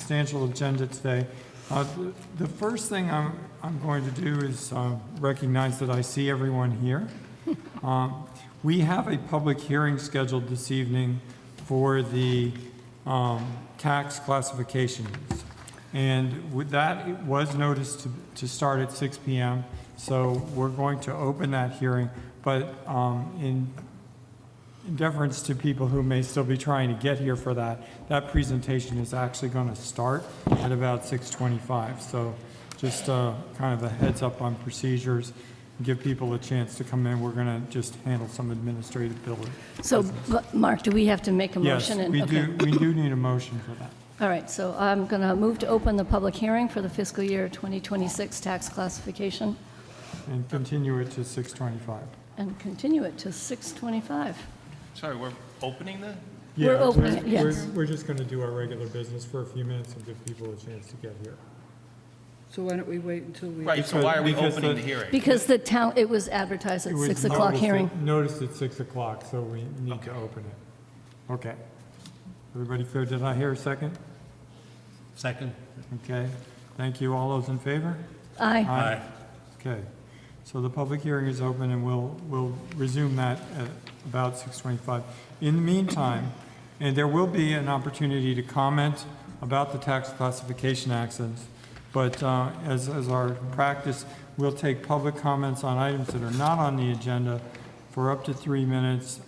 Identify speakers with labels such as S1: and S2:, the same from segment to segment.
S1: substantial agenda today. The first thing I'm going to do is recognize that I see everyone here. We have a public hearing scheduled this evening for the tax classifications. And with that, it was noticed to start at 6 p.m. So we're going to open that hearing, but in deference to people who may still be trying to get here for that, that presentation is actually going to start at about 6:25. So just kind of a heads up on procedures, give people a chance to come in. We're going to just handle some administrative business.
S2: So, Mark, do we have to make a motion?
S1: Yes, we do need a motion for that.
S2: All right, so I'm going to move to open the public hearing for the fiscal year 2026 tax classification.
S1: And continue it to 6:25.
S2: And continue it to 6:25.
S3: Sorry, we're opening the?
S2: We're opening it, yes.
S1: We're just going to do our regular business for a few minutes and give people a chance to get here.
S4: So why don't we wait until we...
S3: Right, so why are we
S1: Because
S3: opening
S1: the-
S3: the hearing?
S2: Because the town, it was advertised at
S1: It was
S2: 6 o'clock hearing.
S1: Noticed at 6 o'clock, so we need to open it. Okay. Everybody clear? Did I hear a second?
S3: Second.
S1: Okay. Thank you. All those in favor?
S2: Aye.
S1: Okay. So the public hearing is open, and we'll resume that at about 6:25. In the meantime, and there will be an opportunity to comment about the tax classification actions, but as our practice, we'll take public comments on items that are not on the agenda for up to 3 minutes.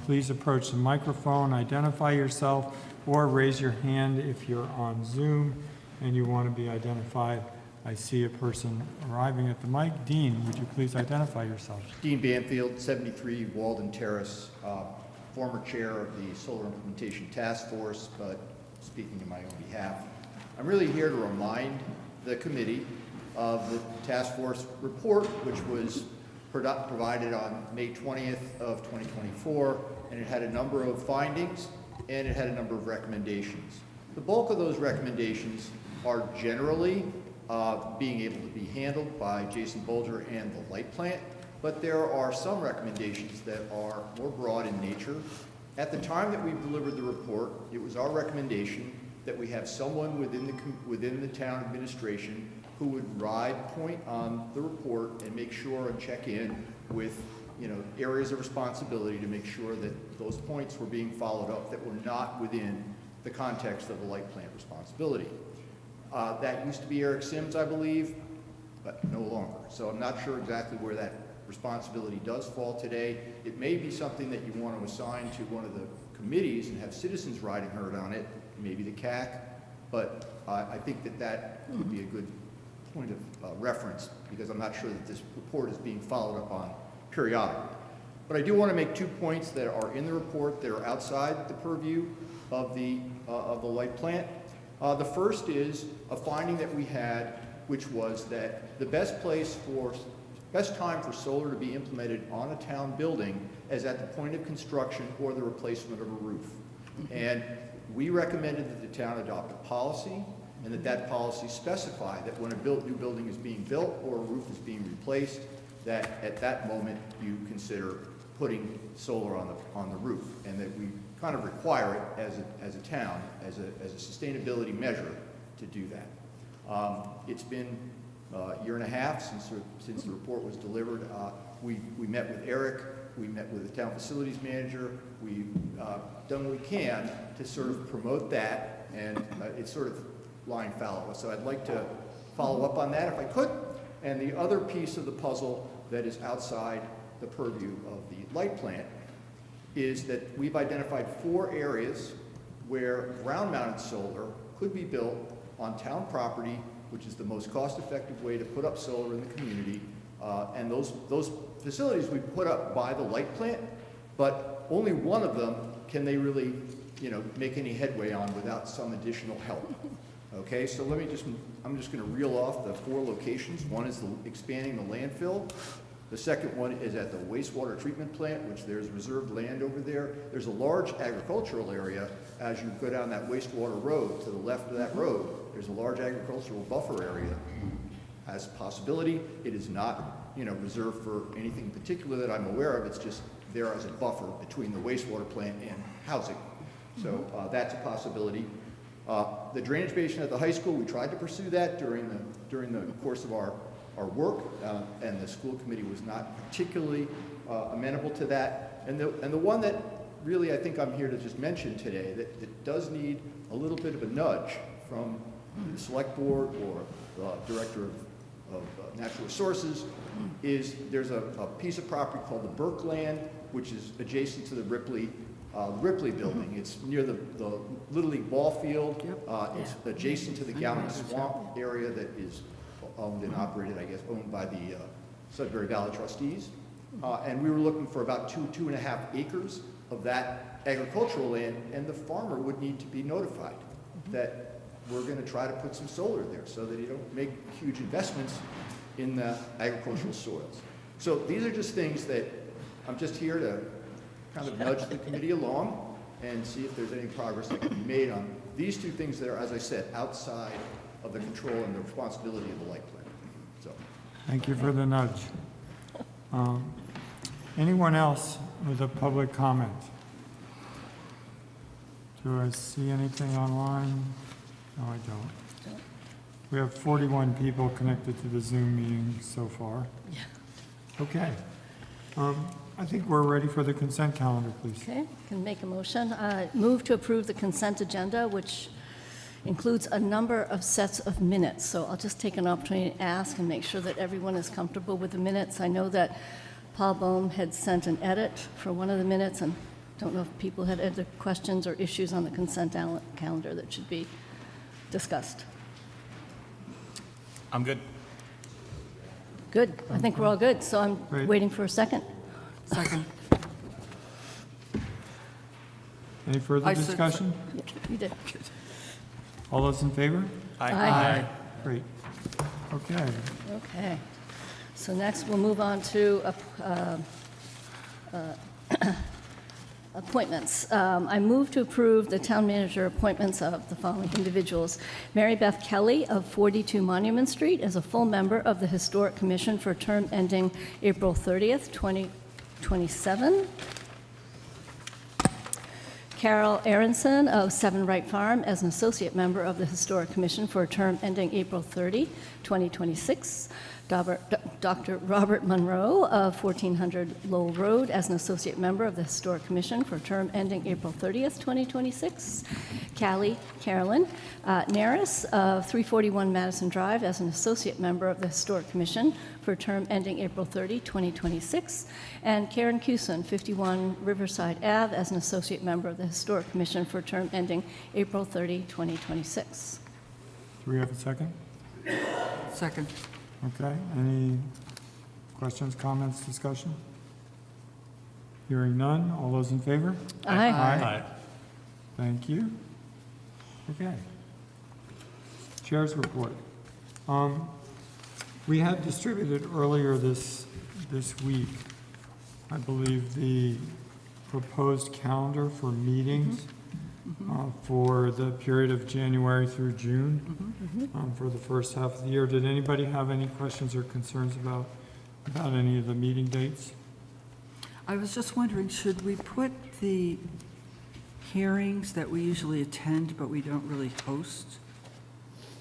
S1: Please approach the microphone, identify yourself, or raise your hand if you're on Zoom and you want to be identified. I see a person arriving at the mic. Dean, would you please identify yourself?
S5: Dean Banfield, 73 Walden Terrace, former chair of the Solar Implementation Task Force, but speaking in my own behalf. I'm really here to remind the committee of the task force report, which was provided on May 20th of 2024, and it had a number of findings and it had a number of recommendations. The bulk of those recommendations are generally being able to be handled by Jason Bolger and the light plant, but there are some recommendations that are more broad in nature. At the time that we delivered the report, it was our recommendation that we have someone within the town administration who would ride point on the report and make sure and check in with areas of responsibility to make sure that those points were being followed up that were not within the context of the light plant responsibility. That used to be Eric Sims, I believe, but no longer. So I'm not sure exactly where that responsibility does fall today. It may be something that you want to assign to one of the committees and have citizens riding herd on it, maybe the CAC, but I think that would be a good point of reference, because I'm not sure that this report is being followed up on periodically. But I do want to make 2 points that are in the report that are outside the purview of the light plant. The first is a finding that we had, which was that the best time for solar to be implemented on a town building is at the point of construction or the replacement of a roof. And we recommended that the town adopt a policy, and that policy specify that when a new building is being built or a roof is being replaced, that at that moment you consider putting solar on the roof, and that we kind of require it as a town, as a sustainability measure to do that. It's been a year and a half since the report was delivered. We met with Eric, we met with the town facilities manager, we've done what we can to sort of promote that, and it's sort of lying fallow. So I'd like to follow up on that if I could. And the other piece of the puzzle that is outside the purview of the light plant is that we've identified 4 areas where ground-mounted solar could be built on town property, which is the most cost-effective way to put up solar in the community. And those facilities we put up by the light plant, but only one of them can they really, make any headway on without some additional help. Okay, so I'm just going to reel off the 4 locations. One is expanding the landfill. The second one is at the wastewater treatment plant, which there's reserved land over there. There's a large agricultural area as you go down that wastewater road. To the left of that road, there's a large agricultural buffer area. As a possibility, it is not, reserved for anything particular that I'm aware of. It's just there as a buffer between the wastewater plant and housing. So that's a possibility. The drainage basin at the high school, we tried to pursue that during the course of our work, and the school committee was not particularly amenable to that. And the one that really I think I'm here to just mention today that does need a little bit of a nudge from the select board or the director of natural resources is there's a piece of property called the Burke Land, which is adjacent to the Ripley building. It's near the Little League ball field. It's adjacent to the Gallon Swamp area that is owned and operated, I guess, owned by the Sudbury Valley trustees. And we were looking for about 2.5 acres of that agricultural land, and the farmer would need to be notified that we're going to try to put some solar there so that you don't make huge investments in the agricultural soils. So these are just things that I'm just here to kind of nudge the committee along and see if there's any progress that can be made on these two things that are, as I said, outside of the control and the responsibility of the light plan. So,
S1: Thank you for the nudge. Anyone else with a public comment? Do I see anything online? No, I don't. We have 41 people connected to the Zoom meeting so far.
S2: Yeah.
S1: Okay. I think we're ready for the consent calendar, please.
S2: Okay, can make a motion. Move to approve the consent agenda, which includes a number of sets of minutes. So I'll just take an opportunity to ask and make sure that everyone is comfortable with the minutes. I know that Paul Bohm had sent an edit for one of the minutes, and don't know if people had other questions or issues on the consent calendar that should be discussed.
S3: I'm good.
S2: Good, I think we're all good, so I'm
S1: Great.
S2: waiting for a second.
S4: Second.
S1: Any further
S4: I said
S1: discussion?
S2: You did.
S1: All those in favor?
S2: Aye.
S1: Great. Okay.
S2: Okay, so next we'll move on to appointments. I move to approve the town manager appointments of the following individuals. Mary Beth Kelly of 42 Monument Street as a full member of the Historic Commission for a term ending April 30th, 2027. Carol Aronson of 7 Wright Farm as an associate member of the Historic Commission for a term ending April 30, 2026. Dr. Robert Monroe of 1400 Lowell Road as an associate member of the Historic Commission for a term ending April 30th, 2026. Carolyn Naris of 341 Madison Drive as an associate member of the Historic Commission for a term ending April 30, 2026. And Karen Cusin, 51 Riverside Ave, as an associate member of the Historic Commission for a term ending April 30, 2026.
S1: Do we have a second?
S4: Second.
S1: Okay. Any questions, comments, discussion? Hearing none. All those in favor?
S2: Aye.
S3: Aye.
S1: Thank you. Okay. Chair's report. We had distributed earlier this week, I believe, the proposed calendar for meetings for the period of January through June for the first half of the year. Did anybody have any questions or concerns about any of the meeting dates?
S4: I was just wondering, should we put the hearings that we usually attend but we don't really host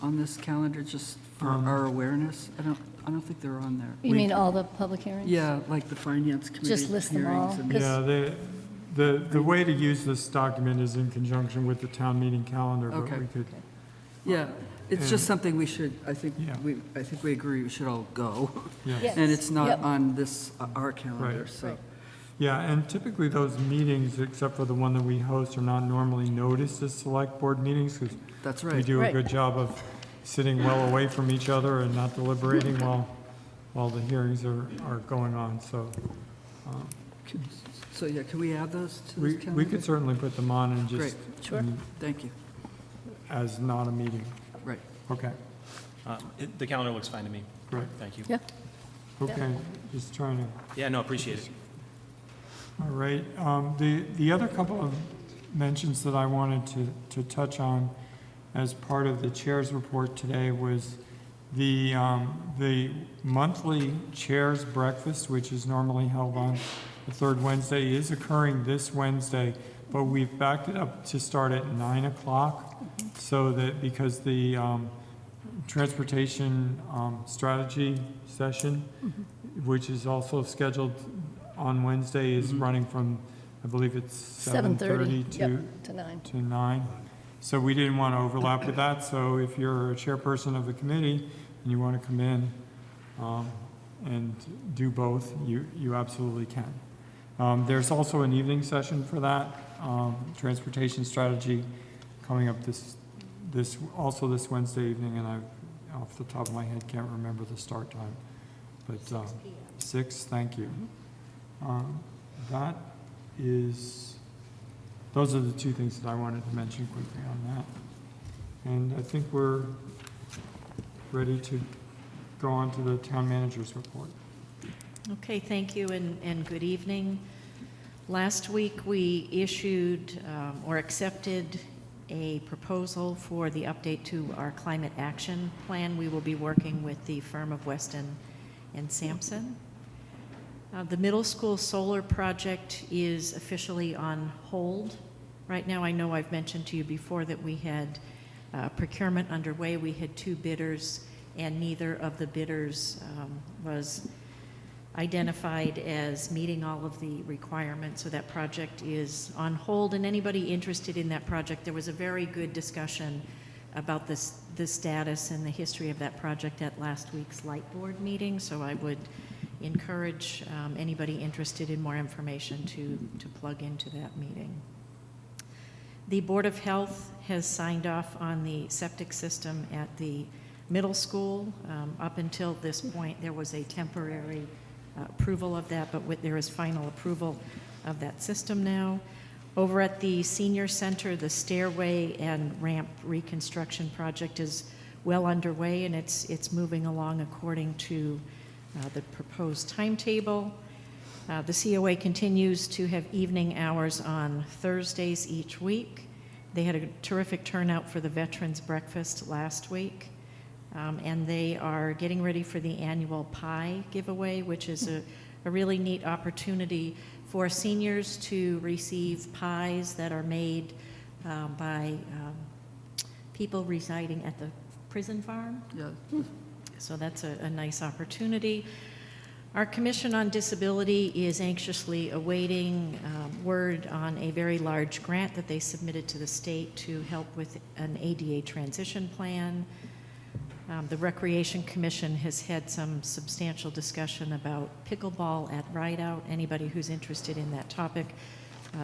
S4: on this calendar just for our awareness? I don't think they're on there.
S2: You mean all the public hearings?
S4: Yeah, like the finance committee hearings.
S2: Just list them all.
S4: and-
S1: Yeah, the way to use this document is in conjunction with the town meeting calendar, but
S4: Okay.
S1: we could,
S4: Yeah, it's
S1: And-
S4: just something we should, I think
S1: Yeah.
S4: we agree we should all go.
S1: yes.
S2: Yes.
S4: And it's not
S2: Yep.
S4: on this, our calendar,
S1: Right.
S4: so.
S2: Right.
S1: Yeah, and typically those meetings, except for the one that we host, are not normally noticed as select board meetings because
S4: That's
S1: we
S4: right.
S1: do a
S2: Right.
S1: good job of sitting well away from each other and not deliberating while the hearings are going on. So
S4: So, yeah, can we add those to this
S1: we
S4: calendar?
S1: could certainly put them on and just,
S4: Great.
S2: Sure.
S4: Thank you.
S1: as not a meeting.
S4: Right.
S1: Okay,
S3: The calendar looks fine to me.
S1: great.
S3: Thank you.
S2: Yeah.
S1: Okay, just trying to.
S3: Yeah, no, appreciate it.
S1: All right. The other couple of mentions that I wanted to touch on as part of the chair's report today was the monthly chair's breakfast, which is normally held on the third Wednesday, is occurring this Wednesday, but we've backed it up to start at 9 o'clock, so that, because the transportation strategy session, which is also scheduled on Wednesday, is running from, I believe it's 7:30
S2: Yep, to 9.
S1: to 9. So we didn't want to overlap with that, so if you're a chairperson of the committee and you want to come in and do both, you absolutely can. There's also an evening session for that, transportation strategy, coming up this Wednesday evening, and I, off the top of my head, can't remember the start time. But 6, thank you. That is, those are the two things that I wanted to mention quickly on that. And I think we're ready to go on to the town manager's report.
S6: Okay, thank you and good evening. Last week, we issued or accepted a proposal for the update to our climate action plan. We will be working with the firm of Weston and Sampson. The middle school solar project is officially on hold. Right now, I know I've mentioned to you before that we had procurement underway. We had 2 bidders, and neither of the bidders was identified as meeting all of the requirements, so that project is on hold. And anybody interested in that project, there was a very good discussion about the status and the history of that project at last week's Light Board meeting, so I would encourage anybody interested in more information to plug into that meeting. The Board of Health has signed off on the septic system at the middle school. Up until this point, there was a temporary approval of that, but there is final approval of that system now. Over at the senior center, the stairway and ramp reconstruction project is well underway, and it's moving along according to the proposed timetable. The COA continues to have evening hours on Thursdays each week. They had a terrific turnout for the Veterans Breakfast last week. And they are getting ready for the annual pie giveaway, which is a really neat opportunity for seniors to receive pies that are made by people residing at the prison farm.
S4: Yeah.
S6: So that's a nice opportunity. Our Commission on Disability is anxiously awaiting word on a very large grant that they submitted to the state to help with an ADA transition plan. The Recreation Commission has had some substantial discussion about pickleball at Rideout. Anybody who's interested in that topic,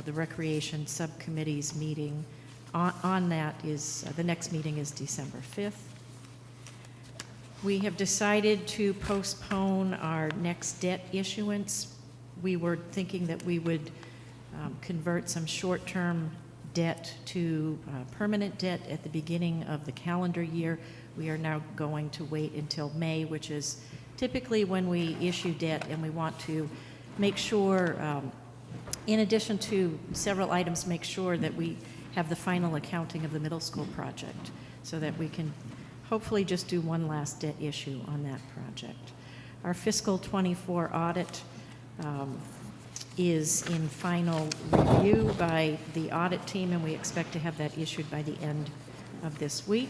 S6: the Recreation Subcommittee's meeting on that is, the next meeting is December 5th. We have decided to postpone our next debt issuance. We were thinking that we would convert some short-term debt to permanent debt at the beginning of the calendar year. We are now going to wait until May, which is typically when we issue debt, and we want to make sure, in addition to several items, make sure that we have the final accounting of the middle school project so that we can hopefully just do one last debt issue on that project. Our fiscal 24 audit is in final review by the audit team, and we expect to have that issued by the end of this week.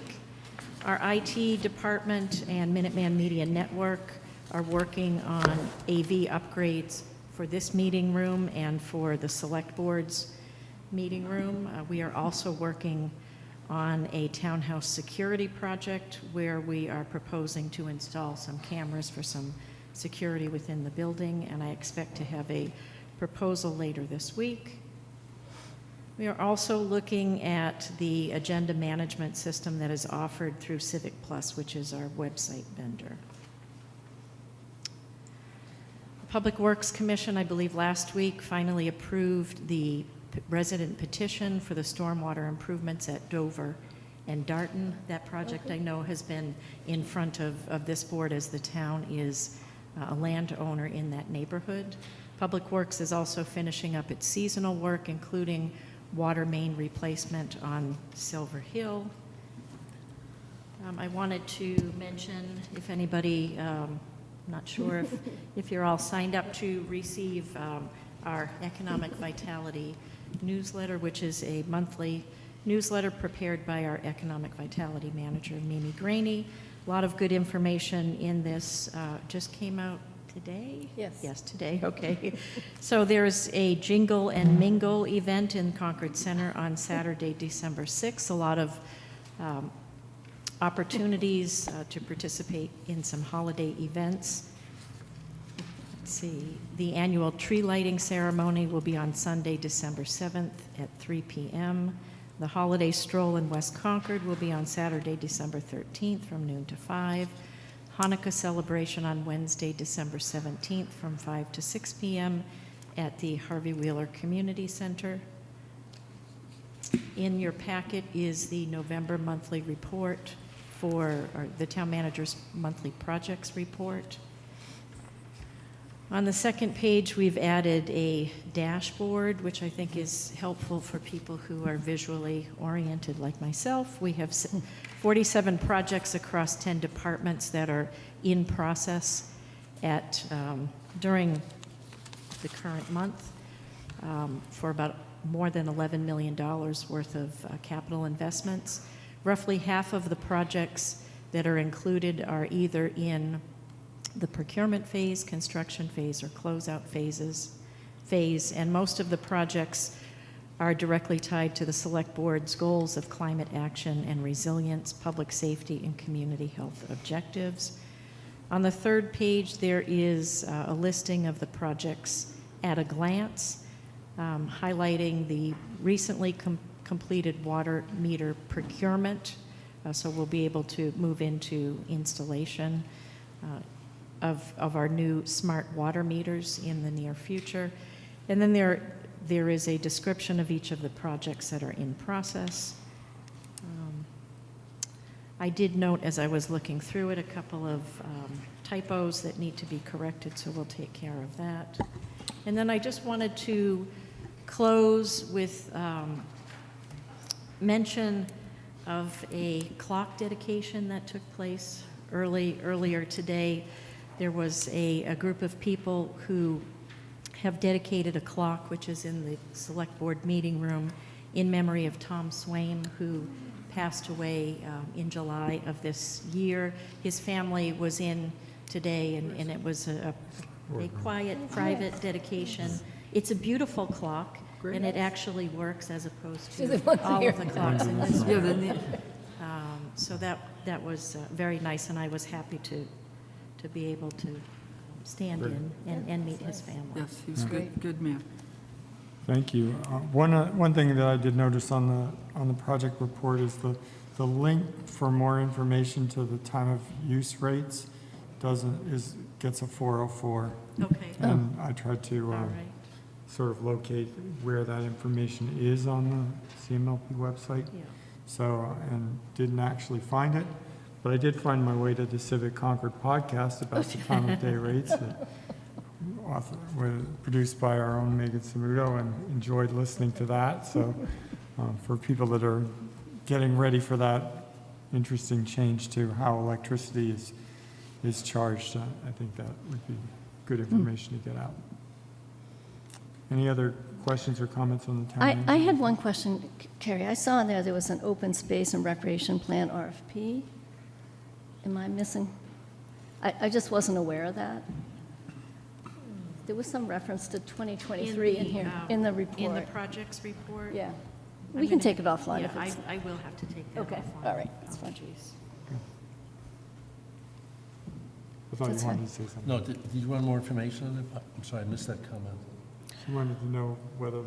S6: Our IT department and Minuteman Media Network are working on AV upgrades for this meeting room and for the Select Board's meeting room. We are also working on a townhouse security project where we are proposing to install some cameras for some security within the building, and I expect to have a proposal later this week. We are also looking at the agenda management system that is offered through Civic Plus, which is our website vendor. The Public Works Commission, I believe last week, finally approved the resident petition for the stormwater improvements at Dover and Darton. That project, I know, has been in front of this board as the town is a landowner in that neighborhood. Public Works is also finishing up its seasonal work, including water main replacement on Silver Hill. I wanted to mention, if anybody, not sure if you're all signed up to receive our Economic Vitality newsletter, which is a monthly newsletter prepared by our Economic Vitality Manager, Mimi Graney. A lot of good information in this. Just came out today?
S2: Yes.
S6: Yes, today, okay. So there's a Jingle and Mingle event in Concord Center on Saturday, December 6th. A lot of opportunities to participate in some holiday events. Let's see, the annual tree lighting ceremony will be on Sunday, December 7th at 3 p.m. The holiday stroll in West Concord will be on Saturday, December 13th from noon to 5. Hanukkah celebration on Wednesday, December 17th from 5 to 6 p.m. at the Harvey Wheeler Community Center. In your packet is the November monthly report for the town manager's monthly projects report. On the second page, we've added a dashboard, which I think is helpful for people who are visually oriented like myself. We have 47 projects across 10 departments that are in process at during the current month for about more than $11 million worth of capital investments. Roughly half of the projects that are included are either in the procurement phase, construction phase, or closeout phase, and most of the projects are directly tied to the Select Board's goals of climate action and resilience, public safety, and community health objectives. On the third page, there is a listing of the projects at a glance, highlighting the recently completed water meter procurement, so we'll be able to move into installation of our new smart water meters in the near future. And then there is a description of each of the projects that are in process. I did note as I was looking through it a couple of typos that need to be corrected, so we'll take care of that. And then I just wanted to close with mention of a clock dedication that took place earlier today. There was a group of people who have dedicated a clock, which is in the Select Board meeting room, in memory of Tom Swain, who passed away in July of this year. His family was in today, and it was a quiet, private dedication. It's a beautiful clock, and it actually works as opposed to all of the clocks in this room. So that was very nice, and I was happy to be able to stand in and meet his family.
S4: Yes, he was good man.
S1: Thank you. One thing that I did notice on the project report is the link for more information to the time of use rates gets a 404.
S6: Okay.
S1: And I tried to
S6: All right.
S1: sort of locate where that information is on the CMLP website.
S6: Yeah.
S1: So, and didn't actually find it, but I did find my way to the Civic Concord podcast about the time of day rates that was produced by our own Megan Samuto, and enjoyed listening to that. So for people that are getting ready for that interesting change to how electricity is charged, I think that would be good information to get out. Any other questions or comments on the town manager?
S2: I had one question, Carrie. I saw in there was an open space and recreation plan RFP. Am I missing? I just wasn't aware of that. There was some reference to 2023 in here, in the report.
S6: In the projects report?
S2: Yeah.
S6: I'm
S2: We can
S6: gonna-
S2: take it offline
S6: Yeah,
S2: if it's...
S6: I will have to take that
S2: Okay,
S6: offline.
S2: all right, that's fine.
S6: Apologies.
S1: I thought
S2: That's
S1: you wanted
S2: fine.
S1: to say something.
S7: No, did you want more information on it? I'm sorry, I missed that comment.
S1: She wanted to know whether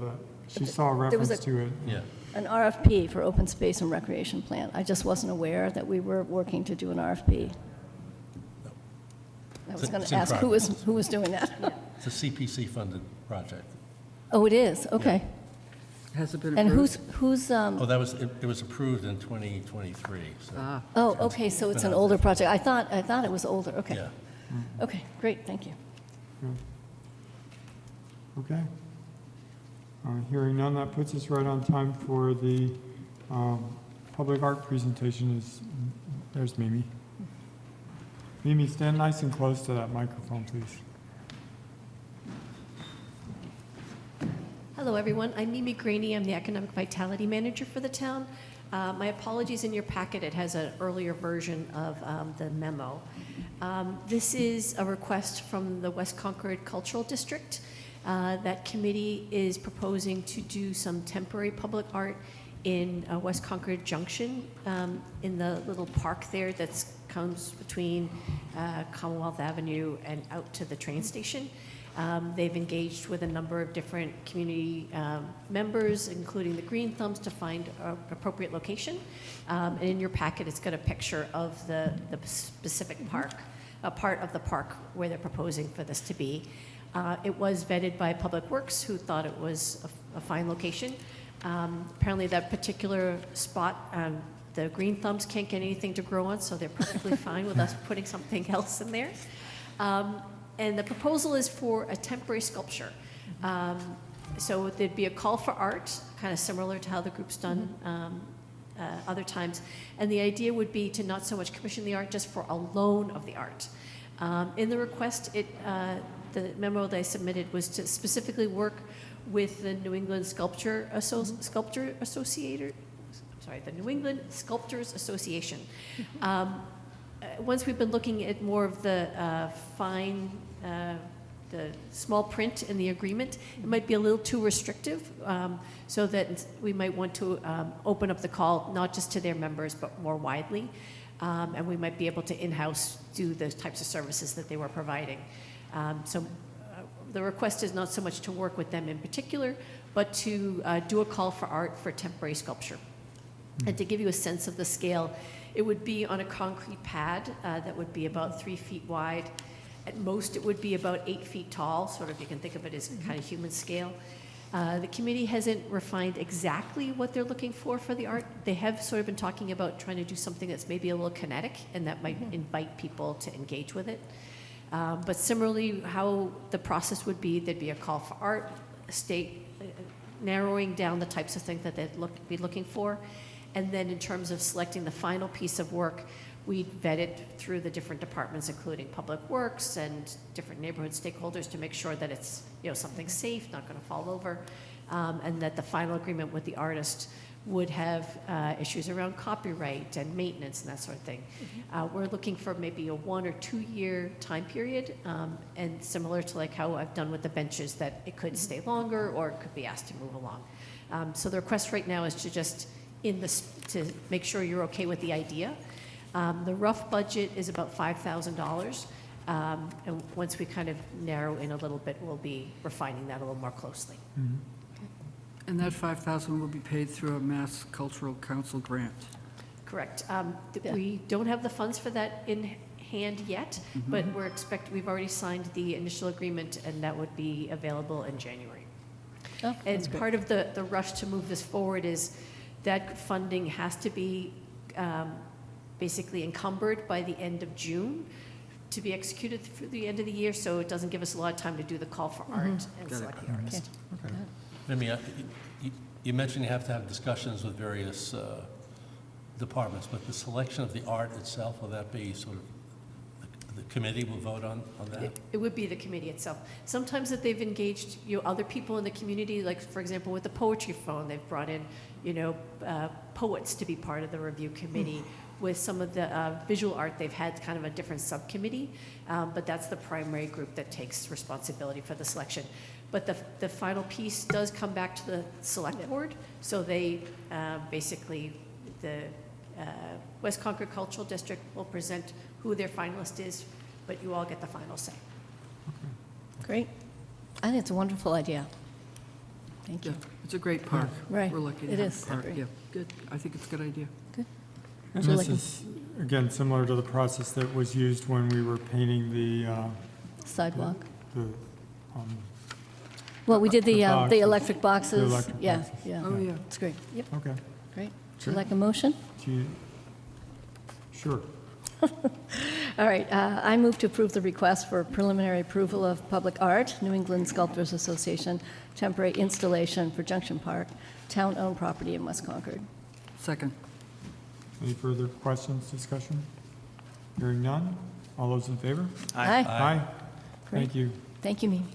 S1: she saw a
S2: There was
S1: reference to it.
S7: Yeah.
S2: An RFP for open space and recreation plan. I just wasn't aware that we were working to do an RFP. I was going
S7: It's
S2: to
S7: in
S2: ask
S7: progress.
S2: who was doing that.
S7: It's a CPC-funded project.
S2: Oh, it is? Okay.
S4: Has it been
S2: And
S4: approved?
S2: who's,
S7: Oh, it was approved in 2023, so,
S4: Ah,
S2: oh, okay, so it's an older project. I thought it was older, okay.
S7: yeah.
S2: Okay, great, thank you.
S1: Okay. Hearing none, that puts us right on time for the public art presentation. There's Mimi. Mimi, stand nice and close to that microphone, please.
S8: Hello, everyone. I'm Mimi Graney. I'm the Economic Vitality Manager for the town. My apologies, in your packet, it has an earlier version of the memo. This is a request from the West Concord Cultural District. That committee is proposing to do some temporary public art in West Concord Junction, in the little park there that comes between Commonwealth Avenue and out to the train station. They've engaged with a number of different community members, including the Green Thumbs, to find an appropriate location. And in your packet, it's got a picture of the specific park, a part of the park where they're proposing for this to be. It was vetted by Public Works, who thought it was a fine location. Apparently that particular spot, the Green Thumbs can't get anything to grow on, so they're perfectly fine with us putting something else in there. And the proposal is for a temporary sculpture. So there'd be a call for art, kind of similar to how the group's done other times. And the idea would be to not so much commission the art, just for a loan of the art. In the request, the memo that I submitted was to specifically work with the New England the New England Sculptors Association. Once we've been looking at more of the the small print in the agreement, it might be a little too restrictive, so that we might want to open up the call not just to their members, but more widely. And we might be able to in-house do the types of services that they were providing. The request is not so much to work with them in particular, but to do a call for art for temporary sculpture. And to give you a sense of the scale, it would be on a concrete pad that would be about 3 feet wide. At most, it would be about 8 feet tall, sort of, you can think of it as kind of human scale. The committee hasn't refined exactly what they're looking for the art. They have sort of been talking about trying to do something that's maybe a little kinetic and that might invite people to engage with it. But similarly, how the process would be, there'd be a call for art, narrowing down the types of things that they'd be looking for. And then in terms of selecting the final piece of work, we'd vet it through the different departments, including Public Works and different neighborhood stakeholders, to make sure that it's something safe, not going to fall over, and that the final agreement with the artist would have issues around copyright and maintenance and that sort of thing. We're looking for maybe a 1 or 2 year time period, and similar to like how I've done with the benches, that it could stay longer or it could be asked to move along. So the request right now is to just to make sure you're okay with the idea. The rough budget is about $5,000, and once we kind of narrow in a little bit, we'll be refining that a little more closely.
S4: And that $5,000 will be paid through a Mass Cultural Council grant.
S8: Correct. We don't have the funds for that in hand yet, but we've already signed the initial agreement, and that would be available in January.
S2: Oh, that's
S8: And
S2: great.
S8: part of the rush to move this forward is that funding has to be basically encumbered by the end of June to be executed through the end of the year, so it doesn't give us a lot of time to do the call for art and
S4: Got it.
S8: select the artist.
S1: Okay.
S7: I mean, you mentioned you have to have discussions with various departments, but the selection of the art itself, will that be sort of, the committee will vote on that?
S8: It would be the committee itself. Sometimes that they've engaged other people in the community, like for example with the Poetry Phone, they've brought in poets to be part of the review committee. With some of the visual art, they've had kind of a different subcommittee, but that's the primary group that takes responsibility for the selection. But the final piece does come back to the select board, so they basically, the West Concord Cultural District will present who their finalist is, but you all get the final say.
S2: Great. I think it's a wonderful idea. Thank
S4: Yeah,
S2: you.
S4: it's a great park.
S2: Right.
S4: We're lucky to
S2: It
S4: have
S2: is.
S4: a park.
S2: Great.
S4: Yeah, good. I think it's a good idea.
S2: Good.
S1: And
S2: So
S1: this
S2: like-
S1: is, again, similar to the process that was used when we were painting the,
S2: Sidewalk.
S1: um,
S2: Well, we did the
S1: boxes.
S2: electric boxes.
S1: The electric
S2: Yeah,
S1: boxes.
S2: yeah.
S4: Oh, yeah.
S2: It's great. Yep,
S1: okay.
S2: great. Would you
S1: Sure.
S2: like a motion?
S1: Do you, sure.
S2: All right, I move to approve the request for preliminary approval of public art, New England Sculptors Association, temporary installation for Junction Park, town-owned property in West Concord.
S4: Second.
S1: Any further questions, discussion? Hearing none? All those in favor?
S2: Aye.
S1: Aye.
S2: Great.
S1: Thank you.
S2: Thank you, Mimi.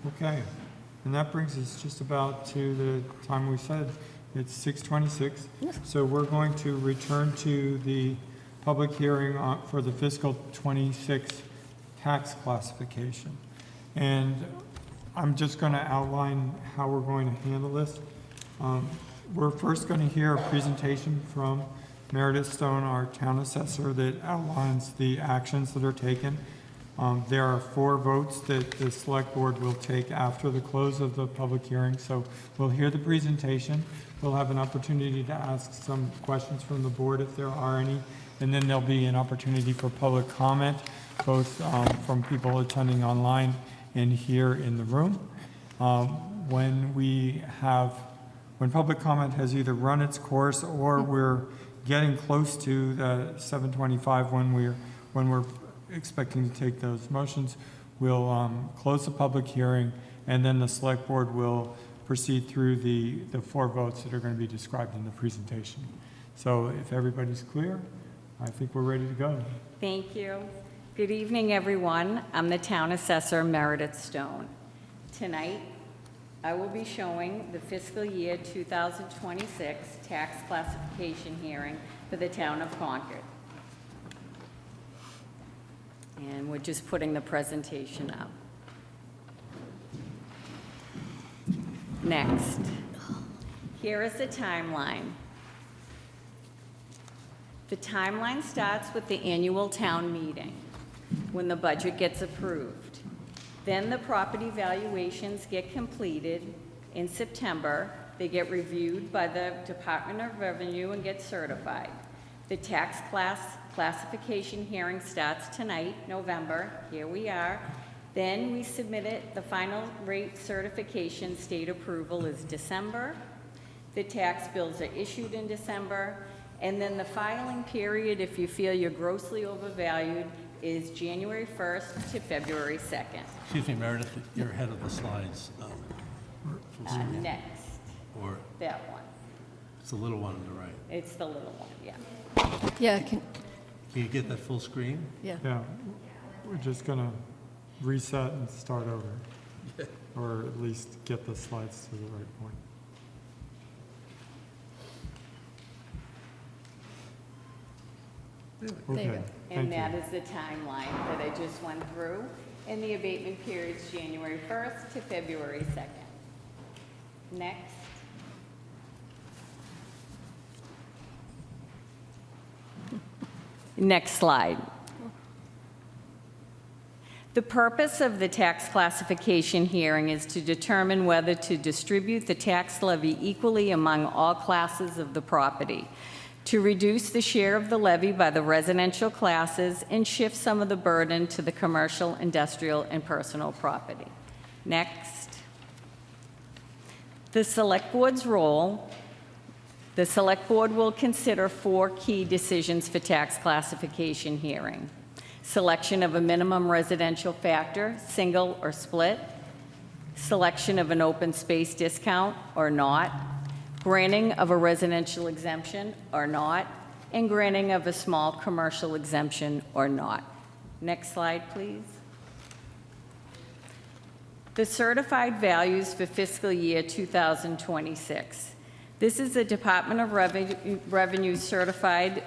S1: Okay. And that brings us just about to the time we said. It's 6:26. So we're going to return to the public hearing for the fiscal '26 tax classification. And I'm just going to outline how we're going to handle this. We're first going to hear a presentation from Meredith Stone, our town assessor, that outlines the actions that are taken. There are 4 votes that the select board will take after the close of the public hearing. So we'll hear the presentation. We'll have an opportunity to ask some questions from the board if there are any. And then there'll be an opportunity for public comment, both from people attending online and here in the room. When public comment has either run its course or we're getting close to the 7:25 when we're expecting to take those motions, we'll close the public hearing, and then the select board will proceed through the 4 votes that are going to be described in the presentation. So if everybody's clear, I think we're ready to go.
S9: Thank you. Good evening, everyone. I'm the Town Assessor, Meredith Stone. Tonight, I will be showing the fiscal year 2026 tax classification hearing for the town of Concord. And we're just putting the presentation up. Next, here is the timeline. The timeline starts with the annual town meeting, when the budget gets approved. Then the property valuations get completed in September. They get reviewed by the Department of Revenue and get certified. The tax classification hearing starts tonight, November. Here we are. Then we submit it. The final rate certification state approval is December. The tax bills are issued in December. And then the filing period, if you feel you're grossly overvalued, is January 1st to February 2nd.
S7: Excuse me, Meredith, you're ahead of the slides.
S9: Next,
S7: Or
S9: that one.
S7: it's the little one on the right.
S9: It's the little one, yeah.
S2: Yeah,
S7: Can you get that full screen?
S2: yeah.
S1: Yeah, we're just going to reset and start over, or at least get the slides to the right point.
S2: There you
S1: Okay,
S2: go.
S1: thank
S9: And that
S1: you.
S9: is the timeline that I just went through. And the abatement period is January 1st to February 2nd. Next. Next slide. The purpose of the tax classification hearing is to determine whether to distribute the tax levy equally among all classes of the property, to reduce the share of the levy by the residential classes, and shift some of the burden to the commercial, industrial, and personal property. Next. The Select Board's role. The Select Board will consider 4 key decisions for tax classification hearing. Selection of a minimum residential factor, single or split. Selection of an open space discount or not. Granting of a residential exemption or not. And granting of a small commercial exemption or not. Next slide, please. The certified values for fiscal year 2026. This is the Department of Revenue certified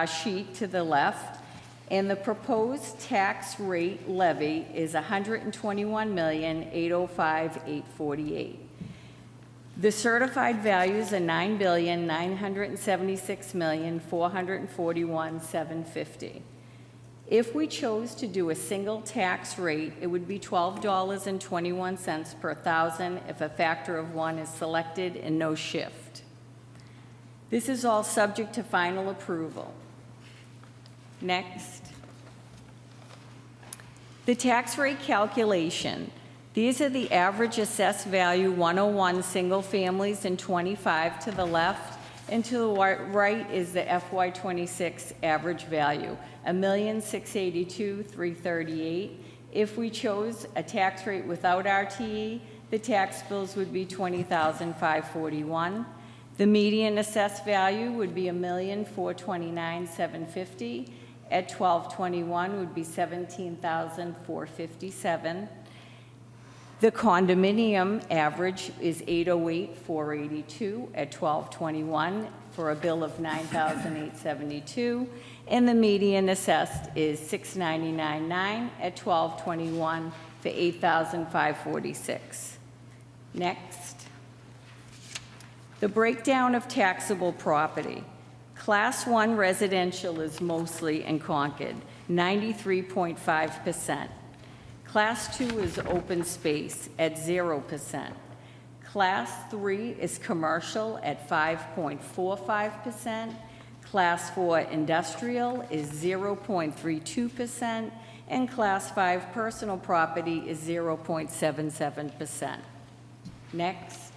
S9: sheet to the left, and the proposed tax rate levy is $121,805,848. The certified values are $9,976,441,750. If we chose to do a single tax rate, it would be $12.21 per thousand if a factor of 1 is selected and no shift. This is all subject to final approval. Next. The tax rate calculation. These are the average assessed value 101 single families and 25 to the left, and to the right is the FY26 average value, $1,682,338. If we chose a tax rate without RTE, the tax bills would be $20,541. The median assessed value would be $1,429,750. At 12/21 would be $17,457. The condominium average is 808,482 at 1221 for a bill of 9,872, and the median assessed is 699.9 at 1221 for 8,546. Next. The breakdown of taxable property. Class 1 residential is mostly in Concord, 93.5%. Class 2 is open space at 0%. Class 3 is commercial at 5.45%. Class 4 industrial is 0.32%. And Class 5 personal property is 0.77%. Next.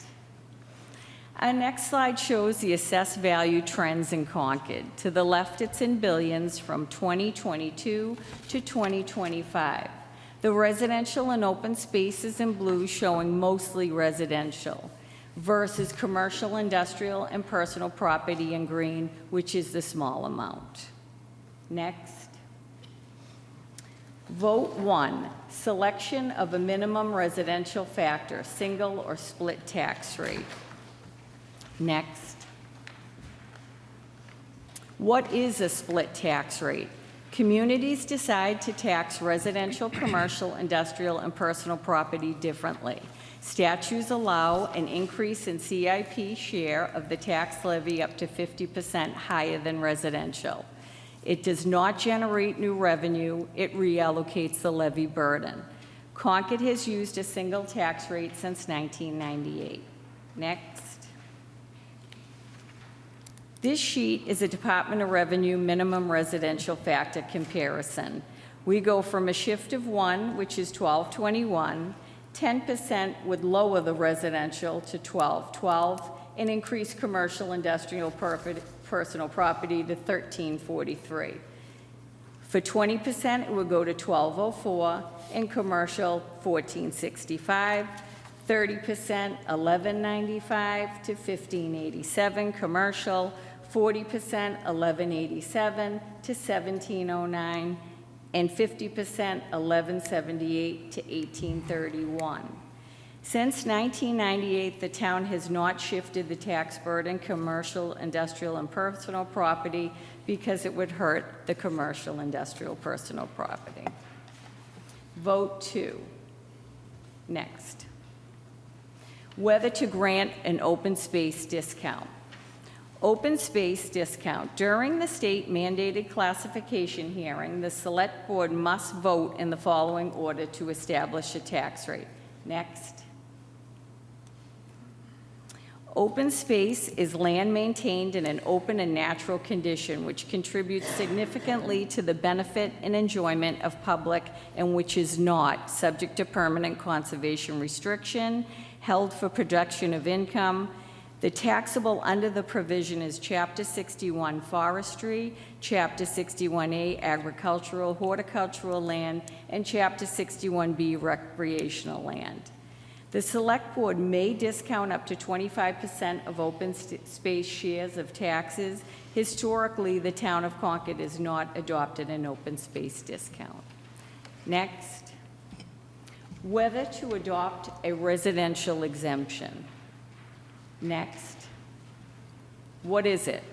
S9: Our next slide shows the assessed value trends in Concord. To the left, it's in billions from 2022 to 2025. The residential and open space is in blue, showing mostly residential, versus commercial, industrial, and personal property in green, which is the small amount. Next. Vote 1, selection of a minimum residential factor, single or split tax rate. Next. What is a split tax rate? Communities decide to tax residential, commercial, industrial, and personal property differently. Statutes allow an increase in CIP share of the tax levy up to 50% higher than residential. It does not generate new revenue, it reallocates the levy burden. Concord has used a single tax rate since 1998. Next. This sheet is a Department of Revenue minimum residential factor comparison. We go from a shift of 1, which is 1221, 10% would lower the residential to 1212, and increase commercial, industrial, personal property to 1343. For 20%, it would go to 1204, and commercial 1465. 30%, 1195 to 1587 commercial, 40%, 1187 to 1709, and 50%, 1178 to 1831. Since 1998, the town has not shifted the tax burden commercial, industrial, and personal property because it would hurt the commercial, industrial, personal property. Vote 2. Next. Whether to grant an open space discount. Open space discount. During the state mandated classification hearing, the select board must vote in the following order to establish a tax rate. Next. Open space is land maintained in an open and natural condition which contributes significantly to the benefit and enjoyment of public and which is not subject to permanent conservation restriction, held for production of income. The taxable under the provision is Chapter 61 Forestry, Chapter 61A Agricultural, Horticultural Land, and Chapter 61B Recreational Land. The Select Board may discount up to 25% of open space shares of taxes. Historically, the town of Concord has not adopted an open space discount. Next. Whether to adopt a residential exemption. Next. What is it?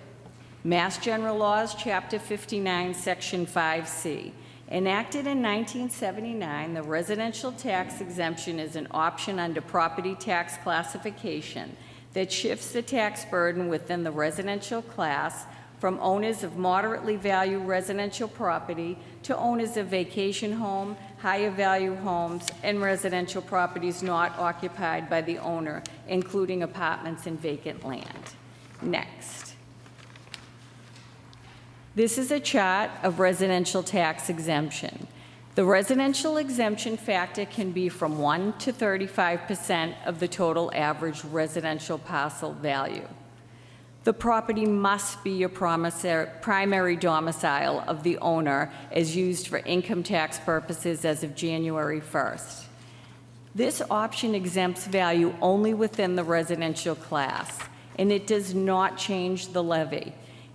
S9: Mass General Laws, Chapter 59, Section 5C. Enacted in 1979, the residential tax exemption is an option under property tax classification that shifts the tax burden within the residential class from owners of moderately valued residential property to owners of vacation home, higher value homes, and residential properties not occupied by the owner, including apartments and vacant land. Next. This is a chart of residential tax exemption. The residential exemption factor can be from 1 to 35% of the total average residential parcel value. The property must be a primary domicile of the owner as used for income tax purposes as of January 1st. This option exempts value only within the residential class, and it does not change the levy.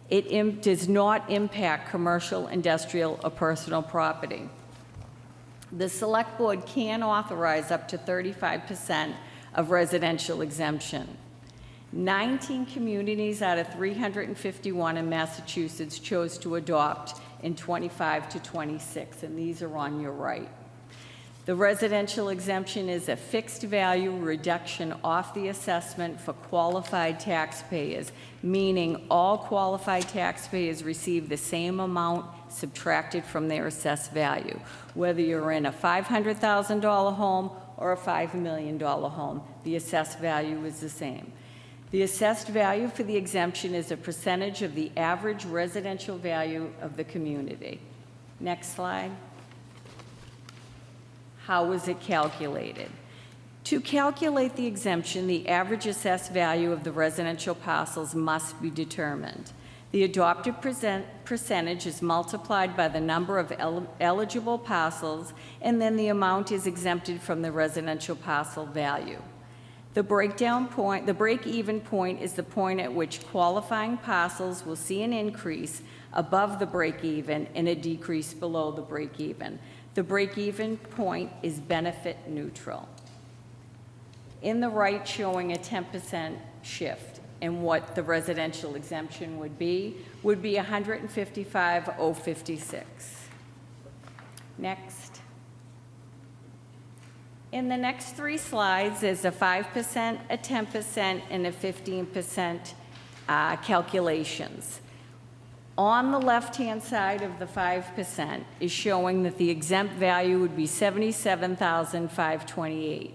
S9: It does not impact commercial, industrial, or personal property. The Select Board can authorize up to 35% of residential exemption. 19 communities out of 351 in Massachusetts chose to adopt in 25 to 26, and these are on your right. The residential exemption is a fixed value reduction off the assessment for qualified taxpayers, meaning all qualified taxpayers receive the same amount subtracted from their assessed value, whether you're in a $500,000 home or a $5 million home. The assessed value is the same. The assessed value for the exemption is a percentage of the average residential value of the community. Next slide. How is it calculated? To calculate the exemption, the average assessed value of the residential parcels must be determined. The adopted percentage is multiplied by the number of eligible parcels, and then the amount is exempted from the residential parcel value. The break-even point is the point at which qualifying parcels will see an increase above the break-even and a decrease below the break-even. The break-even point is benefit neutral. In the right, showing a 10% shift, and what the residential exemption would be $155,056. Next. In the next 3 slides, there's a 5%, a 10%, and a 15% calculations. On the left-hand side of the 5% is showing that the exempt value would be $77,528.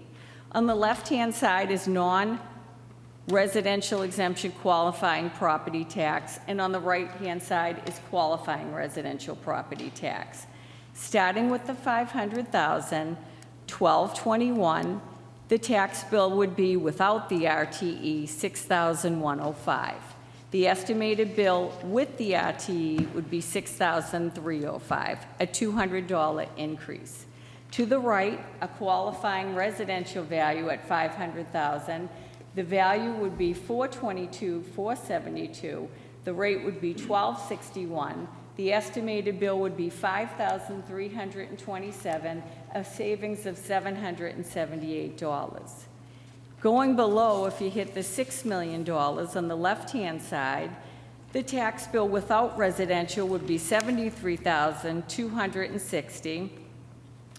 S9: On the left-hand side is non-residential exemption qualifying property tax, and on the right-hand side is qualifying residential property tax. Starting with the $500,000, $1,221, the tax bill would be without the RTE $6,105. The estimated bill with the RTE would be $6,305, a $200 increase. To the right, a qualifying residential value at $500,000, the value would be $422,472. The rate would be $1,261. The estimated bill would be $5,327, a savings of $778. Going below, if you hit the $6 million on the left-hand side, the tax bill without residential would be $73,260.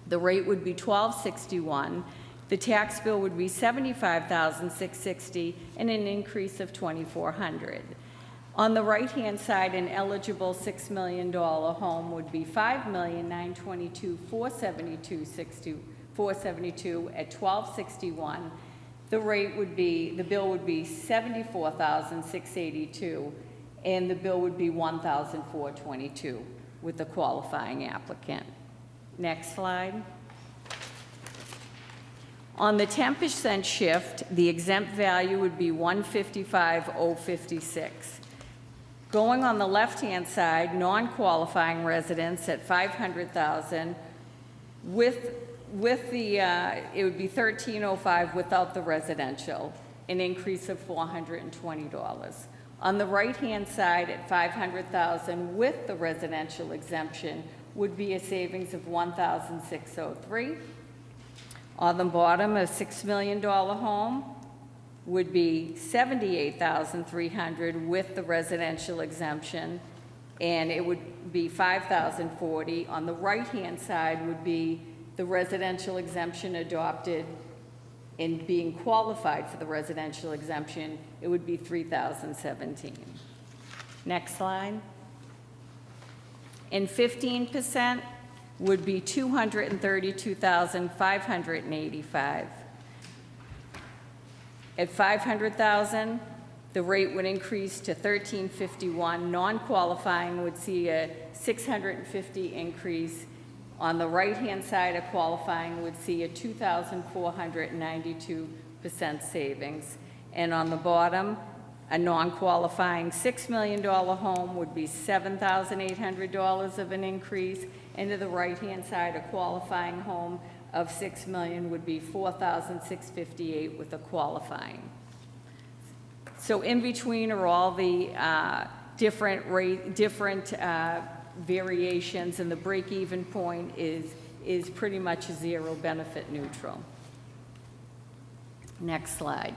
S9: The rate would be $1,261. The tax bill would be $75,660, and an increase of $2,400. On the right-hand side, an eligible $6 million home would be $5,922,472 at $1,261. The bill would be $74,682, and the bill would be $1,422 with the qualifying applicant. Next slide. On the 10% shift, the exempt value would be $155,056. Going on the left-hand side, non-qualifying residents at $500,000 with the, it would be $1,305 without the residential, an increase of $420. On the right-hand side at $500,000 with the residential exemption would be a savings of $1,603. On the bottom, a $6 million home would be $78,300 with the residential exemption, and it would be $5,040. On the right-hand side would be the residential exemption adopted and being qualified for the residential exemption, it would be $3,017. Next slide. And 15% would be $232,585. At $500,000, the rate would increase to $1,351. Non-qualifying would see a $650 increase. On the right-hand side, a qualifying would see a 2,492% savings. And on the bottom, a non-qualifying $6 million home would be $7,800 of an increase. And to the right-hand side, a qualifying home of $6 million would be $4,658 with a qualifying. So in between are all the different variations, and the break-even point is is pretty much zero benefit neutral. Next slide.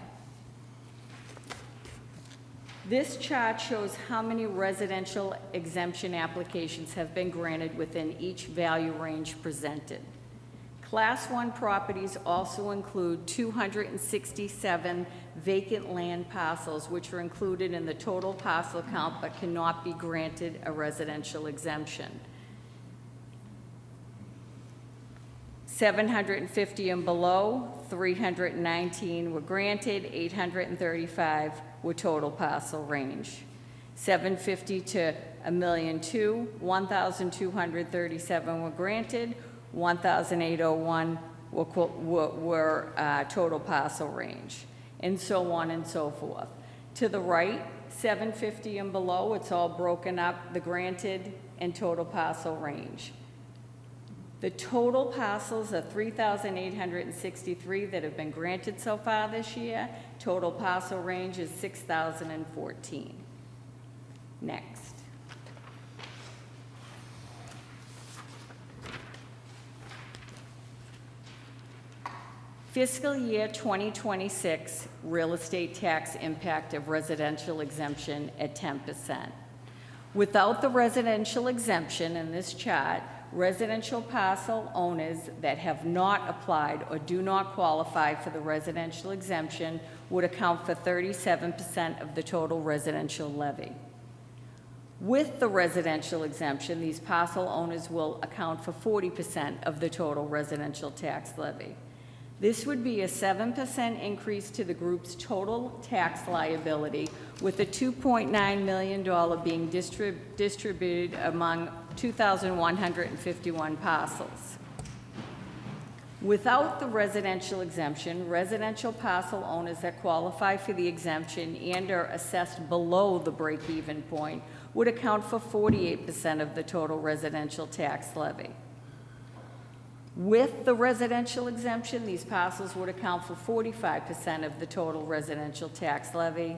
S9: This chart shows how many residential exemption applications have been granted within each value range presented. Class 1 properties also include 267 vacant land parcels, which are included in the total parcel count but cannot be granted a residential exemption. 750 and below, 319 were granted, 835 were total parcel range. 750 to $1.2 million, 1,237 were granted, 1,801 were total parcel range, and so on and so forth. To the right, 750 and below, it's all broken up, the granted and total parcel range. The total parcels are 3,863 that have been granted so far this year. Total parcel range is 6,014. Next. Fiscal year 2026 real estate tax impact of residential exemption at 10%. Without the residential exemption in this chart, residential parcel owners that have not applied or do not qualify for the residential exemption would account for 37% of the total residential levy. With the residential exemption, these parcel owners will account for 40% of the total residential tax levy. This would be a 7% increase to the group's total tax liability, with a $2.9 million being distributed among 2,151 parcels. Without the residential exemption, residential parcel owners that qualify for the exemption and are assessed below the break-even point would account for 48% of the total residential tax levy. With the residential exemption, these parcels would account for 45% of the total residential tax levy,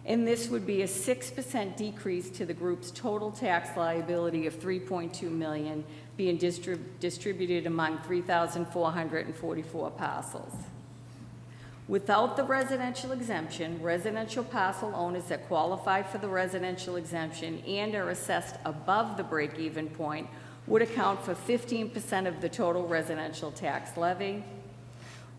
S9: and this would be a 6% decrease to the group's total tax liability of $3.2 million being distributed among 3,444 parcels. Without the residential exemption, residential parcel owners that qualify for the residential exemption and are assessed above the break-even point would account for 15% of the total residential tax levy.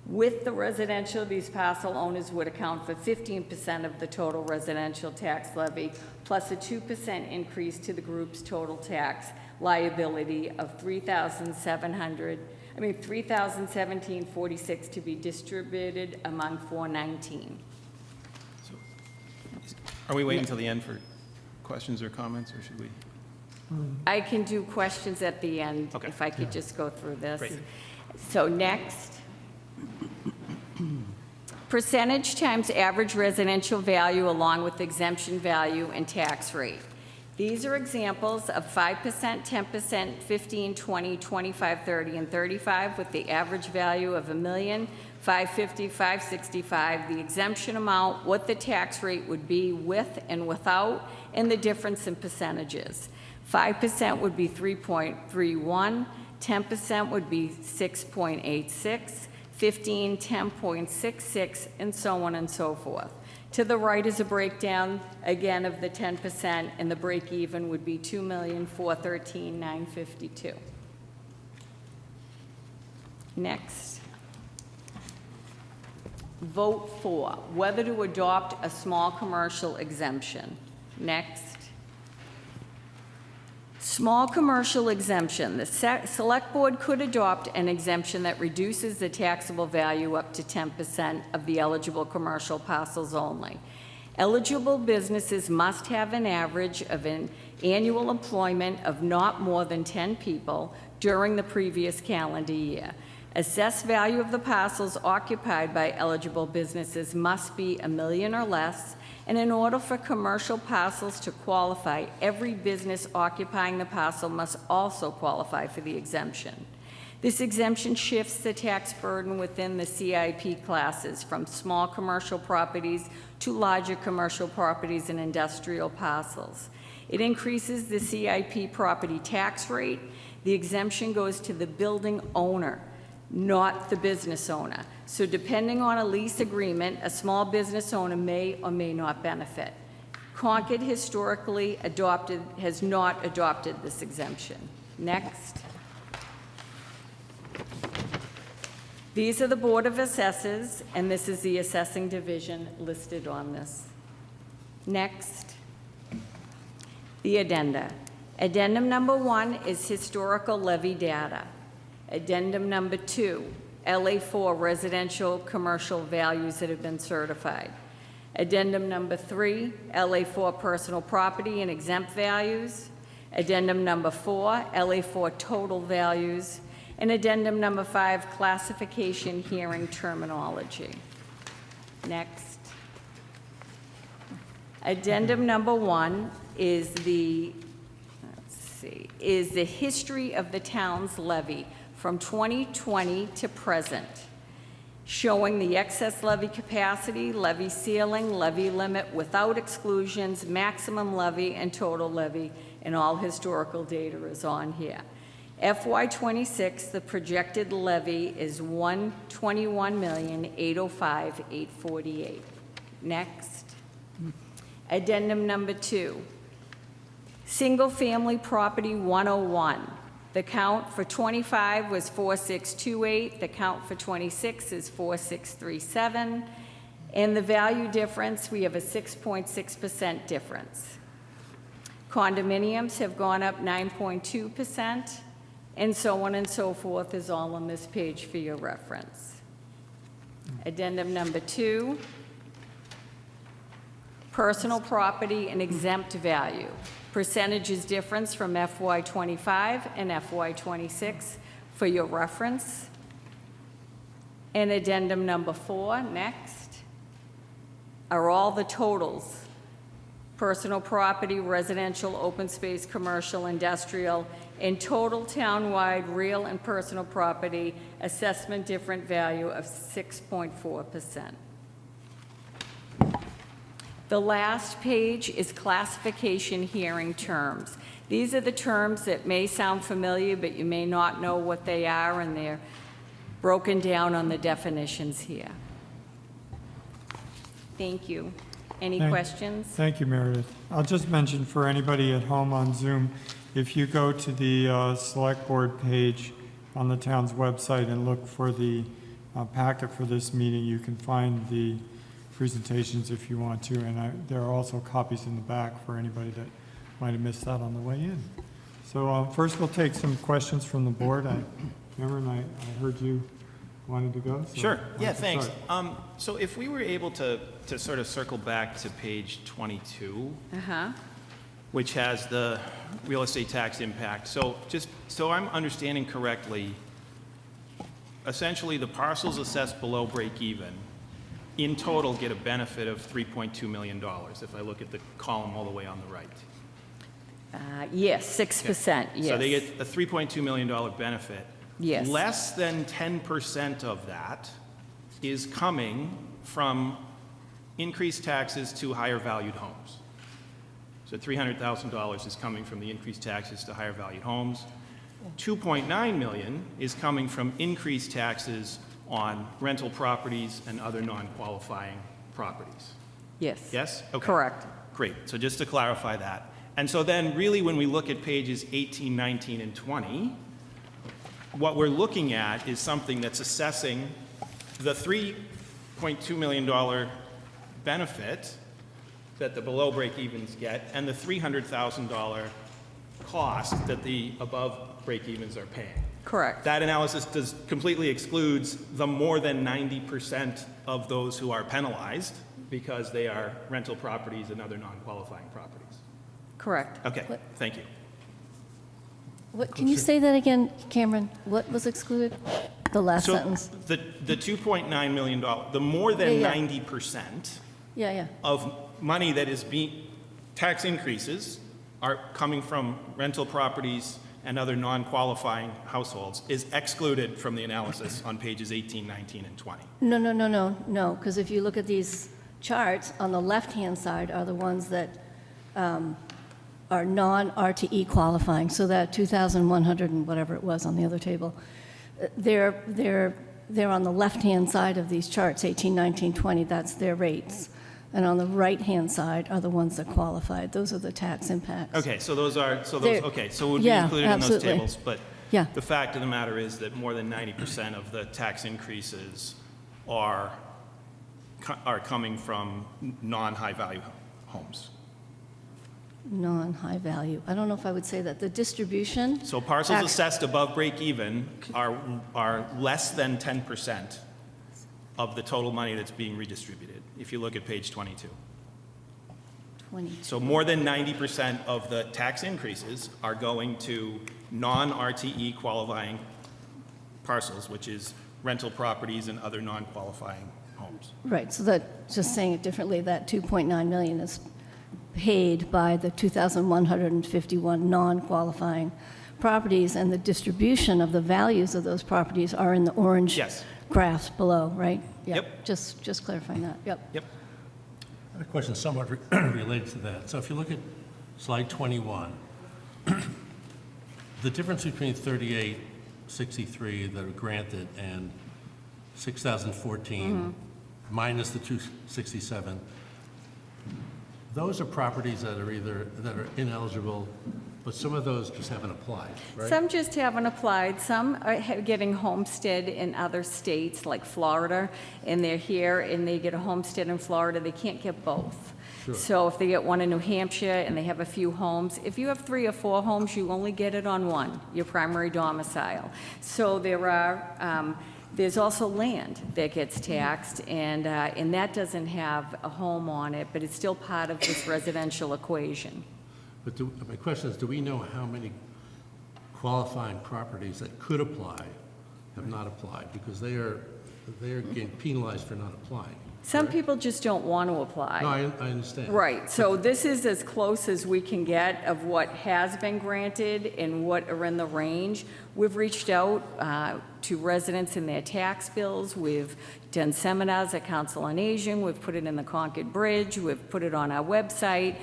S9: With the residential, these parcel owners would account for 15% of the total residential tax levy, plus a 2% increase to the group's total tax liability of $3,017.46 to be distributed among 419.
S3: Are we waiting until the end for questions or comments, or should we?
S9: I can do questions at the end,
S3: Okay.
S9: if I could just go through this.
S3: Great.
S9: So next. Percentage times average residential value along with exemption value and tax rate. These are examples of 5%, 10%, 15, 20, 25, 30, and 35 with the average value of $1 million, $550, $565, the exemption amount, what the tax rate would be with and without, and the difference in percentages. 5% would be 3.31, 10% would be 6.86, 15, 10.66, and so on and so forth. To the right is a breakdown, again, of the 10%, and the break-even would be $2,413,952. Next. Vote for whether to adopt a small commercial exemption. Next. Small commercial exemption. The Select Board could adopt an exemption that reduces the taxable value up to 10% of the eligible commercial parcels only. Eligible businesses must have an average of an annual employment of not more than 10 people during the previous calendar year. Assessed value of the parcels occupied by eligible businesses must be $1 million or less, and in order for commercial parcels to qualify, every business occupying the parcel must also qualify for the exemption. This exemption shifts the tax burden within the CIP classes from small commercial properties to larger commercial properties and industrial parcels. It increases the CIP property tax rate. The exemption goes to the building owner, not the business owner. So depending on a lease agreement, a small business owner may or may not benefit. Concord historically has not adopted this exemption. Next. These are the Board of Assessors, and this is the assessing division listed on this. Next. The addenda. Addendum number 1 is historical levy data. Addendum number 2, LA4 residential commercial values that have been certified. Addendum number 3, LA4 personal property and exempt values. Addendum number 4, LA4 total values. And addendum number 5, classification hearing terminology. Next. Addendum number 1 is the history of the town's levy from 2020 to present, showing the excess levy capacity, levy ceiling, levy limit without exclusions, maximum levy, and total levy, and all historical data is on here. FY26, the projected levy is $121,805,848. Next. Addendum number 2. Single-family property 101. The count for 25 was 4628. The count for 26 is 4637. And the value difference, we have a 6.6% difference. Condominiums have gone up 9.2%, and so on and so forth is all on this page for your reference. Addendum number 2, personal property and exempt value. Percentages difference from FY25 and FY26 for your reference. And addendum number 4, next, are all the totals. Personal property, residential, open space, commercial, industrial, and total townwide real and personal property assessment different value of 6.4%. The last page is classification hearing terms. These are the terms that may sound familiar, but you may not know what they are, and they're broken down on the definitions here. Thank you. Any questions?
S1: Thank you, Meredith. I'll just mention for anybody at home on Zoom, if you go to the Select Board page on the town's website and look for the packet for this meeting, you can find the presentations if you want to, and there are also copies in the back for anybody that might have missed that on the way in. So first we'll take some questions from the board. Cameron, I heard you wanted to go. So
S3: Sure. Yeah,
S1: to
S3: thanks.
S1: start.
S3: So if we were able to sort of circle back to page 22, which has the real estate tax impact. So just so I'm understanding correctly, essentially the parcels assessed below break even in total get a benefit of $3.2 million if I look at the column all the way on the right.
S9: Yes, 6%, yes.
S3: So they get a $3.2 million benefit.
S9: Yes.
S3: Less than 10% of that is coming from increased taxes to higher valued homes. So $300,000 is coming from the increased taxes to higher valued homes. $2.9 million is coming from increased taxes on rental properties and other non-qualifying properties.
S9: Yes.
S3: Yes? Okay.
S9: Correct.
S3: Great. So just to clarify that. And so then really when we look at pages 18, 19, and 20, what we're looking at is something that's assessing the $3.2 million benefit that the below break-evens get and the $300,000 cost that the above break-evens are paying.
S9: Correct.
S3: That analysis completely excludes the more than 90% of those who are penalized because they are rental properties and other non-qualifying properties.
S9: Correct.
S3: Okay, thank you.
S2: What, can you say that again, Cameron? What was excluded? The last sentence.
S3: So the $2.9 million, the more than
S2: Yeah,
S3: 90%
S2: Yeah.
S3: of money that is being, tax increases are coming from rental properties and other non-qualifying households is excluded from the analysis on pages 18, 19, and 20.
S2: No, because if you look at these charts, on the left-hand side are the ones that are non-RTE qualifying, so that 2,100 and whatever it was on the other table, they're on the left-hand side of these charts, 18, 19, 20, that's their rates. And on the right-hand side are the ones that qualified. Those are the tax impacts.
S3: Okay, so those are, so
S2: They're-
S3: those, okay, so it would be
S2: yeah,
S3: included in those
S2: absolutely.
S3: tables, but
S2: Yeah.
S3: the fact of the matter is that more than 90% of the tax increases are coming from non-high-value homes.
S2: Non-high value. I don't know if I would say that. The distribution.
S3: So parcels
S2: Act-
S3: assessed above break even are less than 10% of the total money that's being redistributed, if you look at page 22.
S2: 20.
S3: So more than 90% of the tax increases are going to non-RTE qualifying parcels, which is rental properties and other non-qualifying homes.
S2: Right, so that, just saying it differently, that 2.9 million is paid by the 2,151 non-qualifying properties, and the distribution of the values of those properties are in the orange
S3: Yes.
S2: graphs below, right? Yeah,
S3: Yep.
S2: Just clarifying that, yep.
S3: Yep.
S7: I have a question somewhat related to that. So if you look at slide 21, the difference between 3863 that are granted and 6,014 minus the 267, those are properties that are ineligible, but some of those just haven't applied, right?
S9: Some just haven't applied, some are getting homestead in other states, like Florida, and they're here, and they get a homestead in Florida, they can't get both.
S7: Sure.
S9: So if they get one in New Hampshire and they have a few homes, if you have 3 or 4 homes, you only get it on one, your primary domicile. So there are, there's also land that gets taxed, and that doesn't have a home on it, but it's still part of this residential equation.
S7: But my question is, do we know how many qualifying properties that could apply have not applied? Because they are getting penalized for not applying.
S9: Some
S7: correct?
S9: people just don't want to apply.
S7: No, I understand.
S9: Right, so this is as close as we can get of what has been granted and what are in the range. We've reached out to residents in their tax bills, we've done seminars at Council on Aging, we've put it in the Concord Bridge, we've put it on our website,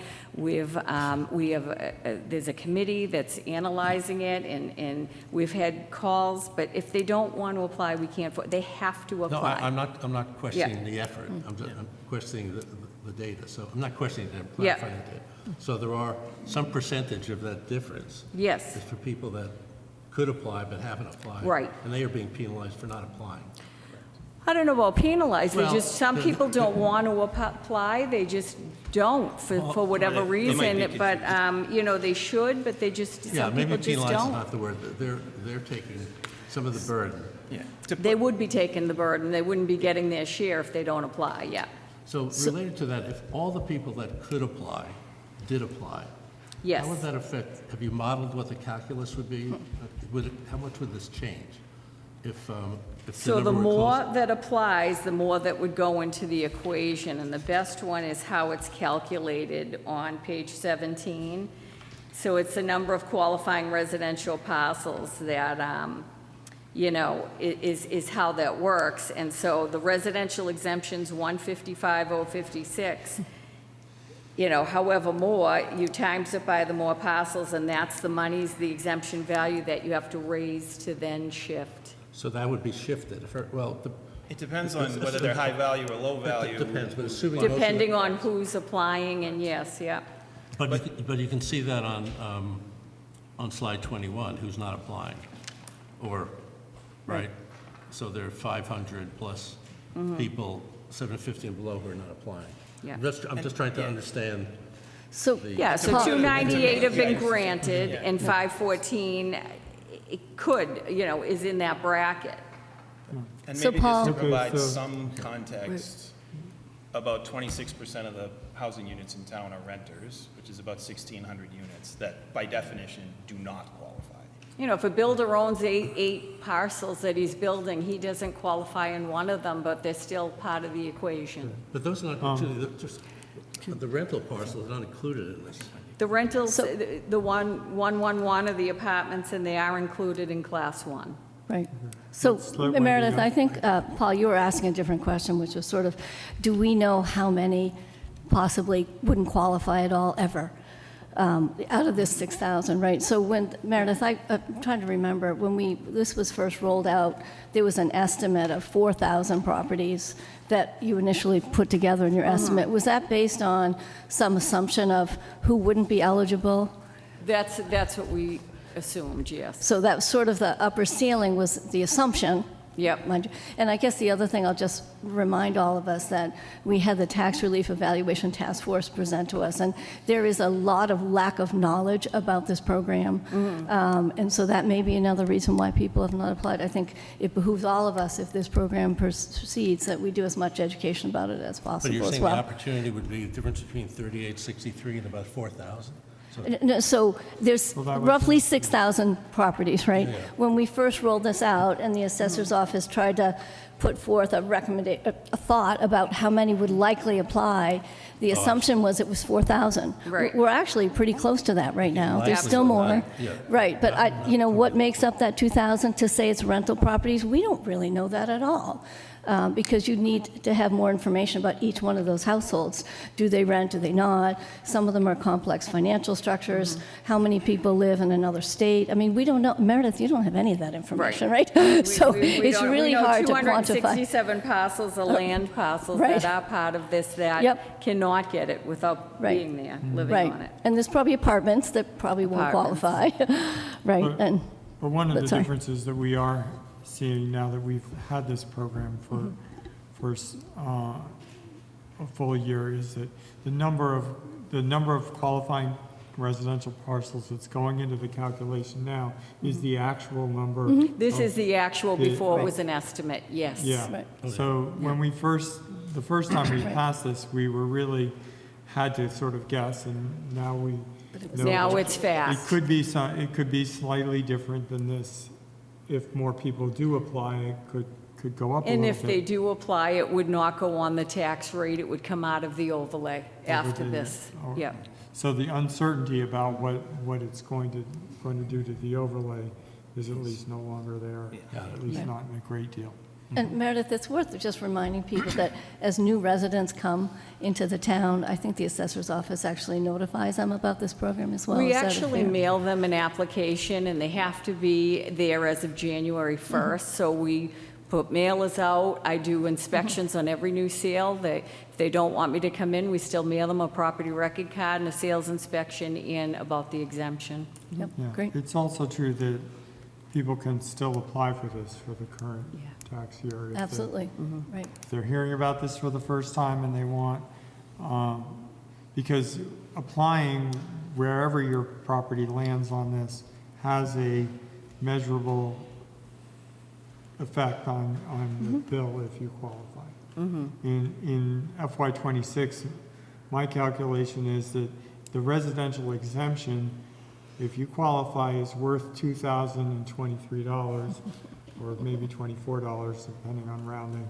S9: there's a committee that's analyzing it, and we've had calls, but if they don't want to apply, we can't, they have to
S7: No,
S9: apply.
S7: I'm not questioning the effort. I'm questioning the data. So I'm not questioning them,
S9: Yeah.
S7: clarifying the data. So there are some percentage of that difference
S9: Yes.
S7: is for people that could apply but haven't applied.
S9: Right.
S7: And they are being penalized for not applying.
S9: I don't know about penalized, they
S7: Well,
S9: just, some people don't want to apply, they just don't for whatever
S3: they might be
S9: reason, but, you know, they should, but they just,
S7: Yeah,
S9: some
S7: maybe
S9: people just
S7: penalized is
S9: don't.
S7: not the word. They're taking some of the burden.
S3: Yeah.
S9: They would be taking the burden, they wouldn't be getting their share if they don't apply, yeah.
S7: So related to that, if all the people that could apply did apply,
S9: Yes.
S7: how would that affect, have you modeled what the calculus would be? How much would this change? If
S9: So the
S7: number were
S9: more
S7: close?
S9: that applies, the more that would go into the equation, and the best one is how it's calculated on page 17. So it's the number of qualifying residential parcels that, you know, is how that works. And so the residential exemptions, 155,056, you know, however more, you times it by the more parcels, and that's the monies, the exemption value that you have to raise to then shift.
S7: So that would be shifted.
S3: It depends on whether they're high value or low value.
S7: It depends, but assuming most of it-
S9: Depending on who's applying, and yes, yeah.
S7: But you can see that on slide 21, who's not applying, or, right? So there are 500 plus people, 750 and below, who are not applying.
S9: Yeah.
S7: I'm just trying to understand.
S2: So,
S9: Yeah, so
S2: Paul-
S9: 298 have been granted, and 514, it could, you know, is in that bracket.
S3: And
S2: So,
S3: maybe just
S2: Paul-
S3: to
S1: Okay,
S3: provide
S1: so-
S3: some context, about 26% of the housing units in town are renters, which is about 1,600 units that, by definition, do not qualify.
S9: You know, if a builder owns eight parcels that he's building, he doesn't qualify in one of them, but they're still part of the equation.
S7: But those are not, just, the rental parcels are not included in this.
S9: The rentals,
S2: So-
S9: the 111 of the apartments, and they are included in Class 1.
S2: Right. So
S1: Let's let Wendy
S2: Meredith,
S1: go.
S2: I think, Paul, you were asking a different question, which was sort of, do we know how many possibly wouldn't qualify at all ever? out of this 6,000, right? So when, Meredith, I'm trying to remember, when this was first rolled out, there was an estimate of 4,000 properties that you initially put together in your estimate. Was that based on some assumption of who wouldn't be eligible?
S9: That's what we assumed, yes.
S2: So that was sort of the upper ceiling was the assumption.
S9: Yep.
S2: Mind you. And I guess the other thing, I'll just remind all of us that we had the Tax Relief Evaluation Task Force present to us, and there is a lot of lack of knowledge about this program. And so that may be another reason why people have not applied. I think it behooves all of us, if this program proceeds, that we do as much education about it as
S7: But
S2: possible
S7: you're
S2: as
S7: saying the
S2: well.
S7: opportunity would be the difference between 3863 and about 4,000? So
S2: No, so there's
S1: Well, that was-
S2: roughly 6,000 properties, right?
S7: Yeah.
S2: When we first rolled this out, and the assessor's office tried to put forth a thought about how many would likely apply, the assumption was it was 4,000.
S9: Right.
S2: We're actually pretty close to that right now. There's
S7: Likely.
S2: still more.
S7: Yeah.
S2: Right, but what makes up that 2,000 to say it's rental properties? We don't really know that at all. Because you need to have more information about each one of those households. Do they rent, do they not? Some of them are complex financial structures. How many people live in another state? I mean, we don't know. Meredith, you don't have any of that information, right? So
S9: We
S2: it's
S9: don't-
S2: really hard to
S9: We know
S2: quantify.
S9: 267 parcels of land parcels
S2: Right.
S9: that are part of this that
S2: Yep.
S9: cannot get it without
S2: Right.
S9: being there, living
S2: Right,
S9: on it.
S2: and there's probably apartments that probably won't
S9: Apartments.
S2: qualify, right?
S1: But-
S2: And
S1: But one of
S2: But
S1: the
S2: sorry.
S1: differences that we are seeing now that we've had this program for a full year is that the number of qualifying residential parcels that's going into the calculation now is the actual number.
S9: This
S1: of-
S9: is the actual
S1: the-
S9: before it was an estimate, yes.
S1: Yeah,
S2: Right.
S1: so when the first time we passed this, we were really, had to sort of guess, and now we know.
S9: Now
S1: that
S9: it's fast.
S1: It could be slightly different than this. If more people do apply, it could go up a little
S9: And
S1: bit.
S9: if they do apply, it would not go on the tax rate, it would come out of the overlay after
S1: the-
S9: this.
S1: oh,
S9: Yeah.
S1: So the uncertainty about what it's going to do to the overlay is at least no longer there, at least not in a great deal.
S2: And Meredith, it's worth just reminding people that as new residents come into the town, I think the assessor's office actually notifies them about this program as well.
S9: We
S2: Is that
S9: actually
S2: fair?
S9: mail them an application, and they have to be there as of January 1st. So we put mailers out. I do inspections on every new sale. If they don't want me to come in, we still mail them a property record card and a sales inspection in about the exemption.
S2: Yep,
S1: Yeah.
S2: great.
S1: It's also true that people can still apply for this for the current tax year.
S2: Absolutely, right.
S1: If they're hearing about this for the first time and they want, because applying wherever your property lands on this has a measurable effect on the bill if you qualify. In FY '26, my calculation is that the residential exemption, if you qualify, is worth $2,023, or maybe $24, depending on rounding,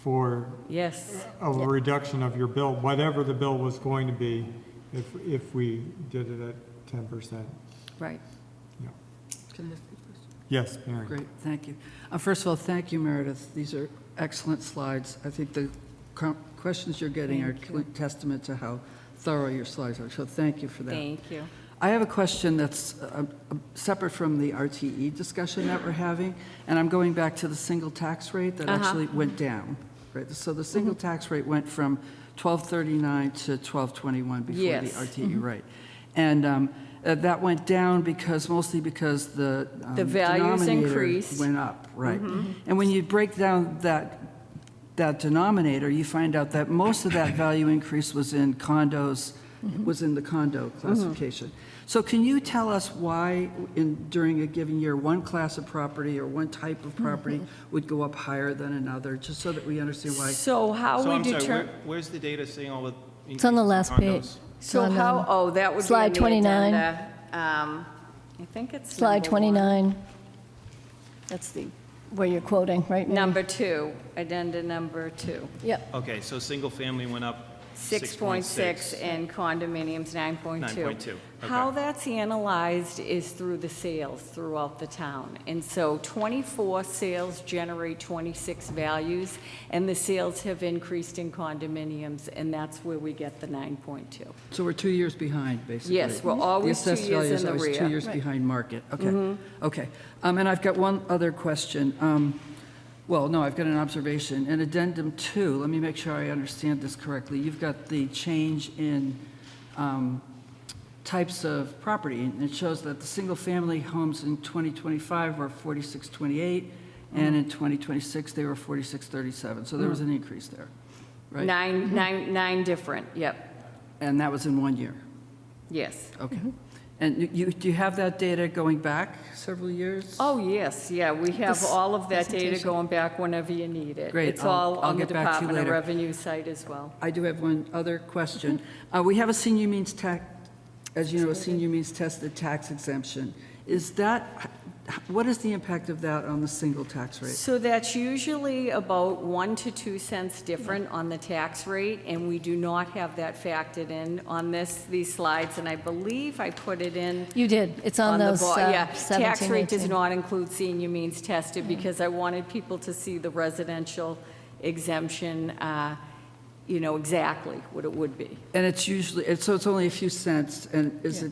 S1: for
S9: Yes.
S1: a reduction of your bill, whatever the bill was going to be if we did it at 10%.
S9: Right.
S1: Yeah.
S4: Can I ask you a question?
S1: Yes, Mary?
S4: Great, thank you. First of all, thank you, Meredith. These are excellent slides. I think the questions you're getting are testament to how thorough your slides are, so thank you for that.
S9: Thank you.
S4: I have a question that's separate from the RTE discussion that we're having, and I'm going back to the single tax rate that actually went down, right? So the single tax rate went from 1239 to 1221 before the
S9: Yes.
S4: RTE rate. And that went down mostly because the
S9: values
S4: denominator
S9: increased.
S4: went up, right? And when you break down that denominator, you find out that most of that value increase was in condos, was in the condo classification. So can you tell us why during a given year, one class of property or one type of property would go up higher than another, just so that we understand why?
S9: So how
S3: So
S9: we
S3: I'm sorry,
S9: determine,
S3: where's the data saying all the
S2: It's on the
S3: increases
S2: last
S3: in
S2: page.
S3: condos?
S9: so
S2: on,
S9: how, that would be
S2: slide
S9: in the
S2: 29.
S9: agenda. I think it's
S2: Slide
S9: number one.
S2: 29. That's where you're quoting, right? Mary?
S9: Number 2, addenda number 2.
S2: Yep,
S3: Okay, so single family went up
S9: 6.6 and condominiums 9.2.
S3: 9.2.
S9: How that's analyzed is through the sales throughout the town. And so 24 sales generate 26 values, and the sales have increased in condominiums, and that's where we get the 9.2.
S4: So we're 2 years behind, basically.
S9: Yes, we're always 2
S4: The assessed value
S9: years
S4: is
S9: in the
S4: always 2
S9: rear.
S4: years behind market. Okay, okay. And I've got one other question. Well, no, I've got an observation. In addendum 2, let me make sure I understand this correctly. You've got the change in types of property, and it shows that the single-family homes in 2025 were 4628, and in 2026, they were 4637. So there was an increase there, right?
S9: Nine different, yep,
S4: And that was in 1 year?
S9: yes.
S4: Okay. And do you have that data going back several years?
S9: Oh, yes, yeah, we have
S2: This
S9: all of that data
S2: presentation.
S9: going back whenever you need it.
S4: Great,
S9: It's
S4: I'll-
S9: all
S4: I'll
S9: on the
S4: get back to you
S9: Department of
S4: later.
S9: Revenue site as well.
S4: I do have one other question. We have a senior means tax, as you know, a senior means tested tax exemption. Is that, what is the impact of that on the single tax rate?
S9: So that's usually about 1 to 2 cents different on the tax rate, and we do not have that factored in on these slides, and I believe I put it in
S2: You did. It's on
S9: the
S2: those
S9: bo- Yeah,
S2: 17,
S9: tax rate does
S2: 18.
S9: not include senior means tested, because I wanted people to see the residential exemption, exactly what it would be.
S4: And it's usually, so it's only a few cents, and is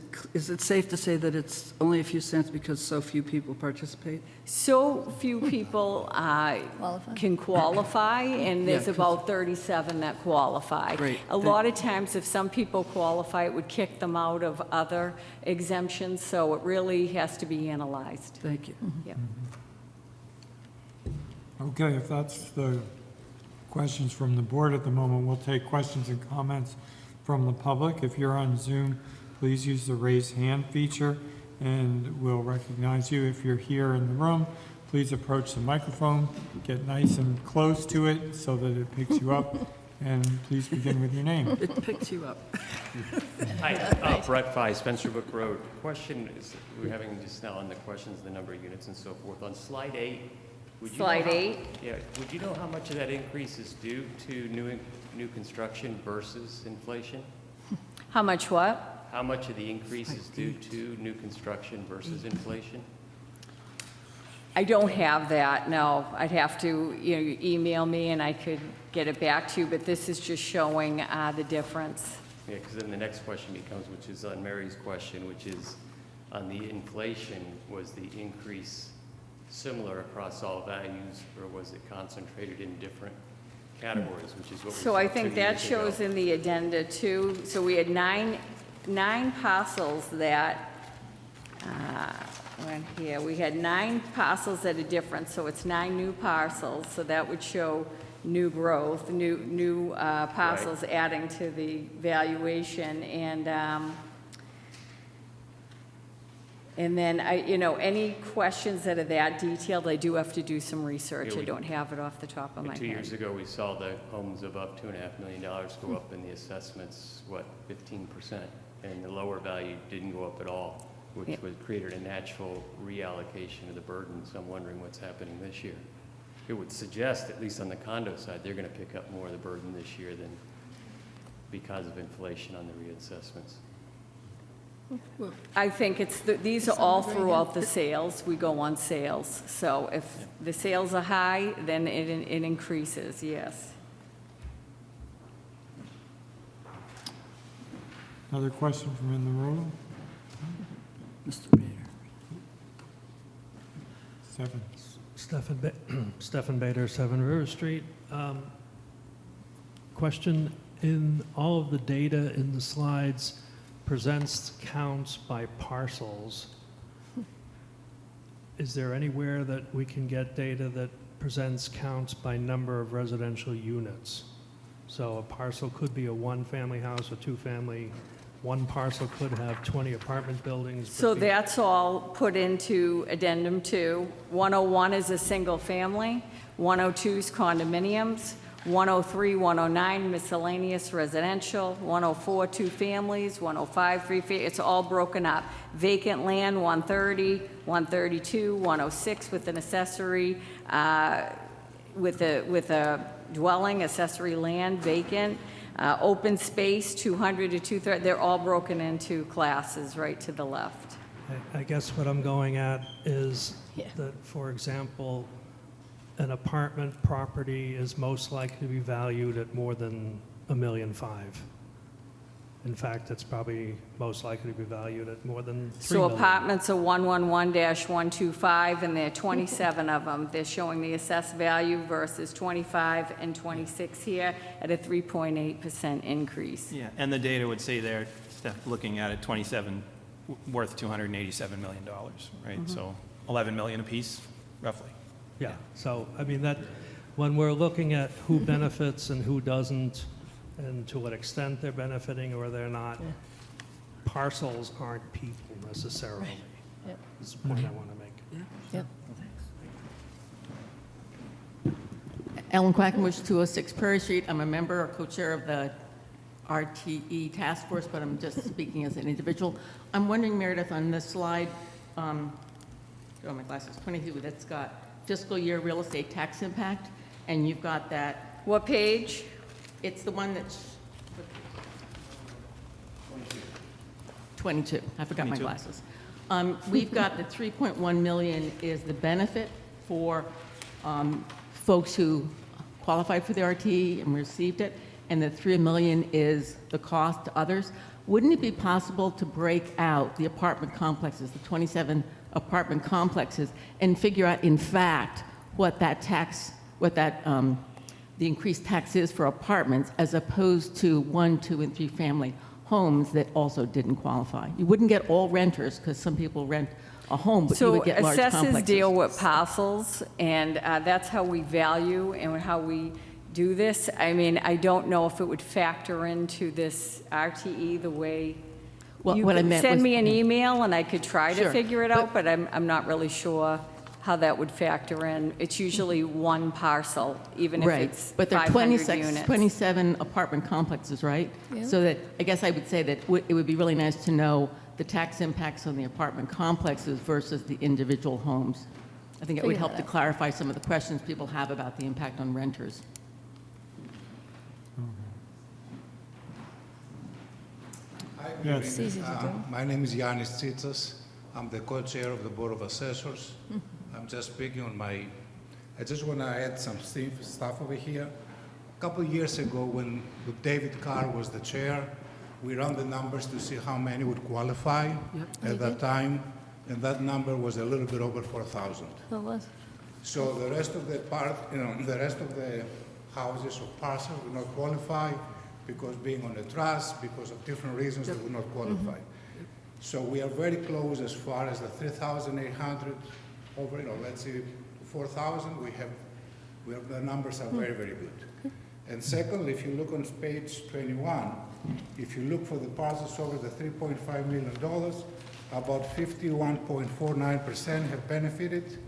S4: it safe to say that it's only a few cents because so few people participate?
S9: So few people
S2: Qualify.
S9: can qualify, and there's
S4: Yeah, 'cause-
S9: about 37 that qualify.
S4: Great.
S9: A lot of times, if some people qualify, it would kick them out of other exemptions, so it really has to be analyzed.
S4: Thank you.
S9: Yep.
S1: Okay, if that's the questions from the board at the moment, we'll take questions and comments from the public. If you're on Zoom, please use the raise hand feature and we'll recognize you. If you're here in the room, please approach the microphone, get nice and close to it so that it picks you up, and please begin with your name.
S4: It picked you up.
S10: Hi, Brett Fye, Spencer Brook Road. Question is, we're having just now on the questions, the number of units and so forth. On slide 8, would you know
S9: Slide
S10: how-
S9: 8?
S10: Yeah, would you know how much of that increase is due to new construction versus inflation?
S9: How much what?
S10: How much of the increase is due to new construction versus inflation?
S9: I don't have that, no. I'd have to, email me and I could get it back to you, but this is just showing the difference.
S10: Yeah, because then the next question becomes, which is on Mary's question, which is on the inflation, was the increase similar across all values, or was it concentrated in different categories, which is what we saw
S9: So I
S10: 2
S9: think that
S10: years ago?
S9: shows in the addenda too. So we had nine parcels that went here. We had 9 parcels that are different, so it's 9 new parcels. So that would show new growth, new parcels adding to the valuation. And then any questions that are that detailed, I do have to do some research.
S10: Yeah,
S9: I don't have it off the top of my
S10: And 2
S9: head.
S10: years ago, we saw the homes above $2.5 million go up in the assessments, 15%? And the lower value didn't go up at all, which
S9: Yep.
S10: would created a natural reallocation of the burden. So I'm wondering what's happening this year. It would suggest, at least on the condo side, they're going to pick up more of the burden this year than because of inflation on the reassessments.
S9: I think these are all throughout the sales. We go on sales. So if the sales are high, then it increases, yes.
S1: Another question from in the room?
S4: Mr. Bader.
S1: 7.
S11: Stephan Bader, 7 River Street. Question, in all of the data in the slides presents counts by parcels. Is there anywhere that we can get data that presents counts by number of residential units? So a parcel could be a 1-family house, a 2-family. One parcel could have 20 apartment buildings. but
S9: So
S11: the-
S9: that's all put into addendum 2. 101 is a single family, 102 is condominiums, 103, 109 miscellaneous residential, 104 2 families, 105 3 families. It's all broken up. Vacant land 130, 132, 106 with an accessory, with a dwelling, accessory land vacant. Open space, 200 to 230, they're all broken into classes right to the left.
S11: I guess what I'm going at is
S2: Yeah.
S11: that, for example, an apartment property is most likely to be valued at more than $1.5 million. In fact, it's probably most likely to be valued at more than $3
S9: So
S11: million.
S9: apartments are 111-125, and there are 27 of them. They're showing the assessed value versus 25 and 26 here at a 3.8% increase.
S3: Yeah, and the data would say there, Steph, looking at it, 27 worth $287 million, right? So 11 million apiece, roughly.
S11: Yeah, so, I mean, that, when we're looking at who benefits and who doesn't, and to what extent they're benefiting or they're not, parcels aren't people necessarily.
S2: Yep.
S11: That's the point I want to make.
S2: Yep.
S12: Ellen Quackenbush, 206 Prairie Street. I'm a member or co-chair of the RTE task force, but I'm just speaking as an individual. I'm wondering, Meredith, on this slide, oh, my glasses, 22, that's got fiscal year real estate tax impact, and you've got that,
S9: What page?
S12: it's the one that's 22. I forgot my
S3: 22.
S12: glasses. We've got the 3.1 million is the benefit for folks who qualified for the RTE and received it, and the 3 million is the cost to others. Wouldn't it be possible to break out the apartment complexes, the 27 apartment complexes, and figure out, in fact, what that tax, what that, the increased tax is for apartments, as opposed to 1, 2, and 3 family homes that also didn't qualify? You wouldn't get all renters, because some people rent a home, but you would get large complexes.
S9: So assessors deal with parcels, and that's how we value and how we do this. I mean, I don't know if it would factor into this RTE the way,
S12: Well,
S9: you
S12: what I
S9: could
S12: meant
S9: send
S12: was-
S9: me an email and I could try to
S12: Sure,
S9: figure it out, but I'm not really sure how that would factor in. It's usually one parcel, even if
S12: Right,
S9: it's
S12: but there are
S9: 500
S12: 26,
S9: units.
S12: 27 apartment complexes, right?
S2: Yeah.
S12: So that, I guess I would say that it would be really nice to know the tax impacts on the apartment complexes versus the individual homes. I think it would
S2: Figure
S12: help
S2: that
S12: to
S2: out.
S12: clarify some of the questions people have about the impact on renters.
S1: Yes.
S2: It's easy to do.
S13: My name is Yannis Tsitsas. I'm the co-chair of the Board of Assessors. I'm just speaking on my, I just want to add some stuff over here. A couple of years ago, when David Carr was the chair, we ran the numbers to see how many would qualify at that time, and that number was a little bit over 4,000.
S2: So it was.
S13: So the rest of the part, the rest of the houses or parcels would not qualify because being on the trust, because of different reasons, they would not qualify. So we are very close as far as the 3,800 over, let's say 4,000. We have the numbers are very, very good. And secondly, if you look on page 21, if you look for the parcels over the $3.5 million, about 51.49% have benefited.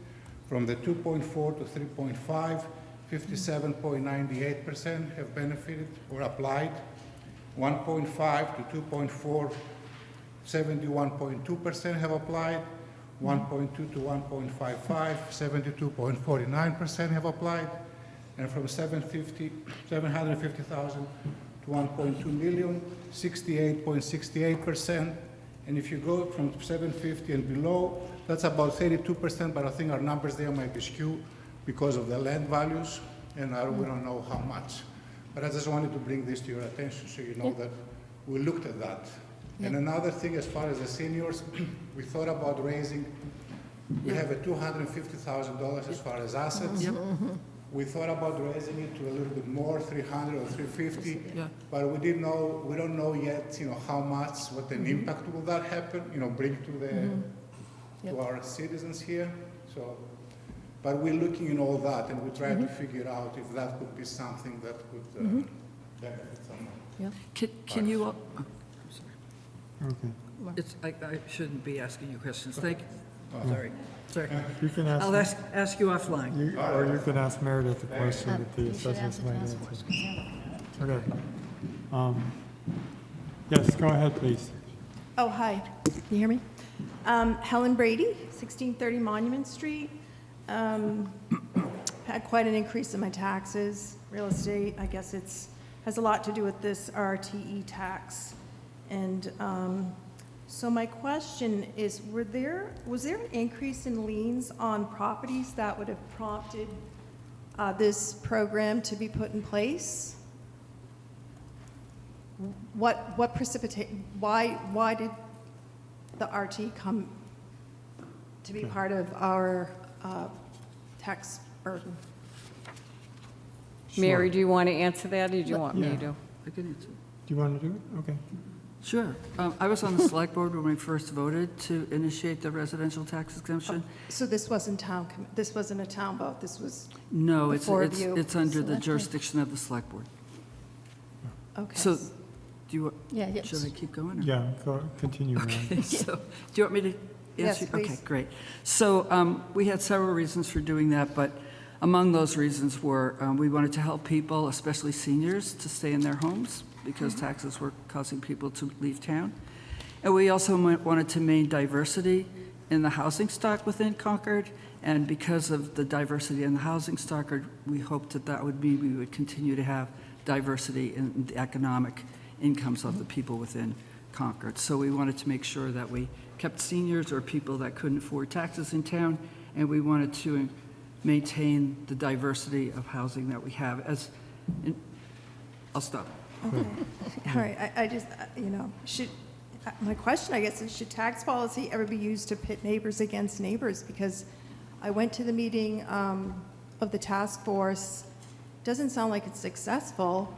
S13: From the 2.4 to 3.5, 57.98% have benefited or applied. 1.5 to 2.4, 71.2% have applied. 1.2 to 1.55, 72.49% have applied. And from 750,000 to 1.2 million, 68.68%. And if you go from 750 and below, that's about 32%, but I think our numbers there might be skewed because of the land values, and we don't know how much. But I just wanted to bring this to your attention so you know that we looked at that. And another thing, as far as the seniors, we thought about raising, we have a $250,000 as far as assets. We thought about raising it to a little bit more, 300 or 350, but we don't know yet, how much, what an impact will that happen, bring to to our citizens here. So, but we're looking in all that, and we try to figure out if that could be something that could benefit someone.
S4: Can you,
S1: Okay.
S4: I shouldn't be asking you questions. Thank you. Sorry.
S1: You can
S4: I'll
S1: ask,
S4: ask you offline.
S1: or you can ask Meredith a question that the
S2: You should
S1: assessors
S2: ask the
S1: might
S2: task
S1: answer.
S2: force, 'cause they're-
S1: Okay. Yes, go ahead, please.
S14: Oh, hi. Can you hear me? Helen Brady, 1630 Monument Street. Had quite an increase in my taxes, real estate. I guess it's has a lot to do with this RTE tax. And so my question is, was there an increase in liens on properties that would have prompted this program to be put in place? What precipitated, why did the RT come to be part of our tax burden?
S9: Mary, do you want to answer that, or do you want me
S1: Yeah.
S9: to?
S4: I can answer.
S1: Do you want to do it? Okay.
S4: Sure. I was on the select board when we first voted to initiate the residential tax exemption.
S14: So this wasn't this wasn't a town vote, this was,
S4: No,
S14: The
S4: it's,
S14: four of
S4: it's,
S14: you
S4: it's under the
S2: selected.
S4: jurisdiction of the select board.
S14: okay.
S4: So, do you,
S2: Yeah, yes.
S4: should I keep going? or-
S1: Yeah, go, continue, Mary.
S4: Okay, so, do you want me to
S14: Yes,
S4: answer? Okay,
S14: please.
S4: great. So, we had several reasons for doing that, but among those reasons were, we wanted to help people, especially seniors, to stay in their homes because taxes were causing people to leave town. And we also wanted to maintain diversity in the housing stock within Concord. And because of the diversity in the housing stock, we hoped that that would mean we would continue to have diversity in the economic incomes of the people within Concord. So we wanted to make sure that we kept seniors or people that couldn't afford taxes in town, and we wanted to maintain the diversity of housing that we have. I'll stop.
S14: Okay. All right, I just, my question, I guess, is should tax policy ever be used to pit neighbors against neighbors? Because I went to the meeting of the task force. Doesn't sound like it's successful.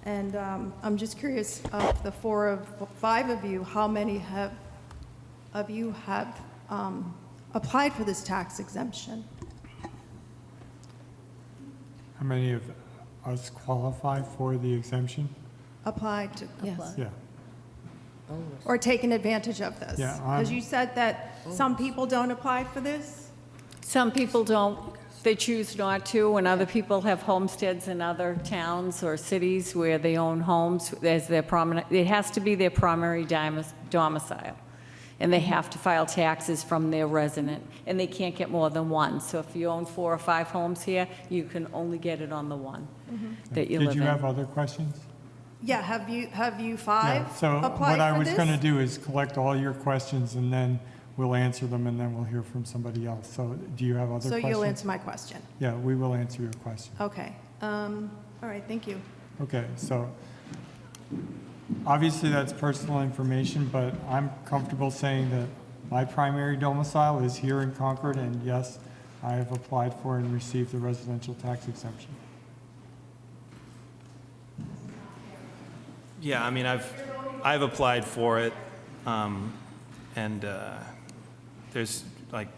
S14: And I'm just curious, of the five of you, how many have applied for this tax exemption?
S1: How many of us qualify for the exemption?
S14: Applied to
S2: Yes.
S14: apply?
S1: Yeah.
S14: Or taken advantage of this?
S1: Yeah,
S14: Because you said that some people don't apply for this?
S9: Some people don't, they choose not to, and other people have homesteads in other towns or cities where they own homes as their prominent, it has to be their primary domicile. And they have to file taxes from their resident, and they can't get more than one. So if you own 4 or 5 homes here, you can only get it on the one that you live in.
S1: Did you have other questions?
S14: Yeah, have you five
S1: Yeah, so
S14: applied
S1: what I
S14: for
S1: was
S14: this?
S1: going to do is collect all your questions, and then we'll answer them, and then we'll hear from somebody else. So do you have other
S14: So
S1: questions?
S14: you'll answer my question?
S1: Yeah, we will answer your question.
S14: Okay. All right, thank you.
S1: Okay, so obviously that's personal information, but I'm comfortable saying that my primary domicile is here in Concord, and yes, I have applied for and received the residential tax exemption.
S3: Yeah, I mean, I've applied for it, and there's like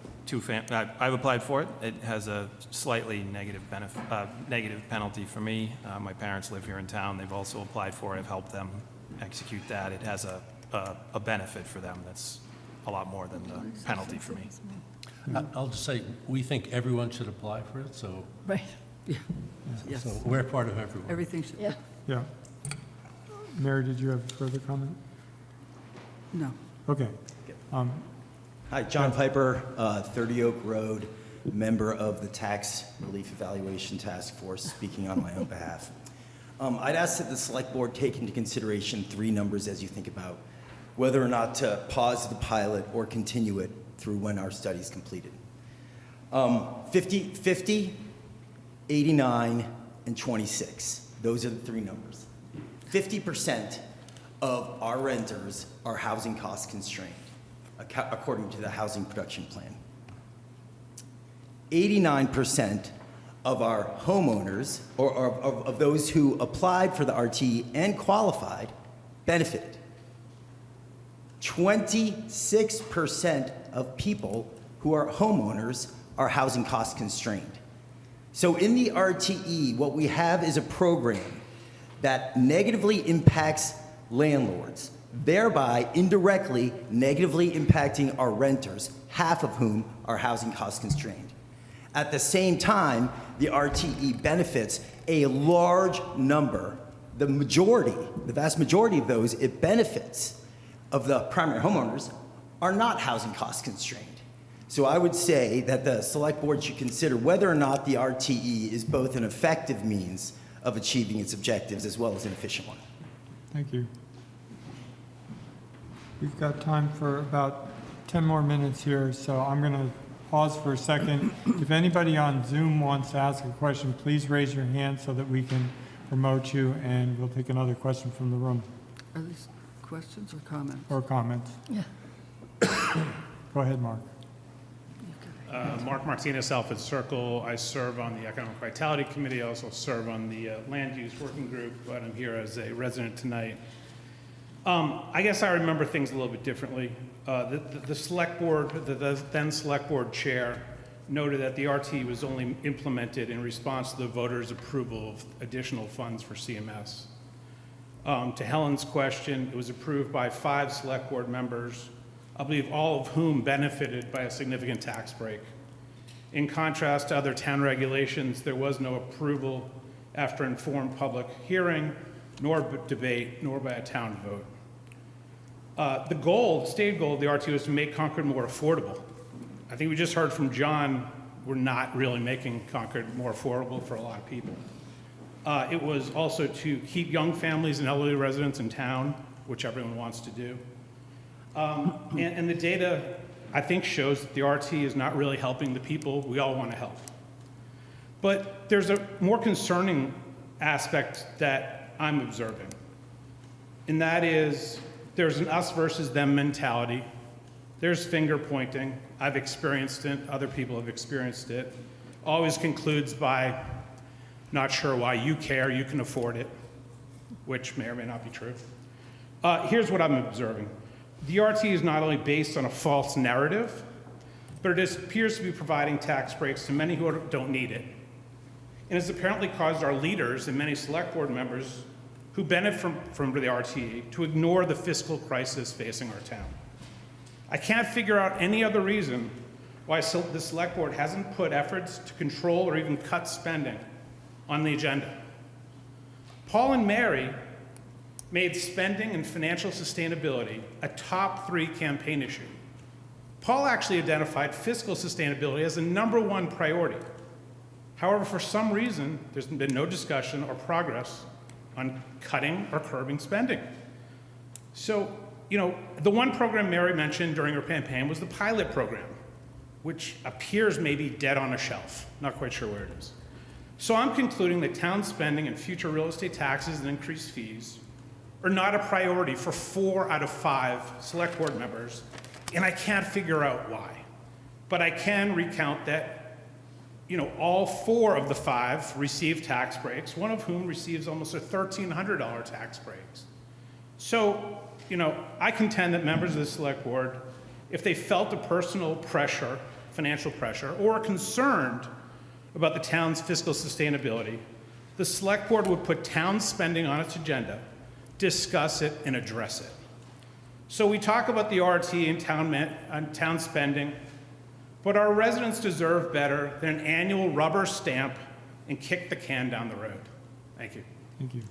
S3: I've applied for it. It has a slightly negative penalty for me. My parents live here in town. They've also applied for it. I've helped them execute that. It has a benefit for them that's a lot more than the penalty for me.
S7: I'll just say, we think everyone should apply for it, so,
S2: Right.
S4: Yes.
S7: so we're part of everyone.
S4: Everything should,
S2: Yeah.
S1: Yeah. Mary, did you have further comment?
S4: no.
S1: Okay.
S15: Hi, John Piper, 30 Oak Road, member of the Tax Relief Evaluation Task Force, speaking on my own behalf. I'd ask that the Select Board take into consideration 3 numbers as you think about whether or not to pause the pilot or continue it through when our study is completed. 50, 89, and 26. Those are the 3 numbers. 50% of our renters are housing cost constrained, according to the Housing Production Plan. 89% of our homeowners, or of those who applied for the RT and qualified, benefited. 26% of people who are homeowners are housing cost constrained. So in the RTE, what we have is a program that negatively impacts landlords, thereby indirectly negatively impacting our renters, half of whom are housing cost constrained. At the same time, the RTE benefits a large number, the vast majority of those it benefits of the primary homeowners are not housing cost constrained. So I would say that the Select Board should consider whether or not the RTE is both an effective means of achieving its objectives as well as an efficient one.
S1: Thank you. We've got time for about 10 more minutes here, so I'm going to pause for a second. If anybody on Zoom wants to ask a question, please raise your hand so that we can promote you, and we'll take another question from the room.
S4: Are these questions or comments?
S1: Or comments.
S2: Yeah.
S1: Go ahead, Mark.
S16: Mark Martinez, Alfred Circle. I serve on the Economic Vitality Committee. I also serve on the Land Use Working Group, but I'm here as a resident tonight. I guess I remember things a little bit differently. The select board, the then select board chair, noted that the RT was only implemented in response to the voters' approval of additional funds for CMS. To Helen's question, it was approved by 5 select board members, I believe all of whom benefited by a significant tax break. In contrast to other town regulations, there was no approval after informed public hearing, nor debate, nor by a town vote. The stated goal of the RT was to make Concord more affordable. I think we just heard from John, we're not really making Concord more affordable for a lot of people. It was also to keep young families and elderly residents in town, which everyone wants to do. And the data, I think, shows that the RT is not really helping the people we all want to help. But there's a more concerning aspect that I'm observing, and that is there's an us versus them mentality. There's finger pointing. I've experienced it. Other people have experienced it. Always concludes by, not sure why you care, you can afford it, which may or may not be true. Here's what I'm observing. The RT is not only based on a false narrative, but it appears to be providing tax breaks to many who don't need it. And it's apparently caused our leaders and many select board members who benefit from the RT to ignore the fiscal crisis facing our town. I can't figure out any other reason why the select board hasn't put efforts to control or even cut spending on the agenda. Paul and Mary made spending and financial sustainability a top 3 campaign issue. Paul actually identified fiscal sustainability as the #1 priority. However, for some reason, there's been no discussion or progress on cutting or curbing spending. So, the one program Mary mentioned during her campaign was the pilot program, which appears maybe dead on a shelf. Not quite sure where it is. So I'm concluding that town spending and future real estate taxes and increased fees are not a priority for 4 out of 5 select board members, and I can't figure out why. But I can recount that, all 4 of the 5 received tax breaks, one of whom receives almost a $1,300 tax breaks. So, I contend that members of the select board, if they felt a personal pressure, financial pressure, or are concerned about the town's fiscal sustainability, the select board would put town spending on its agenda, discuss it, and address it. So we talk about the RT and town spending, but our residents deserve better than an annual rubber stamp and kick the can down the road. Thank you.
S1: Thank you.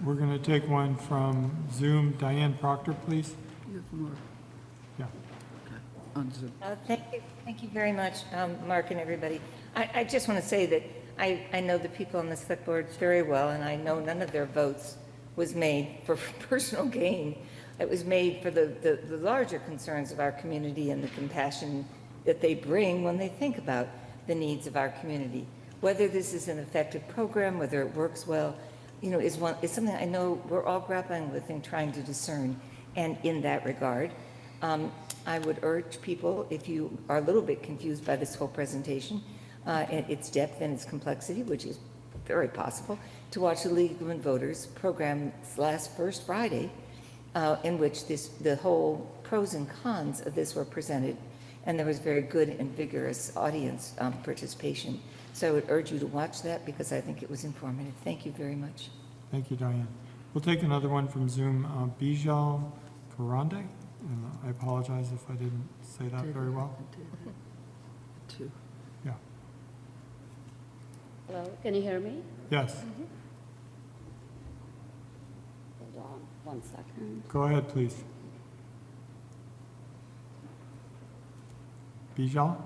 S1: We're going to take one from Zoom. Diane Proctor, please.
S4: You have more
S1: Yeah.
S4: on Zoom.
S17: Thank you very much, Mark and everybody. I just want to say that I know the people on the select board very well, and I know none of their votes was made for personal gain. It was made for the larger concerns of our community and the compassion that they bring when they think about the needs of our community. Whether this is an effective program, whether it works well, is something I know we're all grappling with and trying to discern. And in that regard, I would urge people, if you are a little bit confused by this whole presentation, and its depth and its complexity, which is very possible, to watch the League of Women Voters program first Friday, in which the whole pros and cons of this were presented, and there was very good and vigorous audience participation. So I would urge you to watch that because I think it was informative. Thank you very much.
S1: Thank you, Diane. We'll take another one from Zoom. Bijal Karande, and I apologize if I didn't say that very well.
S4: 2.
S1: Yeah.
S18: Hello, can you hear me?
S1: Yes.
S18: Hold on 1 second.
S1: Go ahead, please. Bijal?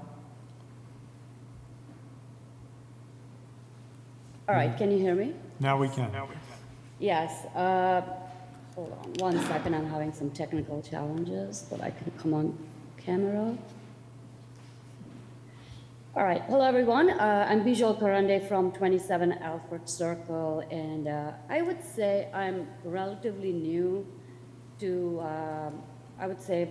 S18: All right, can you hear me?
S1: Now we can.
S18: Yes. Hold on 1 second. I'm having some technical challenges, but I can come on camera. All right. Hello, everyone. I'm Bijol Karande from 27 Alfred Circle, and I would say I'm relatively new to, I wouldn't say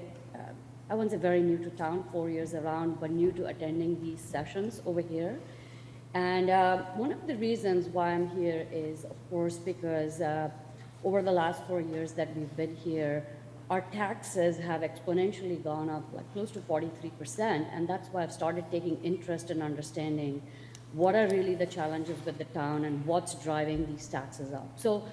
S18: very new to town, 4 years around, but new to attending these sessions over here. And one of the reasons why I'm here is, of course, because over the last 4 years that we've been here, our taxes have exponentially gone up, like close to 43%, and that's why I've started taking interest in understanding what are really the challenges with the town and what's driving these taxes up. So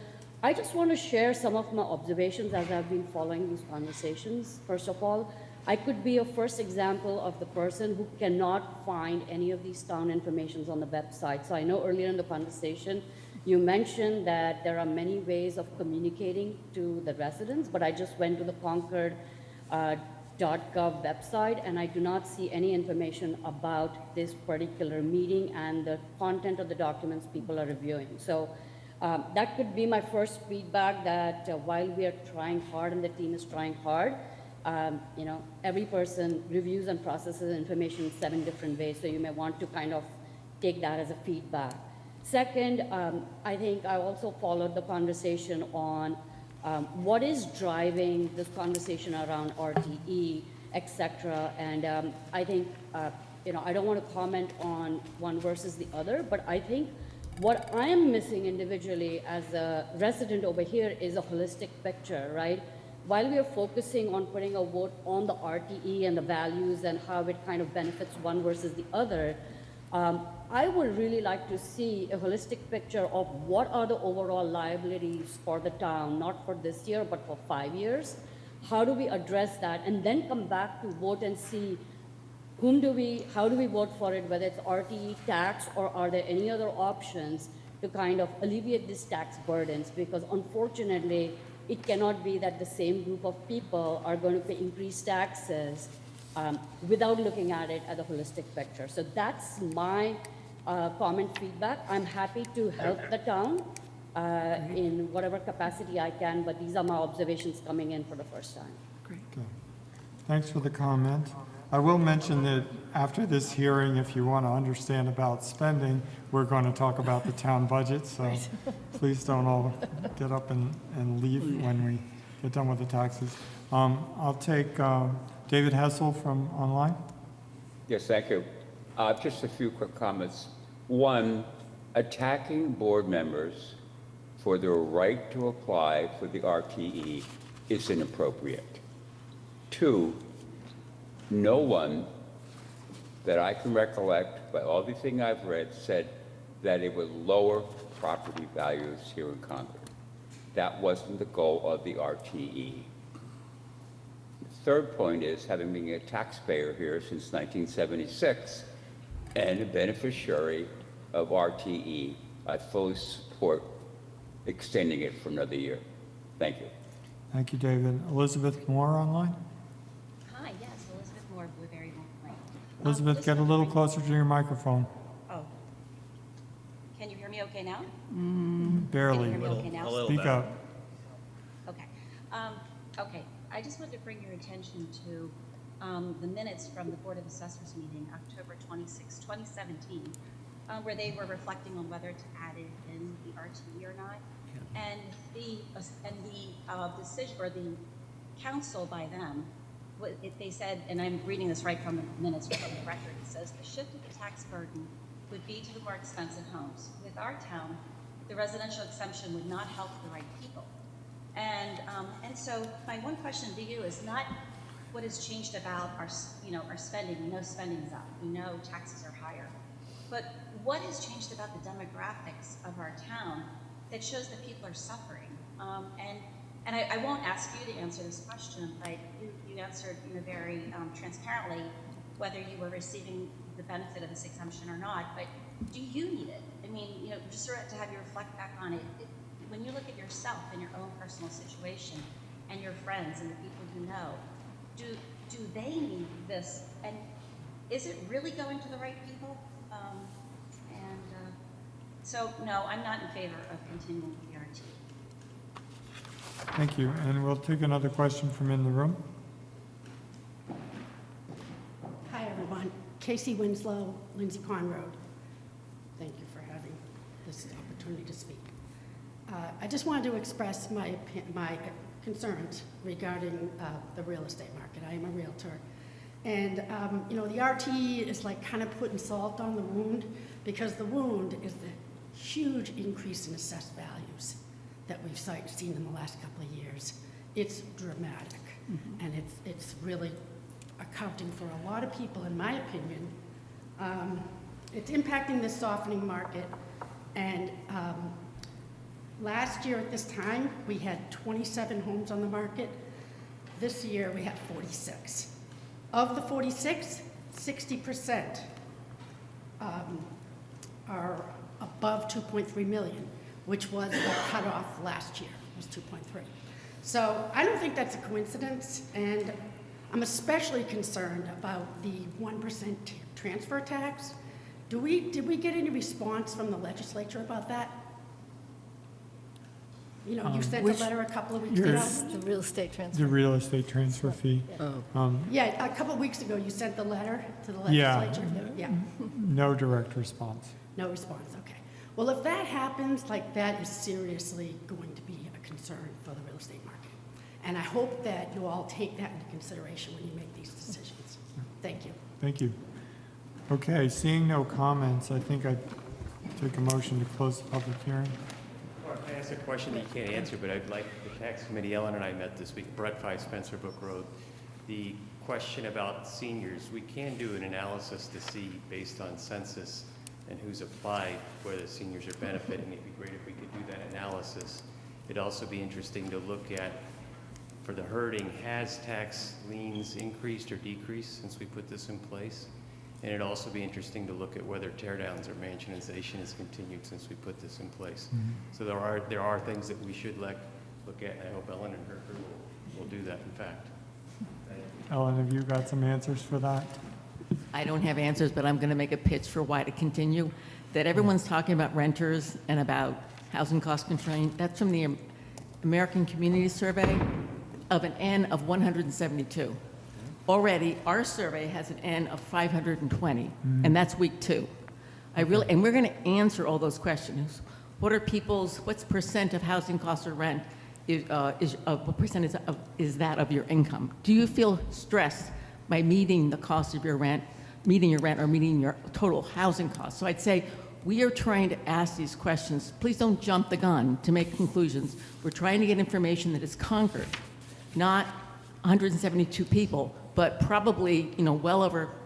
S18: I just want to share some of my observations as I've been following these conversations. First of all, I could be a first example of the person who cannot find any of these town informations on the website. So I know earlier in the conversation, you mentioned that there are many ways of communicating to the residents, but I just went to the Concord .gov website, and I do not see any information about this particular meeting and the content of the documents people are reviewing. So that could be my first feedback, that while we are trying hard and the team is trying hard, every person reviews and processes information in 7 different ways, so you may want to kind of take that as a feedback. Second, I think I also followed the conversation on what is driving this conversation around RTE, et cetera, and I think, I don't want to comment on one versus the other, but I think what I am missing individually as a resident over here is a holistic picture, right? While we are focusing on putting a vote on the RTE and the values and how it kind of benefits one versus the other, I would really like to see a holistic picture of what are the overall liabilities for the town, not for this year, but for 5 years. How do we address that? And then come back to vote and see how do we vote for it, whether it's RTE tax or are there any other options to kind of alleviate these tax burdens? Because unfortunately, it cannot be that the same group of people are going to pay increased taxes without looking at it as a holistic picture. So that's my comment feedback. I'm happy to help the town in whatever capacity I can, but these are my observations coming in for the first time.
S4: Great.
S1: Okay. Thanks for the comment. I will mention that after this hearing, if you want to understand about spending, we're going to talk about the town budget, so please don't all get up and leave when we get done with the taxes. I'll take David Hessel from online.
S19: Yes, thank you. Just a few quick comments. One, attacking board members for their right to apply for the RTE is inappropriate. Two, no one that I can recollect, by everything I've read, said that it would lower property values here in Concord. That wasn't the goal of the RTE. The third point is, having been a taxpayer here since 1976 and a beneficiary of RTE, I fully support extending it for another year. Thank you.
S1: Thank you, David. Elizabeth Moore online.
S20: Hi, yes, Elizabeth Moore, Blueberry Lane.
S1: Elizabeth, get a little closer to your microphone.
S20: Oh. Can you hear me okay now?
S1: Barely.
S20: Can you hear me okay now?
S1: Speak up.
S20: Okay. Okay, I just wanted to bring your attention to the minutes from the Board of Assessors meeting, October 26, 2017, where they were reflecting on whether to add it in the RTE or not. And the decision, or the council by them, they said, and I'm reading this right from the minutes from the record, it says, the shift of the tax burden would be to the more expensive homes. With our town, the residential exemption would not help the right people. And so my one question to you is not what has changed about our spending. We know spending is up. We know taxes are higher. But what has changed about the demographics of our town that shows that people are suffering? And I won't ask you to answer this question, but you answered very transparently whether you were receiving the benefit of this exemption or not. But do you need it? I mean, just sort of to have you reflect back on it. When you look at yourself and your own personal situation and your friends and the people you know, do they need this? And is it really going to the right people? So, no, I'm not in favor of continuing the RT.
S1: Thank you. And we'll take another question from in the room.
S21: Hi, everyone. Casey Winslow, Lindsay Pond Road. Thank you for having this opportunity to speak. I just wanted to express my concerns regarding the real estate market. I am a realtor. And, you know, the RT is like kind of putting salt on the wound, because the wound is the huge increase in assessed values that we've seen in the last couple of years. It's dramatic, and it's really accounting for a lot of people, in my opinion. It's impacting the softening market, and last year at this time, we had 27 homes on the market. This year, we have 46. Of the 46, 60% are above 2.3 million, which was the cutoff last year, was 2.3. So I don't think that's a coincidence, and I'm especially concerned about the 1% transfer tax. Did we get any response from the legislature about that? You know, you sent a letter a couple of weeks ago.
S2: The real estate transfer.
S1: The real estate transfer fee.
S21: Yeah, a couple of weeks ago, you sent the letter to the
S1: Yeah.
S21: legislature. Yeah.
S1: No direct response.
S21: No response, okay. Well, if that happens, like, that is seriously going to be a concern for the real estate market. And I hope that you all take that into consideration when you make these decisions. Thank you.
S1: Thank you. Okay, seeing no comments, I think I'd take a motion to close the public hearing.
S10: Well, I asked a question that you can't answer, but I'd like the tax committee, Ellen and I met this week, Brett 5 Spencer Brook Road. The question about seniors, we can do an analysis to see based on census and who's applied, whether seniors are benefiting. It'd be great if we could do that analysis. It'd also be interesting to look at, for the herding, has tax liens increased or decreased since we put this in place? And it'd also be interesting to look at whether teardowns or mansionization has continued since we put this in place. So there are things that we should look at, and I hope Ellen and her crew will do that, in fact.
S1: Ellen, have you got some answers for that?
S12: I don't have answers, but I'm going to make a pitch for why to continue. That everyone's talking about renters and about housing cost constraint. That's from the American Community Survey of an N of 172. Already, our survey has an N of 520, and that's week 2. And we're going to answer all those questions. What's percent of housing costs or rent what percent is that of your income? Do you feel stressed by meeting the cost of your rent, meeting your total housing costs? So I'd say we are trying to ask these questions. Please don't jump the gun to make conclusions. We're trying to get information that is Concord, not 172 people, but probably, you know,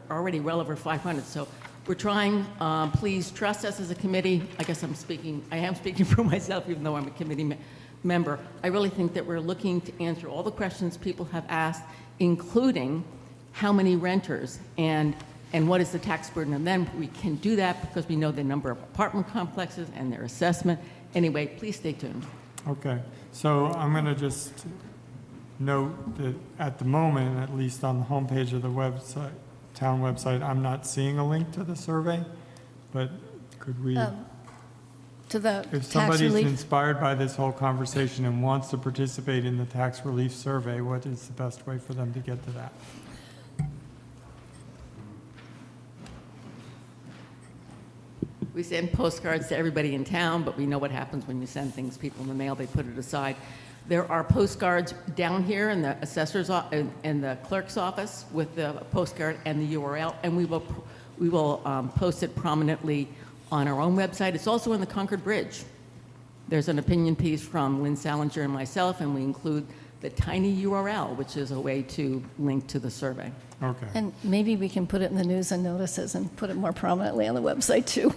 S12: already well over 500. So we're trying, please trust us as a committee. I guess I am speaking for myself, even though I'm a committee member. I really think that we're looking to answer all the questions people have asked, including how many renters and what is the tax burden on them. We can do that because we know the number of apartment complexes and their assessment. Anyway, please stay tuned.
S1: Okay, so I'm going to just note that at the moment, at least on the homepage of the website, town website, I'm not seeing a link to the survey, but could we,
S2: To the
S1: if
S2: tax
S1: somebody's
S2: relief.
S1: inspired by this whole conversation and wants to participate in the tax relief survey, what is the best way for them to get to that?
S12: We send postcards to everybody in town, but we know what happens when you send people in the mail, they put it aside. There are postcards down here in the assessor's in the clerk's office with the postcard and the URL, and we will post it prominently on our own website. It's also in the Concord Bridge. There's an opinion piece from Lynn Salinger and myself, and we include the tiny URL, which is a way to link to the survey.
S1: Okay.
S2: And maybe we can put it in the news and notices and put it more prominently on the website too.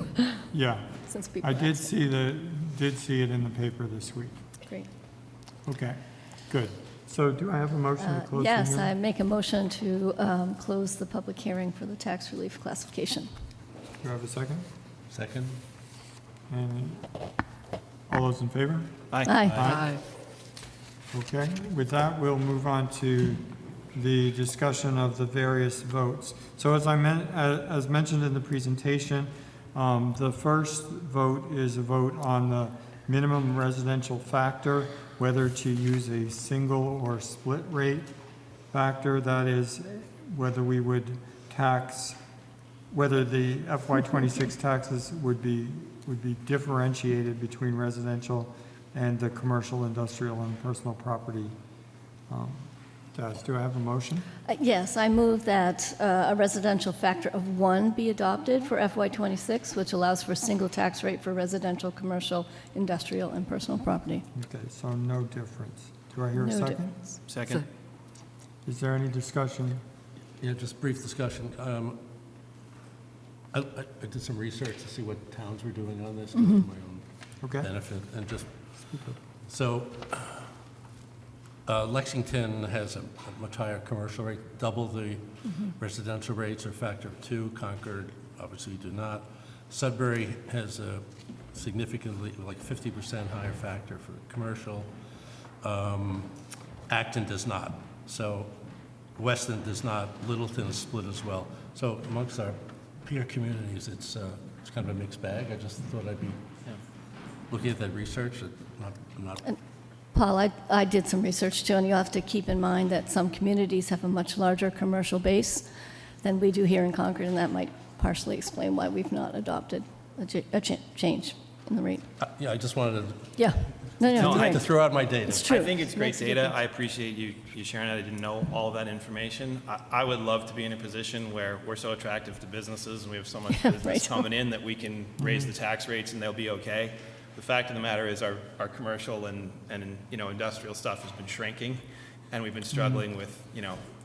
S1: Yeah.
S2: Since people
S1: I did
S2: asked.
S1: see it in the paper this week.
S2: Great.
S1: Okay, good. So do I have a motion to close the
S2: Yes,
S1: hearing?
S2: I make a motion to close the public hearing for the tax relief classification.
S1: Do I have a second?
S7: Second?
S1: And all those in favor?
S2: Aye.
S1: Aye. Okay, with that, we'll move on to the discussion of the various votes. So as mentioned in the presentation, The first vote is a vote on the minimum residential factor, whether to use a single or split rate factor. That is, whether we would tax, whether the FY26 taxes would be differentiated between residential and the commercial, industrial, and personal property. Do I have a motion?
S2: Yes, I move that a residential factor of 1 be adopted for FY26, which allows for a single tax rate for residential, commercial, industrial, and personal property.
S1: Okay, so no difference. Do I hear a
S2: No
S1: second?
S2: difference.
S3: Second.
S1: Is there any discussion?
S7: Yeah, just brief discussion. I did some research to see what towns were doing on this, just for my own benefit, and just, so Lexington has a much higher commercial rate, double the residential rates, or factor of 2. Concord, obviously, do not. Sudbury has a significantly, like 50% higher factor for commercial. Acton does not. So Weston does not. Littleton is split as well. So amongst our peer communities, it's kind of a mixed bag. I just thought I'd be looking at that research. I'm not
S2: Paul, I did some research too, and you have to keep in mind that some communities have a much larger commercial base than we do here in Concord, and that might partially explain why we've not adopted a change in the rate.
S7: yeah, I just wanted to,
S2: Yeah. No,
S7: to throw out my data.
S2: It's true.
S3: I think it's great
S2: Makes a
S3: data.
S2: difference.
S3: I appreciate you sharing that. I didn't know all of that information. I would love to be in a position where we're so attractive to businesses and we have so much business
S2: Right.
S3: coming in that we can raise the tax rates and they'll be okay. The fact of the matter is our commercial and industrial stuff has been shrinking, and we've been struggling with,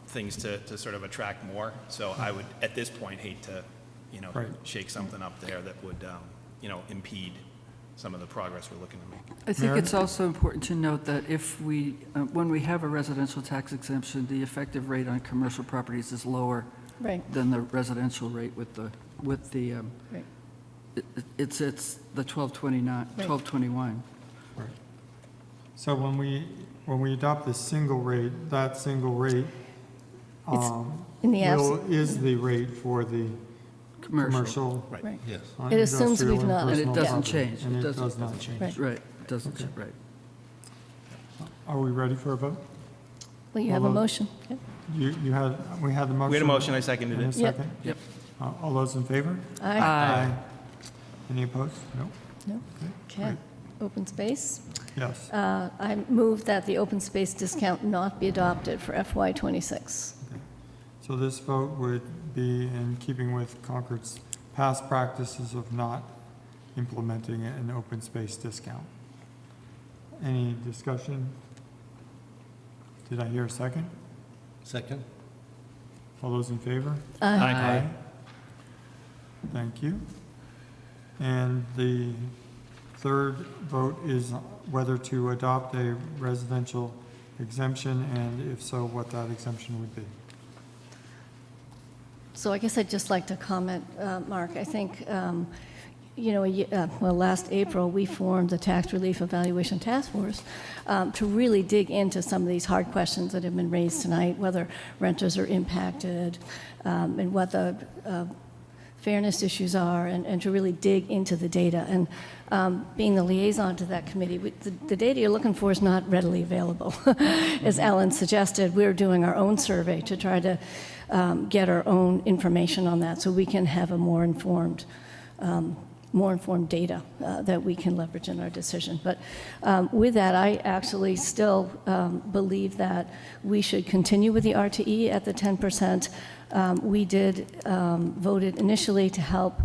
S3: things to sort of attract more. So I would, at this point, hate to,
S1: Right.
S3: shake something up there that would, impede some of the progress we're looking to make.
S4: I think it's also important to note that if we, when we have a residential tax exemption, the effective rate on commercial properties is lower
S2: Right.
S4: than the residential rate with the
S2: Right.
S4: it's the 1229, 1221.
S1: Right. So when we adopt the single rate, that single rate
S2: in the
S1: is the rate for the commercial.
S2: Right.
S7: Yes.
S2: It assumes
S1: industrial,
S2: we've not-
S1: and
S4: And it
S1: personal
S4: doesn't
S1: property.
S4: change.
S1: And
S4: It
S1: it
S4: doesn't-
S1: does not change.
S2: Right.
S4: Right, it doesn't, right.
S1: Are we ready for a vote?
S2: Well, you have a motion. Okay.
S1: We had the motion.
S3: We had a motion, I seconded
S1: And a
S3: it.
S2: Yep.
S1: second?
S4: Yep.
S1: All those in favor?
S2: Aye.
S1: Any opposed? No?
S2: No? Okay. Open space.
S1: Yes.
S2: I move that the open space discount not be adopted for FY26.
S1: So this vote would be in keeping with Concord's past practices of not implementing an open space discount. Any discussion? Did I hear a second?
S7: Second?
S1: All those in favor?
S2: Aye.
S1: Thank you. And the third vote is whether to adopt a residential exemption, and if so, what that exemption would be.
S2: So I guess I'd just like to comment, Mark. I think, last April, we formed the Tax Relief Evaluation Task Force to really dig into some of these hard questions that have been raised tonight, whether renters are impacted, and what the fairness issues are, and to really dig into the data. And being the liaison to that committee, the data you're looking for is not readily available. As Alan suggested, we're doing our own survey to try to get our own information on that so we can have a more informed data that we can leverage in our decision. But with that, I actually still believe that we should continue with the RTE at the 10%. We did voted initially to help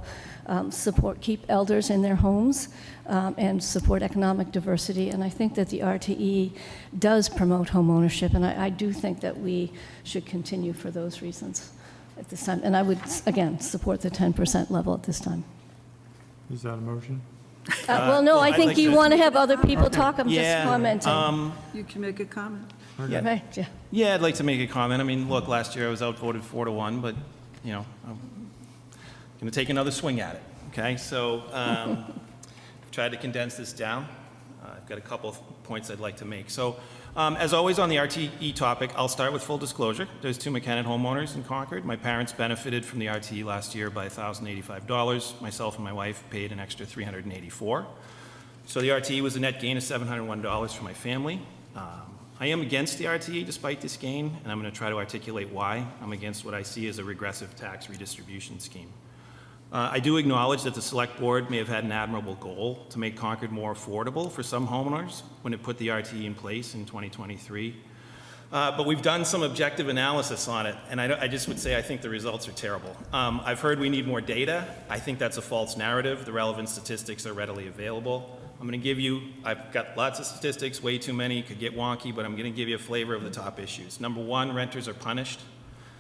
S2: keep elders in their homes and support economic diversity. And I think that the RTE does promote home ownership, and I do think that we should continue for those reasons at this time. And I would, again, support the 10% level at this time.
S1: Is that a motion?
S2: Well, no, I
S3: I'd
S2: think
S3: like
S2: you
S3: to-
S2: want to have other people talk. I'm just
S3: Yeah,
S2: commenting.
S4: You can make a comment.
S2: Right, yeah.
S3: Yeah, I'd like to make a comment. I mean, look, last year I was outvoted 4-1, but, I'm going to take another swing at it, okay? So I've tried to condense this down. I've got a couple of points I'd like to make. So As always on the RTE topic, I'll start with full disclosure. There's 2 McKenna homeowners in Concord. My parents benefited from the RTE last year by $1,085. Myself and my wife paid an extra $384. So the RTE was a net gain of $701 for my family. I am against the RTE despite this gain, and I'm going to try to articulate why I'm against what I see as a regressive tax redistribution scheme. I do acknowledge that the Select Board may have had an admirable goal to make Concord more affordable for some homeowners when it put the RTE in place in 2023. But we've done some objective analysis on it, and I just would say I think the results are terrible. I've heard we need more data. I think that's a false narrative. The relevant statistics are readily available. I'm going to give you, I've got lots of statistics, way too many, could get wonky, but I'm going to give you a flavor of the top issues. Number one, renters are punished.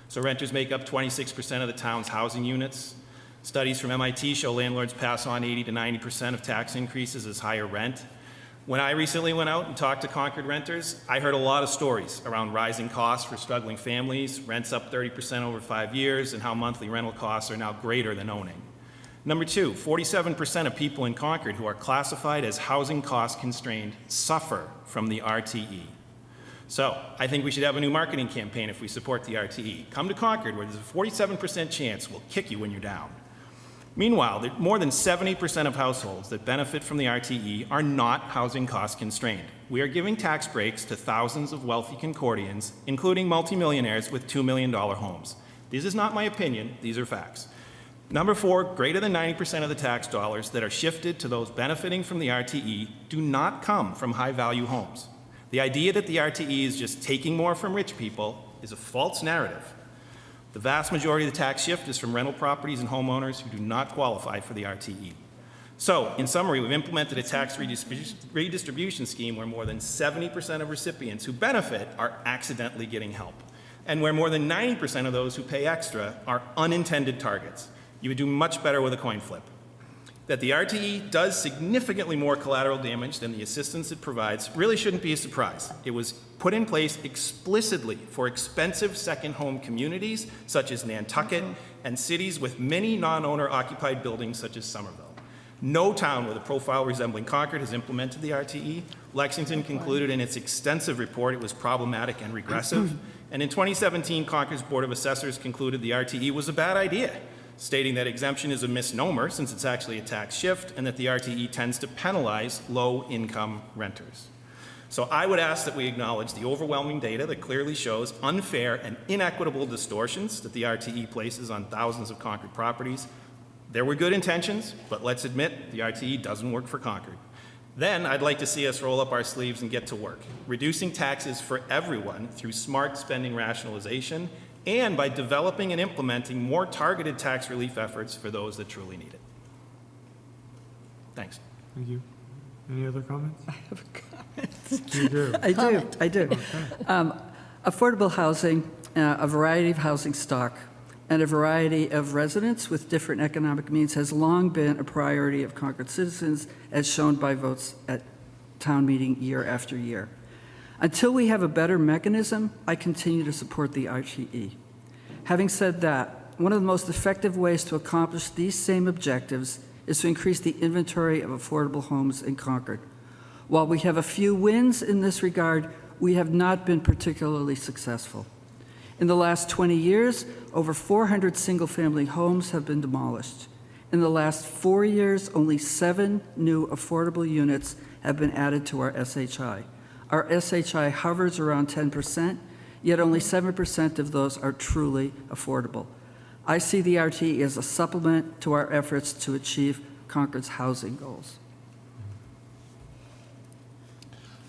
S3: So renters make up 26% of the town's housing units. Studies from MIT show landlords pass on 80 to 90% of tax increases as higher rent. When I recently went out and talked to Concord renters, I heard a lot of stories around rising costs for struggling families, rents up 30% over 5 years, and how monthly rental costs are now greater than owning. Number two, 47% of people in Concord who are classified as housing cost constrained suffer from the RTE. So I think we should have a new marketing campaign if we support the RTE. Come to Concord where there's a 47% chance we'll kick you when you're down. Meanwhile, more than 70% of households that benefit from the RTE are not housing cost constrained. We are giving tax breaks to thousands of wealthy Concordians, including multimillionaires with $2 million homes. This is not my opinion, these are facts. Number four, greater than 90% of the tax dollars that are shifted to those benefiting from the RTE do not come from high-value homes. The idea that the RTE is just taking more from rich people is a false narrative. The vast majority of the tax shift is from rental properties and homeowners who do not qualify for the RTE. So, in summary, we've implemented a tax redistribution scheme where more than 70% of recipients who benefit are accidentally getting help, and where more than 90% of those who pay extra are unintended targets. You would do much better with a coin flip. That the RTE does significantly more collateral damage than the assistance it provides really shouldn't be a surprise. It was put in place explicitly for expensive second home communities such as Nantucket and cities with many non-owner occupied buildings such as Somerville. No town with a profile resembling Concord has implemented the RTE. Lexington concluded in its extensive report it was problematic and regressive. And in 2017, Concord's Board of Assessors concluded the RTE was a bad idea, stating that exemption is a misnomer since it's actually a tax shift and that the RTE tends to penalize low-income renters. So I would ask that we acknowledge the overwhelming data that clearly shows unfair and inequitable distortions that the RTE places on thousands of Concord properties. There were good intentions, but let's admit the RTE doesn't work for Concord. Then I'd like to see us roll up our sleeves and get to work, reducing taxes for everyone through smart spending rationalization and by developing and implementing more targeted tax relief efforts for those that truly need it. Thanks.
S1: Thank you. Any other comments?
S4: I have a comment.
S1: You do?
S4: I do.
S1: Okay.
S4: Affordable housing, a variety of housing stock, and a variety of residents with different economic means has long been a priority of Concord citizens, as shown by votes at town meeting year after year. Until we have a better mechanism, I continue to support the RTE. Having said that, one of the most effective ways to accomplish these same objectives is to increase the inventory of affordable homes in Concord. While we have a few wins in this regard, we have not been particularly successful. In the last 20 years, over 400 single-family homes have been demolished. In the last 4 years, only 7 new affordable units have been added to our SHI. Our SHI hovers around 10%, yet only 7% of those are truly affordable. I see the RTE as a supplement to our efforts to achieve Concord's housing goals.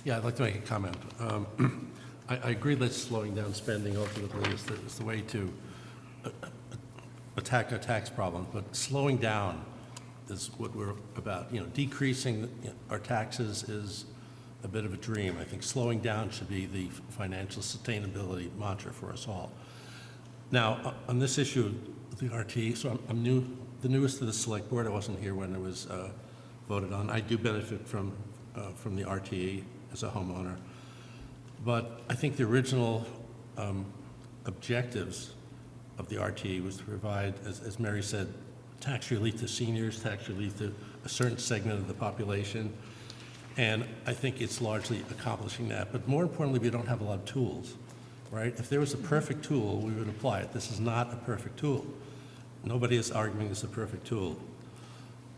S7: Yeah, I'd like to make a comment. I agree that slowing down spending ultimately is the way to attack our tax problem, but slowing down is what we're about. Decreasing our taxes is a bit of a dream. I think slowing down should be the financial sustainability mantra for us all. Now, on this issue of the RTE, so I'm the newest to the select board. I wasn't here when it was voted on. I do benefit from the RTE as a homeowner. But I think the original objectives of the RTE was to provide, as Mary said, tax relief to seniors, tax relief to a certain segment of the population. And I think it's largely accomplishing that. But more importantly, we don't have a lot of tools, right? If there was a perfect tool, we would apply it. This is not a perfect tool. Nobody is arguing it's a perfect tool.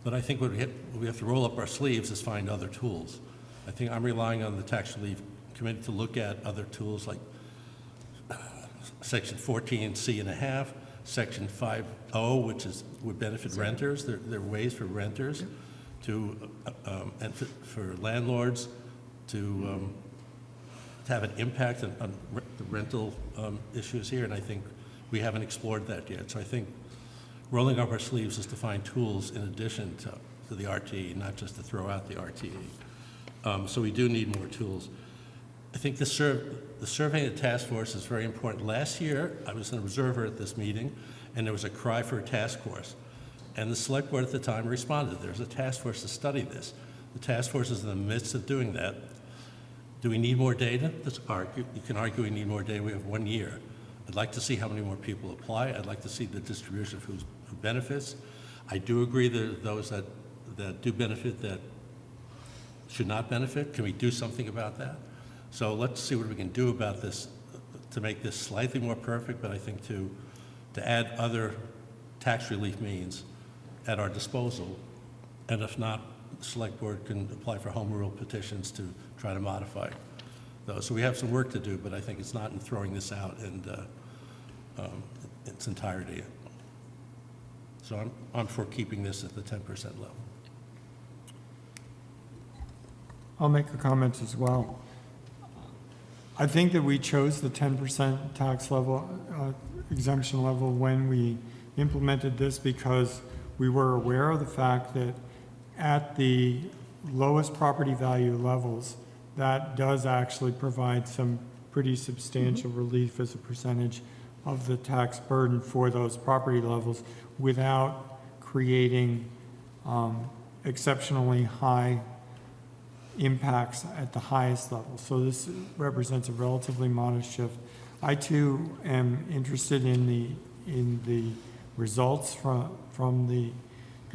S7: But I think what we have to roll up our sleeves is find other tools. I think I'm relying on the Tax Relief Committee to look at other tools like Section 14C.5, Section 5.0, which would benefit renters. There are ways for renters to, and for landlords to have an impact on the rental issues here, and I think we haven't explored that yet. So I think rolling up our sleeves is to find tools in addition to the RTE, not just to throw out the RTE. So we do need more tools. I think the survey and task force is very important. Last year, I was an observer at this meeting, and there was a cry for a task force. And the select board at the time responded. There's a task force to study this. The task force is in the midst of doing that. Do we need more data? You can argue we need more data. We have 1 year. I'd like to see how many more people apply. I'd like to see the distribution of who benefits. I do agree that those that do benefit that should not benefit. Can we do something about that? So let's see what we can do about this to make this slightly more perfect, but I think to add other tax relief means at our disposal. And if not, the select board can apply for home rule petitions to try to modify those. So we have some work to do, but I think it's not in throwing this out in its entirety. So I'm for keeping this at the 10% level.
S1: I'll make a comment as well. I think that we chose the 10% tax level, exemption level when we implemented this because we were aware of the fact that at the lowest property value levels, that does actually provide some pretty substantial relief as a percentage of the tax burden for those property levels without creating exceptionally high impacts at the highest level. So this represents a relatively modest shift. I too am interested in the results from the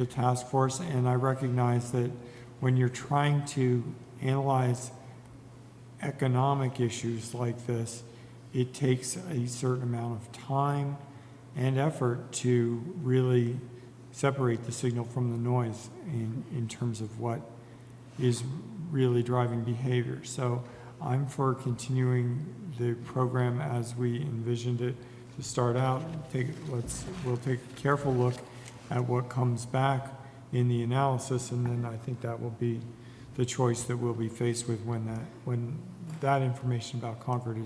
S1: task force, and I recognize that when you're trying to analyze economic issues like this, it takes a certain amount of time and effort to really separate the signal from the noise in terms of what is really driving behavior. So I'm for continuing the program as we envisioned it to start out. We'll take a careful look at what comes back in the analysis, and then I think that will be the choice that we'll be faced with when that information about Concord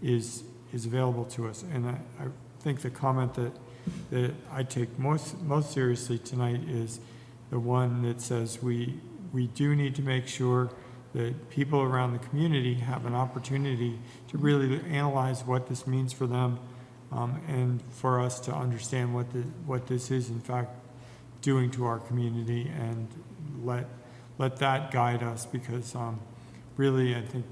S1: is available to us. And I think the comment that I take most seriously tonight is the one that says we do need to make sure that people around the community have an opportunity to really analyze what this means for them, and for us to understand what this is in fact doing to our community, and let that guide us, because really I think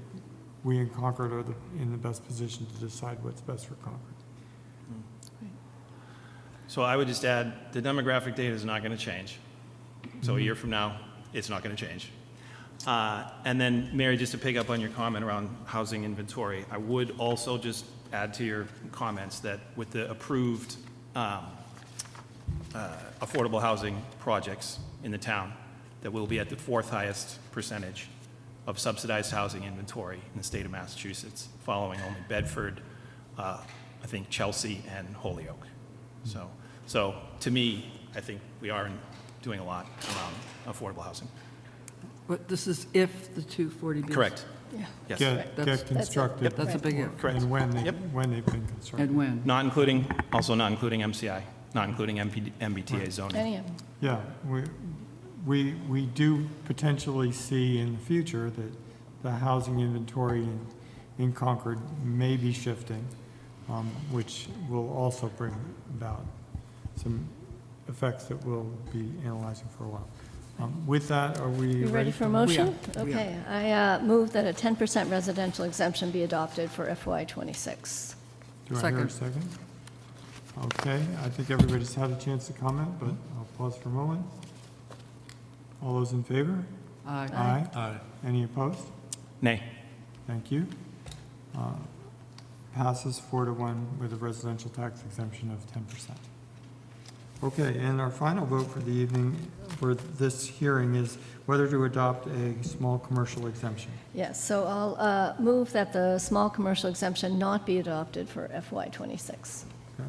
S1: we in Concord are in the best position to decide what's best for Concord.
S3: So I would just add, the demographic data is not going to change. So a year from now, it's not going to change. And then, Mary, just to pick up on your comment around housing inventory, I would also just add to your comments that with the approved affordable housing projects in the town, that we'll be at the 4th highest percentage of subsidized housing inventory in the state of Massachusetts, following only Bedford, I think Chelsea, and Holyoke. So to me, I think we are doing a lot around affordable housing.
S4: But this is if the 240Bs?
S3: Correct.
S2: Yeah.
S3: Yes.
S1: Get constructed.
S4: Yep, that's a big if.
S3: Correct.
S1: And when they've been constructed.
S4: And when?
S3: Not including MCI, not including MBTA zoning.
S2: Any of them.
S1: Yeah, we do potentially see in the future that the housing inventory in Concord may be shifting, which will also bring about some effects that we'll be analyzing for a while. With that, are we
S2: You ready for a motion?
S1: Yeah.
S2: Okay, I move that a 10% residential exemption be adopted for FY '26.
S1: Do I hear a second? Okay, I think everybody's had a chance to comment, but I'll pause for a moment. All those in favor?
S4: Aye.
S1: Aye. Any opposed?
S3: Nay.
S1: Thank you. Passes 4-1 with a residential tax exemption of 10%. Okay, and our final vote for the evening, for this hearing, is whether to adopt a small commercial exemption.
S2: Yes, so I'll move that the small commercial exemption not be adopted for FY '26.
S1: Okay.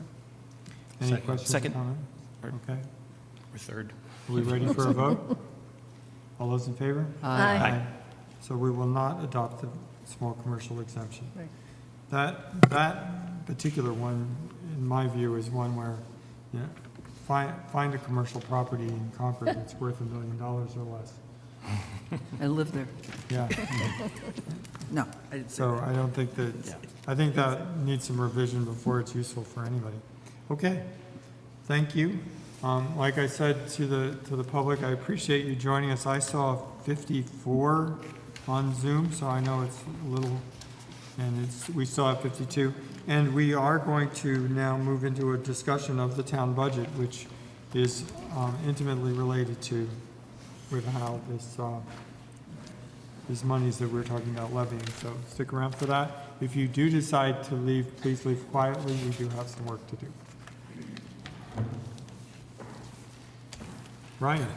S1: Any
S3: Second.
S1: questions or
S3: Second.
S1: comment? Okay.
S3: Or third.
S1: Are we ready for a vote? All those in favor?
S2: Aye.
S3: Aye.
S1: So we will not adopt the small commercial exemption.
S2: Right.
S1: That particular one, in my view, is one where, you know, find a commercial property in Concord that's worth $1 million or less.
S4: I live there.
S1: Yeah.
S4: No, I didn't say
S1: So
S4: that.
S1: I don't think that, I think that needs some revision before it's useful for anybody. Okay, thank you. Like I said to the public, I appreciate you joining us. I saw 54 on Zoom, so I know it's a little, and we still have 52. And we are going to now move into a discussion of the town budget, which is intimately related to with how these monies that we're talking about levying. So stick around for that. If you do decide to leave, please leave quietly. We do have some work to do. Ryan.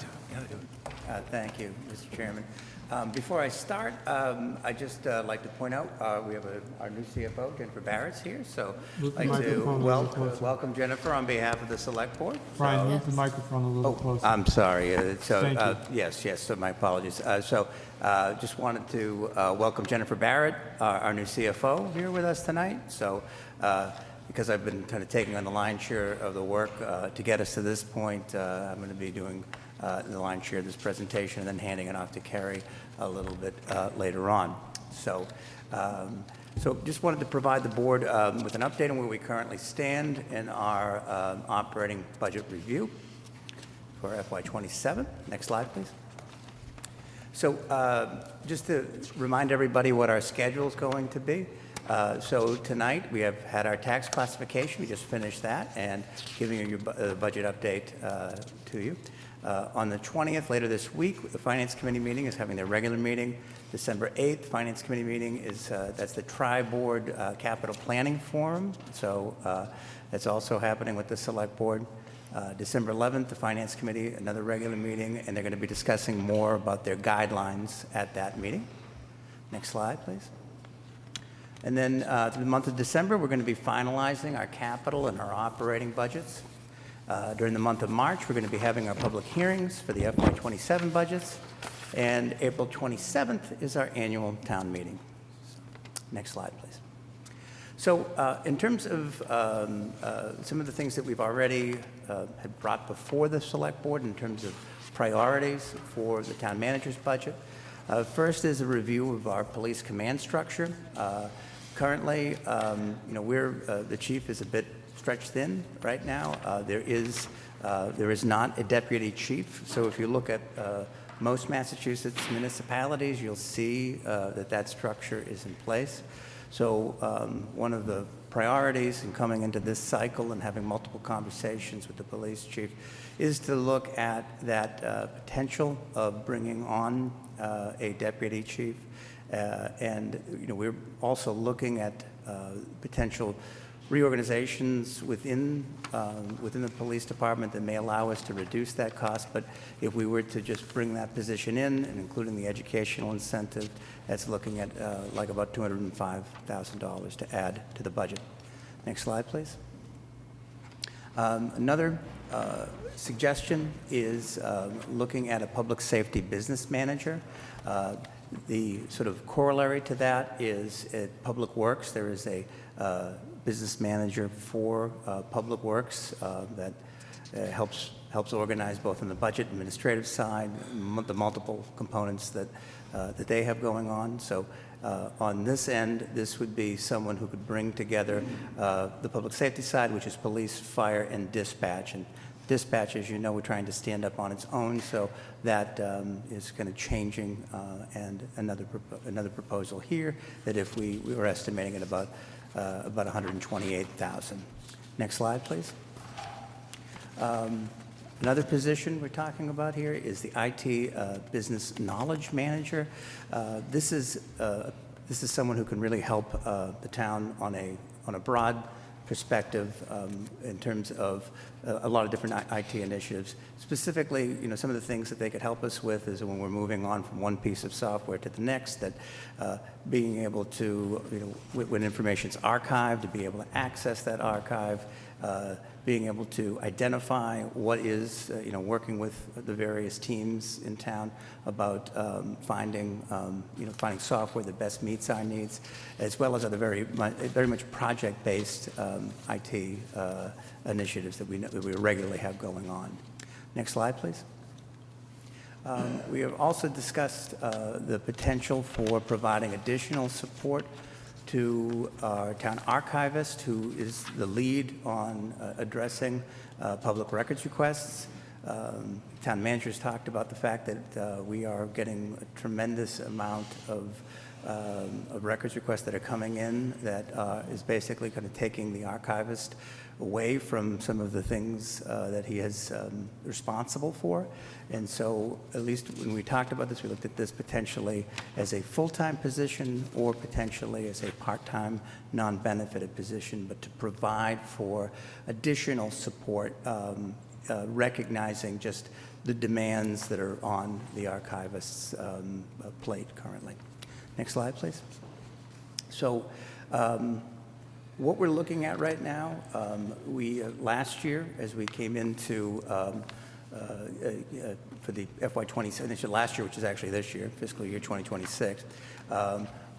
S5: Thank you, Mr. Chairman. Before I start, I'd just like to point out, we have our new CFO, Jennifer Barrett's here, so
S1: Move the
S5: I'd like to
S1: microphone a little closer.
S5: welcome Jennifer on behalf of the Select Board.
S1: Ryan,
S5: So-
S1: move the microphone a little
S5: Oh,
S1: closer.
S5: I'm sorry.
S1: Thank you.
S5: Yes, so my apologies. Just wanted to welcome Jennifer Barrett, our new CFO, here with us tonight. So, because I've been kind of taking on the lion's share of the work to get us to this point, I'm going to be doing the lion's share of this presentation and then handing it off to Carrie a little bit later on. So just wanted to provide the board with an update on where we currently stand in our operating budget review for FY27. Next slide, please. So just to remind everybody what our schedule is going to be. So tonight, we have had our tax classification. We just finished that and giving you your budget update to you. On the 20th, later this week, the Finance Committee meeting is having their regular meeting. December 8th, Finance Committee meeting is, that's the Tri-Board Capital Planning Forum. So that's also happening with the Select Board. December 11th, the Finance Committee, another regular meeting, and they're going to be discussing more about their guidelines at that meeting. Next slide, please. And then through the month of December, we're going to be finalizing our capital and our operating budgets. During the month of March, we're going to be having our public hearings for the FY27 budgets. And April 27th is our annual town meeting. Next slide, please. So in terms of some of the things that we've already had brought before the Select Board in terms of priorities for the town manager's budget, first is a review of our police command structure. Currently, the chief is a bit stretched thin right now. There is not a deputy chief. So if you look at most Massachusetts municipalities, you'll see that structure is in place. So one of the priorities in coming into this cycle and having multiple conversations with the police chief is to look at that potential of bringing on a deputy chief. And we're also looking at potential reorganizations within the police department that may allow us to reduce that cost. But if we were to just bring that position in, and including the educational incentive, that's looking at like about $205,000 to add to the budget. Next slide, please. Another suggestion is looking at a public safety business manager. The sort of corollary to that is at Public Works, there is a business manager for Public Works that helps organize both on the budget administrative side, the multiple components that they have going on. So on this end, this would be someone who could bring together the public safety side, which is police, fire, and dispatch. And dispatch, as you know, we're trying to stand up on its own, so that is kind of changing. And another proposal here that if we were estimating at about 128,000. Next slide, please. Another position we're talking about here is the IT Business Knowledge Manager. This is someone who can really help the town on a broad perspective in terms of a lot of different IT initiatives. Specifically, some of the things that they could help us with is when we're moving on from one piece of software to the next, that being able to, when information's archived, to be able to access that archive, being able to identify what is, working with the various teams in town about finding software that best meets our needs, as well as other very much project-based IT initiatives that we regularly have going on. Next slide, please. We have also discussed the potential for providing additional support to our town archivist, who is the lead on addressing public records requests. Town managers talked about the fact that we are getting a tremendous amount of records requests that are coming in that is basically kind of taking the archivist away from some of the things that he is responsible for. And so, at least when we talked about this, we looked at this potentially as a full-time position or potentially as a part-time, non-benefited position, but to provide for additional support, recognizing just the demands that are on the archivist's plate currently. Next slide, please. So, what we're looking at right now, we last year, as we came into for the FY26, last year, which is actually this year, fiscal year 2026,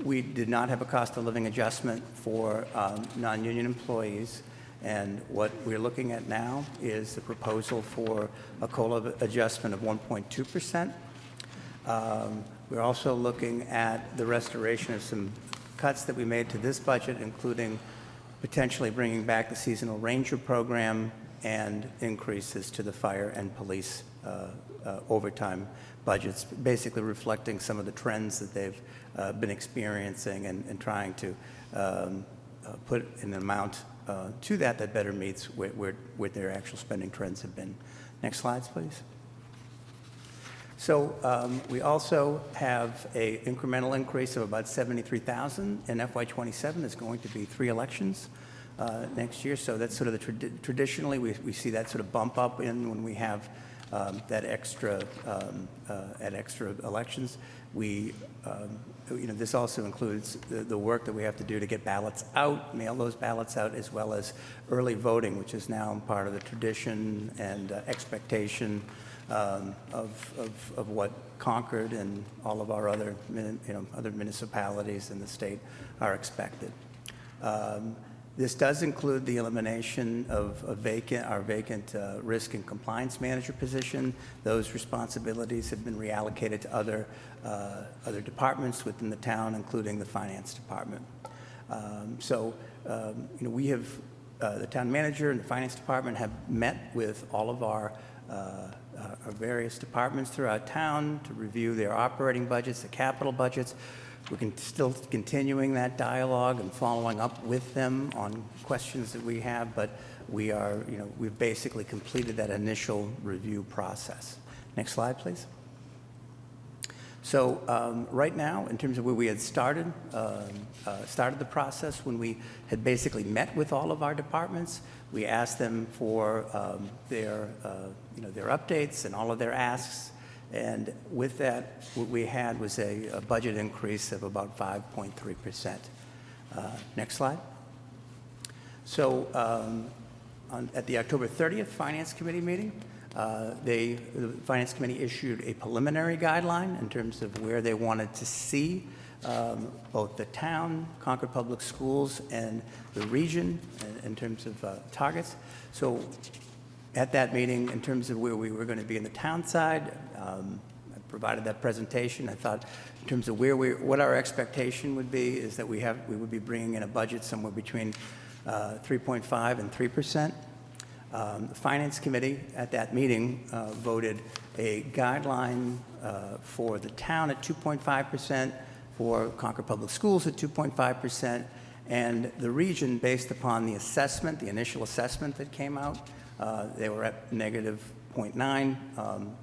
S5: we did not have a cost of living adjustment for non-union employees. And what we're looking at now is the proposal for a COLA adjustment of 1.2%. We're also looking at the restoration of some cuts that we made to this budget, including potentially bringing back the seasonal ranger program and increases to the fire and police overtime budgets, basically reflecting some of the trends that they've been experiencing and trying to put an amount to that better meets where their actual spending trends have been. Next slides, please. So we also have an incremental increase of about $73,000 in FY27. There's going to be 3 elections next year. So that's sort of the traditionally we see that sort of bump up in when we have that extra elections. We this also includes the work that we have to do to get ballots out, mail those ballots out, as well as early voting, which is now part of the tradition and expectation of what Concord and all of our other other municipalities in the state are expected. This does include the elimination of our vacant risk and compliance manager position. Those responsibilities have been reallocated to other departments within the town, including the finance department. We have the town manager and the finance department have met with all of our various departments throughout town to review their operating budgets, the capital budgets. We're still continuing that dialogue and following up with them on questions that we have, but we are, we've basically completed that initial review process. Next slide, please. So right now, in terms of where we had started the process, when we had basically met with all of our departments, we asked them for their updates and all of their asks. And with that, what we had was a budget increase of about 5.3%. Next slide. So at the October 30th Finance Committee meeting, the Finance Committee issued a preliminary guideline in terms of where they wanted to see both the town, Concord Public Schools, and the region in terms of targets. So at that meeting, in terms of where we were going to be in the town side, I provided that presentation. I thought in terms of what our expectation would be is that we would be bringing in a budget somewhere between 3.5% and 3%. The Finance Committee at that meeting voted a guideline for the town at 2.5%, for Concord Public Schools at 2.5%, and the region, based upon the assessment, the initial assessment that came out, they were at negative -0.9,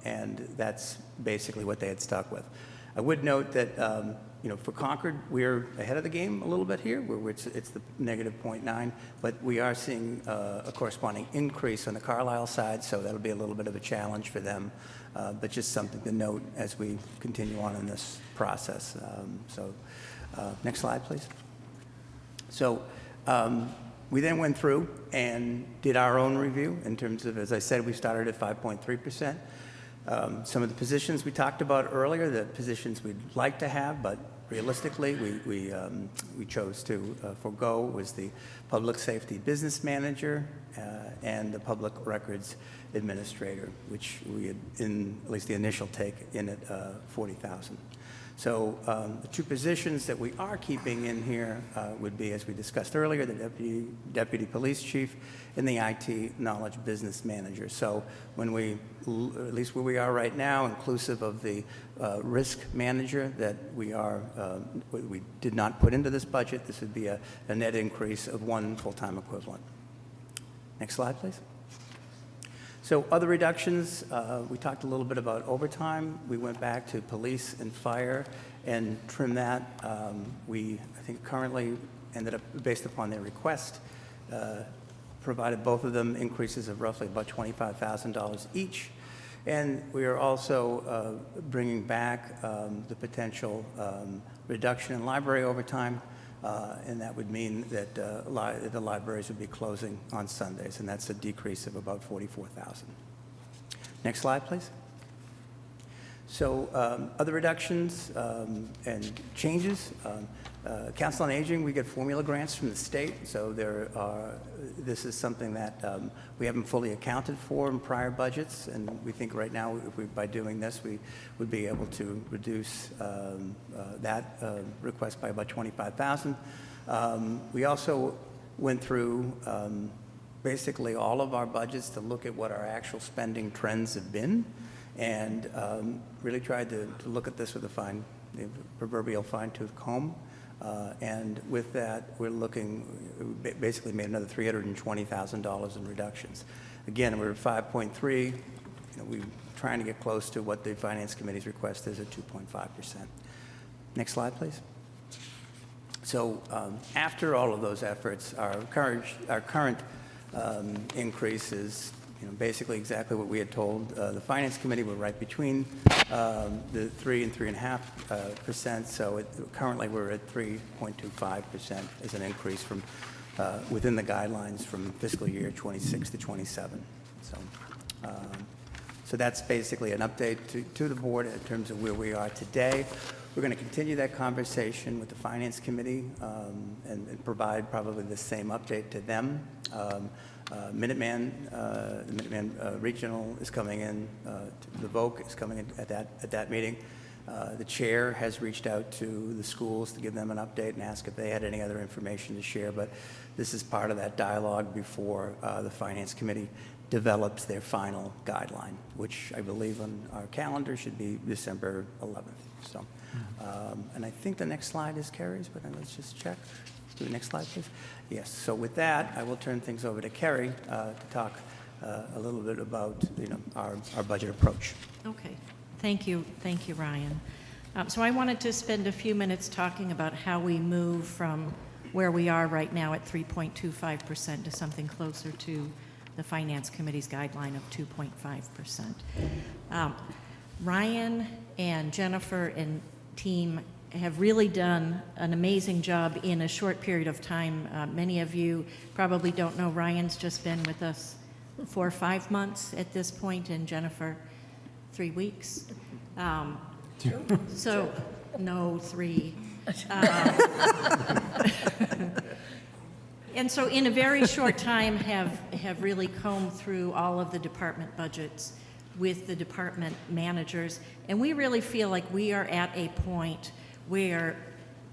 S5: and that's basically what they had stuck with. I would note that, for Concord, we're ahead of the game a little bit here, where it's the -0.9, but we are seeing a corresponding increase on the Carlisle side, so that'll be a little bit of a challenge for them, but just something to note as we continue on in this process. Next slide, please. So we then went through and did our own review in terms of, as I said, we started at 5.3%. Some of the positions we talked about earlier, the positions we'd like to have, but realistically, we chose to forego, was the public safety business manager and the public records administrator, which we had, in at least the initial take, in at $40,000. So the two positions that we are keeping in here would be, as we discussed earlier, the deputy police chief and the IT knowledge business manager. So when we, at least where we are right now, inclusive of the risk manager that we did not put into this budget, this would be a net increase of 1 full-time equivalent. Next slide, please. So other reductions, we talked a little bit about overtime. We went back to police and fire and trimmed that. I think currently ended up, based upon their request, provided both of them increases of roughly about $25,000 each. And we are also bringing back the potential reduction in library overtime, and that would mean that the libraries would be closing on Sundays, and that's a decrease of about $44,000. Next slide, please. So other reductions and changes. Council on Aging, we get formula grants from the state, so this is something that we haven't fully accounted for in prior budgets, and we think right now, by doing this, we would be able to reduce that request by about $25,000. We also went through basically all of our budgets to look at what our actual spending trends have been, and really tried to look at this with the proverbial fine-tooth comb. And with that, we're basically made another $320,000 in reductions. Again, we're at 5.3. We're trying to get close to what the Finance Committee's request is at 2.5%. Next slide, please. So after all of those efforts, our current increase is basically exactly what we had told the Finance Committee. We're right between the 3 and 3.5%. So currently we're at 3.25% as an increase from within the guidelines from fiscal year 26 to 27. So that's basically an update to the board in terms of where we are today. We're going to continue that conversation with the Finance Committee and provide probably the same update to them. The Minuteman Regional is coming in, the VOC is coming in at that meeting. The chair has reached out to the schools to give them an update and ask if they had any other information to share, but this is part of that dialogue before the Finance Committee develops their final guideline, which I believe on our calendar should be December 11th. So, and I think the next slide is Kerry's, but let's just check. Do the next slide, please. Yes. So with that, I will turn things over to Kerry to talk a little bit about our budget approach.
S6: Okay. Thank you, Ryan. So I wanted to spend a few minutes talking about how we move from where we are right now at 3.25% to something closer to the Finance Committee's guideline of 2.5%. Ryan and Jennifer and team have really done an amazing job in a short period of time. Many of you probably don't know Ryan's just been with us for 5 months at this point, and Jennifer 3 weeks. So, no, 3. And so in a very short time have really combed through all of the department budgets with the department managers. And we really feel like we are at a point where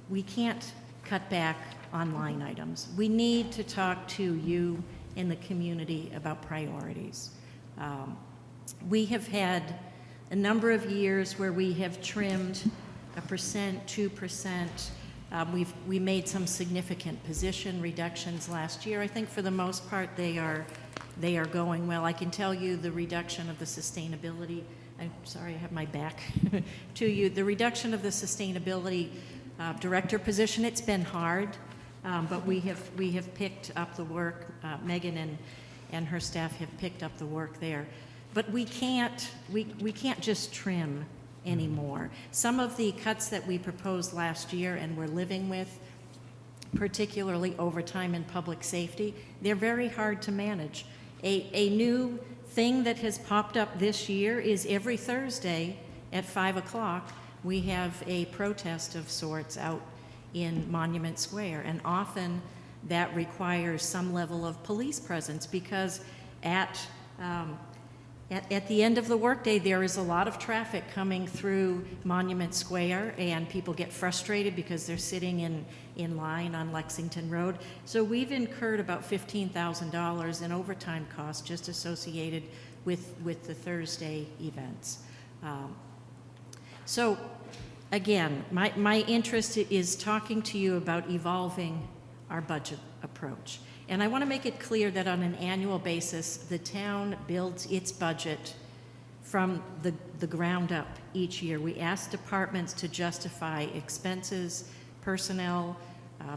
S6: we can't cut back on line items. We need to talk to you in the community about priorities. We have had a number of years where we have trimmed 1%, 2%. We made some significant position reductions last year. I think for the most part they are they are going well. I can tell you the reduction of the sustainability, I'm sorry, I have my back to you. The reduction of the sustainability director position, it's been hard, but we have picked up the work. Megan and her staff have picked up the work there. But we can't just trim anymore. Some of the cuts that we proposed last year and we're living with, particularly overtime in public safety, they're very hard to manage. A new thing that has popped up this year is every Thursday at 5 o'clock, we have a protest of sorts out in Monument Square, and often that requires some level of police presence because at the end of the workday, there is a lot of traffic coming through Monument Square, and people get frustrated because they're sitting in line on Lexington Road. So we've incurred about $15,000 in overtime costs just associated with the Thursday events. So again, my interest is talking to you about evolving our budget approach. And I want to make it clear that on an annual basis, the town builds its budget from the ground up each year. We ask departments to justify expenses, personnel,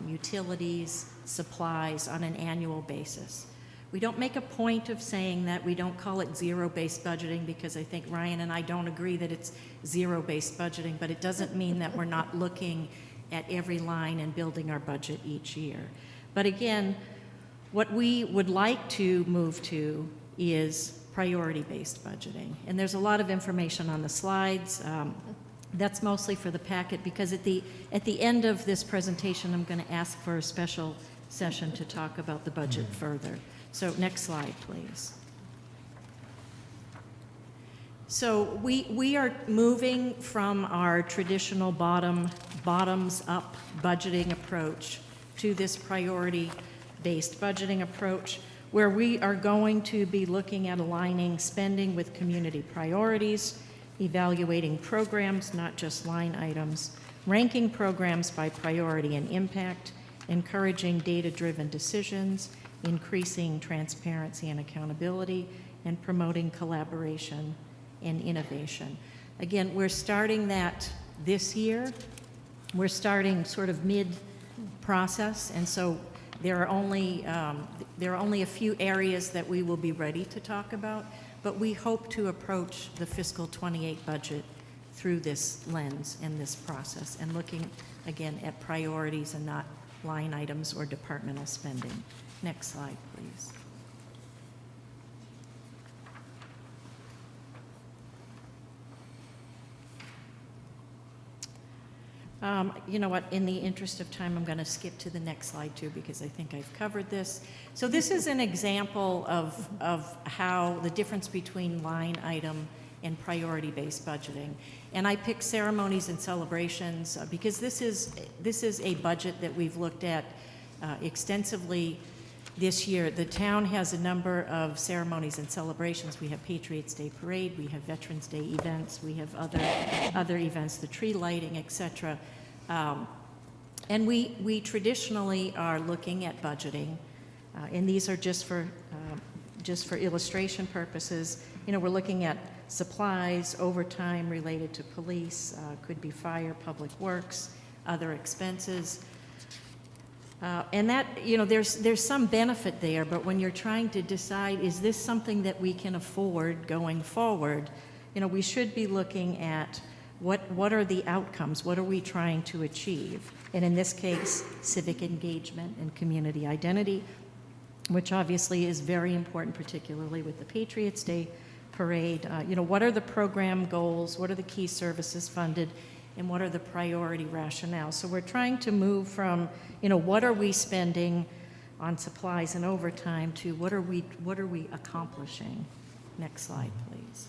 S6: utilities, supplies on an annual basis. We don't make a point of saying that. We don't call it zero-based budgeting because I think Ryan and I don't agree that it's zero-based budgeting, but it doesn't mean that we're not looking at every line and building our budget each year. But again, what we would like to move to is priority-based budgeting. And there's a lot of information on the slides. That's mostly for the packet because at the end of this presentation, I'm going to ask for a special session to talk about the budget further. So next slide, please. So we are moving from our traditional bottoms-up budgeting approach to this priority-based budgeting approach, where we are going to be looking at aligning spending with community priorities, evaluating programs, not just line items, ranking programs by priority and impact, encouraging data-driven decisions, increasing transparency and accountability, and promoting collaboration and innovation. Again, we're starting that this year. We're starting sort of mid-process, and so there are only a few areas that we will be ready to talk about, but we hope to approach the fiscal 28 budget through this lens and this process, and looking again at priorities and not line items or departmental spending. Next slide, please. You know what, in the interest of time, I'm going to skip to the next slide too, because I think I've covered this. So this is an example of how the difference between line item and priority-based budgeting. And I picked ceremonies and celebrations because this is a budget that we've looked at extensively this year. The town has a number of ceremonies and celebrations. We have Patriots Day Parade, we have Veterans Day events, we have other events, the tree lighting, etc. And we traditionally are looking at budgeting, and these are just for illustration purposes. You know, we're looking at supplies, overtime related to police, could be fire, public works, other expenses. And that, you know, there's some benefit there, but when you're trying to decide, is this something that we can afford going forward, you know, we should be looking at what are the outcomes, what are we trying to achieve? And in this case, civic engagement and community identity, which obviously is very important, particularly with the Patriots Day Parade. You know, what are the program goals, what are the key services funded, and what are the priority rationale? So we're trying to move from, you know, what are we spending on supplies and overtime to what are we accomplishing? Next slide, please.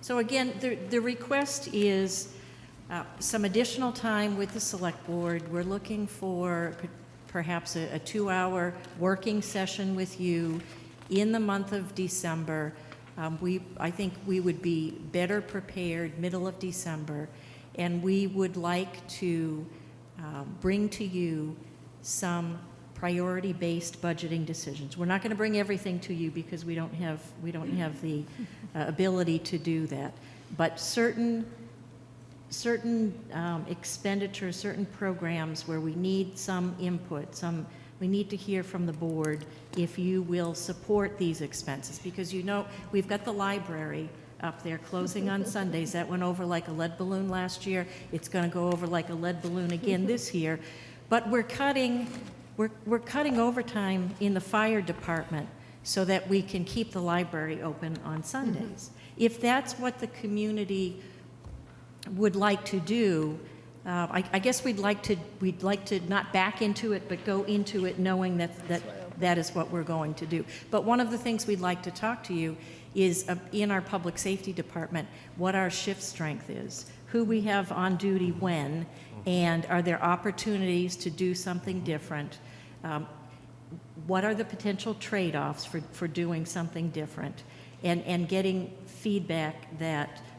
S6: So again, the request is some additional time with the select board. We're looking for perhaps a 2-hour working session with you in the month of December. I think we would be better prepared middle of December, and we would like to bring to you some priority-based budgeting decisions. We're not going to bring everything to you because we don't have the ability to do that. But certain expenditures, certain programs where we need some input, we need to hear from the board if you will support these expenses, because you know we've got the library up there closing on Sundays. That went over like a lead balloon last year. It's going to go over like a lead balloon again this year. But we're cutting overtime in the fire department so that we can keep the library open on Sundays. If that's what the community would like to do, I guess we'd like to not back into it, but go into it knowing that is what we're going to do. But one of the things we'd like to talk to you is in our public safety department, what our shift strength is, who we have on duty when, and are there opportunities to do something different? What are the potential trade-offs for doing something different? And getting feedback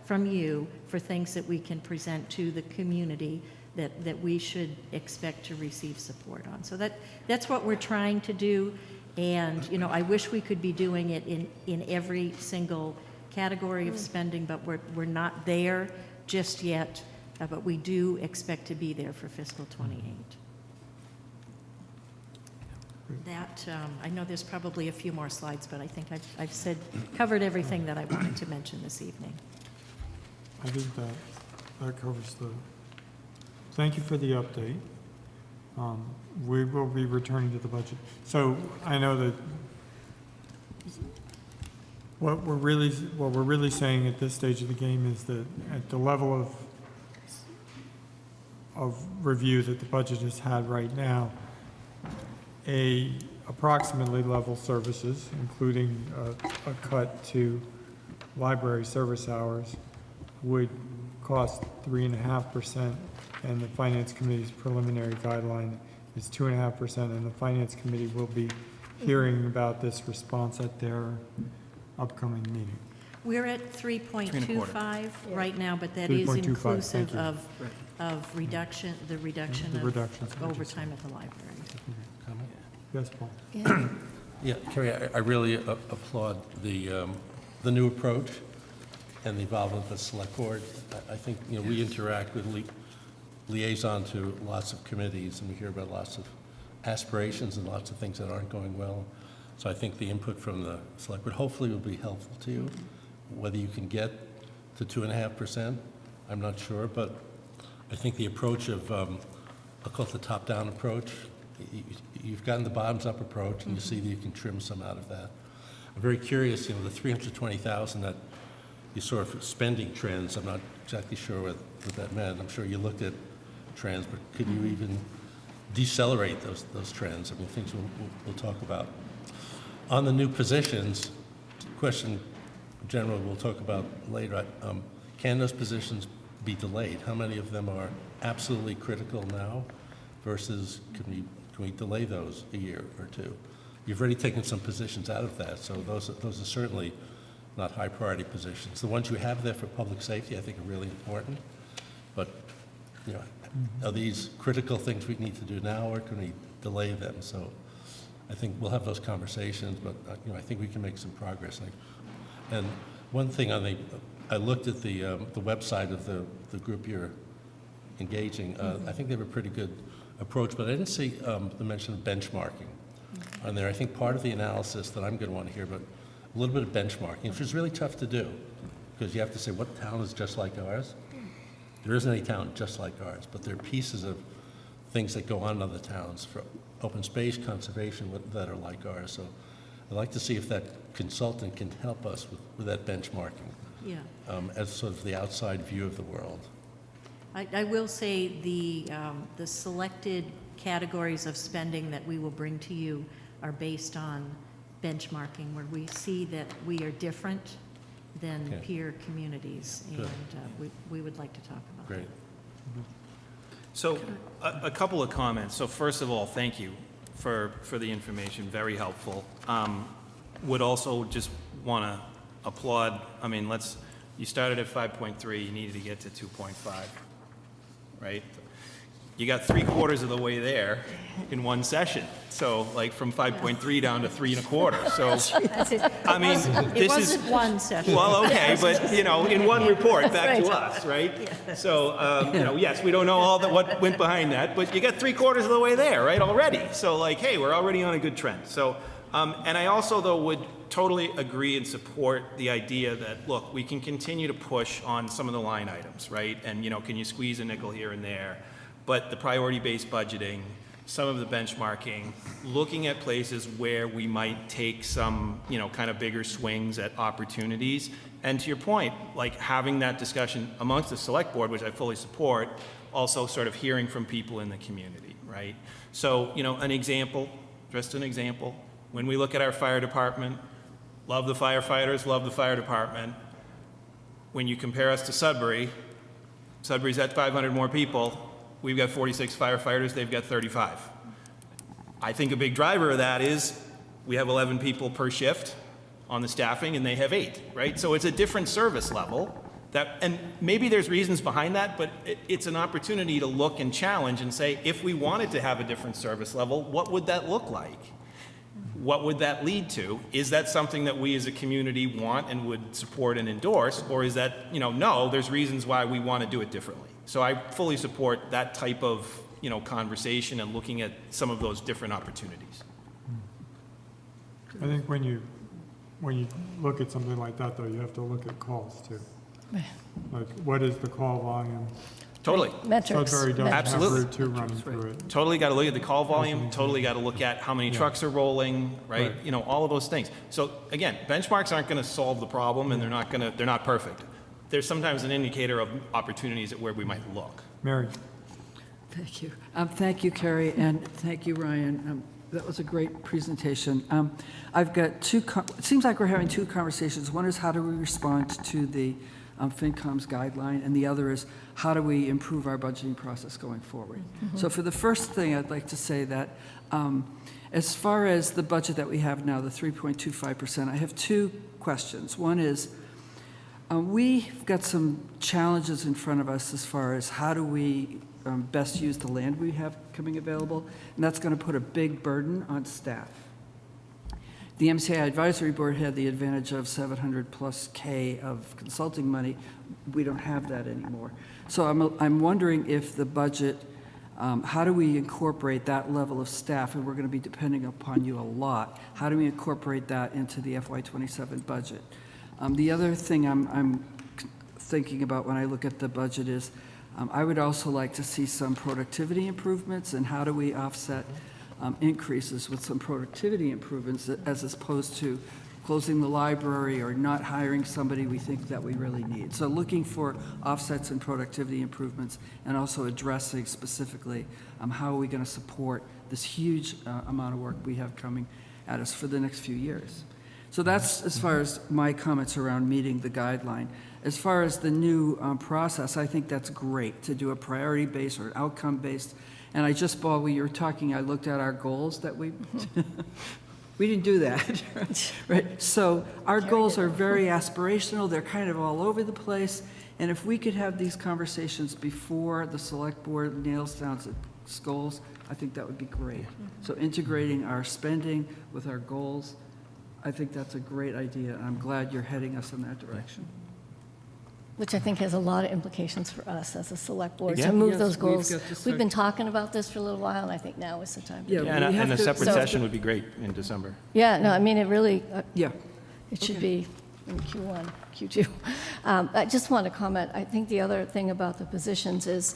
S6: from you for things that we can present to the community that we should expect to receive support on. So that's what we're trying to do. And, you know, I wish we could be doing it in every single category of spending, but we're not there just yet. But we do expect to be there for fiscal 28. That, I know there's probably a few more slides, but I think I've covered everything that I wanted to mention this evening.
S1: I think that covers thank you for the update. We will be returning to the budget. So I know that what we're really saying at this stage of the game is that at the level of review that the budget has had right now, approximately level services, including a cut to library service hours, would cost 3.5%, and the Finance Committee's preliminary guideline is 2.5%, and the Finance Committee will be hearing about this response at their upcoming meeting.
S6: We're at 3.25 right now, but that
S1: 3.25,
S6: is inclusive
S1: thank you.
S6: of the reduction of overtime at the library.
S1: Yes, Paul.
S7: Yeah, Carrie, I really applaud the new approach and the involvement of the select board. I think, you know, we interact with liaison to lots of committees, and we hear about lots of aspirations and lots of things that aren't going well. So I think the input from the select board hopefully will be helpful to you. Whether you can get to 2.5%, I'm not sure, but I think the approach of, I'll call it the top-down approach. You've gotten the bottoms-up approach, and you see that you can trim some out of that. I'm very curious, you know, the 320,000 that you saw for spending trends, I'm not exactly sure what that meant. I'm sure you looked at trends, but could you even decelerate those trends? I mean, things we'll talk about. On the new positions, question general we'll talk about later. Can those positions be delayed? How many of them are absolutely critical now versus can we delay those a year or two? You've already taken some positions out of that, so those are certainly not high priority positions. The ones you have there for public safety, I think, are really important. But, you know, are these critical things we need to do now, or can we delay them? So I think we'll have those conversations, but you know, I think we can make some progress. And one thing I looked at the website of the group you're engaging. I think they have a pretty good approach, but I didn't see the mention of benchmarking on there. I think part of the analysis that I'm going to want to hear about a little bit of benchmarking, which is really tough to do, because you have to say what town is just like ours. There isn't any town just like ours, but there are pieces of things that go on in other towns for open space conservation that are like ours. So I'd like to see if that consultant can help us with that benchmarking, as sort of the outside view of the world.
S6: I will say the selected categories of spending that we will bring to you are based on benchmarking, where we see that we are different than peer communities, and we would like to talk about
S7: Great.
S6: that.
S3: So a couple of comments. So first of all, thank you for the information, very helpful. Would also just want to applaud, I mean, you started at 5.3, you needed to get to 2.5, right? you got 3/4 of the way there in one session. So like from 5.3 down to 3 1/4. So, I mean,
S6: It
S3: this is.
S6: wasn't one session.
S3: Well, okay, but, you know, in one report, back to
S2: Right.
S3: us, right? So, you know, yes, we don't know all that, what went behind that, but you got 3/4 of the way there, right, already. So like, hey, we're already on a good trend. So, and I also, though, would totally agree and support the idea that, look, we can continue to push on some of the line items, right? And, you know, can you squeeze a nickel here and there? But the priority-based budgeting, some of the benchmarking, looking at places where we might take some, you know, kind of bigger swings at opportunities. And to your point, like having that discussion amongst the select board, which I fully support, also sort of hearing from people in the community, right? So, you know, an example, just an example, when we look at our fire department, love the firefighters, love the fire department. When you compare us to Sudbury, Sudbury's at 500 more people. We've got 46 firefighters, they've got 35. I think a big driver of that is we have 11 people per shift on the staffing and they have 8, right? So it's a different service level. And maybe there's reasons behind that, but it's an opportunity to look and challenge and say, if we wanted to have a different service level, what would that look like? What would that lead to? Is that something that we as a community want and would support and endorse? Or is that, you know, no, there's reasons why we want to do it differently. So I fully support that type of, you know, conversation and looking at some of those different opportunities.
S1: I think when you look at something like that, though, you have to look at calls too. Like, what is the call volume?
S3: Totally.
S2: Metrics.
S1: Sudbury doesn't have
S3: Absolutely.
S1: Route 2 running through it.
S3: Totally got to look at the call volume, totally got to look at how many trucks are rolling, right? You know, all of those things. So again, benchmarks aren't going to solve the problem and they're not perfect. There's sometimes an indicator of opportunities at where we might look.
S1: Mary?
S4: Thank you. Thank you, Carrie, and thank you, Ryan. That was a great presentation. I've got it seems like we're having two conversations. One is how do we respond to the FinCom's guideline, and the other is how do we improve our budgeting process going forward. So for the first thing, I'd like to say that as far as the budget that we have now, the 3.25%, I have two questions. One is, we've got some challenges in front of us as far as how do we best use the land we have coming available, and that's going to put a big burden on staff. The MCI Advisory Board had the advantage of 700+ K of consulting money. We don't have that anymore. So I'm wondering if the budget, how do we incorporate that level of staff, and we're going to be depending upon you a lot, how do we incorporate that into the FY27 budget? The other thing I'm thinking about when I look at the budget is I would also like to see some productivity improvements, and how do we offset increases with some productivity improvements as opposed to closing the library or not hiring somebody we think that we really need. So looking for offsets and productivity improvements, and also addressing specifically how are we going to support this huge amount of work we have coming at us for the next few years. So that's as far as my comments around meeting the guideline. As far as the new process, I think that's great to do a priority-based or outcome-based. And I just, while we were talking, I looked at our goals that we didn't do that, right? So our goals are very aspirational. They're kind of all over the place. And if we could have these conversations before the select board nails down its goals, I think that would be great. So integrating our spending with our goals, I think that's a great idea. And I'm glad you're heading us in that direction.
S2: Which I think has a lot of implications for us as a select board
S3: Yeah.
S2: to move
S4: Yes,
S2: those
S4: we've
S2: goals.
S4: got to start-
S2: We've been talking about this for a little while, and I think now is the time. to
S4: Yeah,
S2: do it.
S4: we have
S3: And a
S4: to-
S3: separate
S2: so-
S3: session would be great in December.
S2: Yeah, no, I mean, it really,
S4: Yeah.
S2: it should be in Q1, Q2. I just want to comment, I think the other thing about the positions is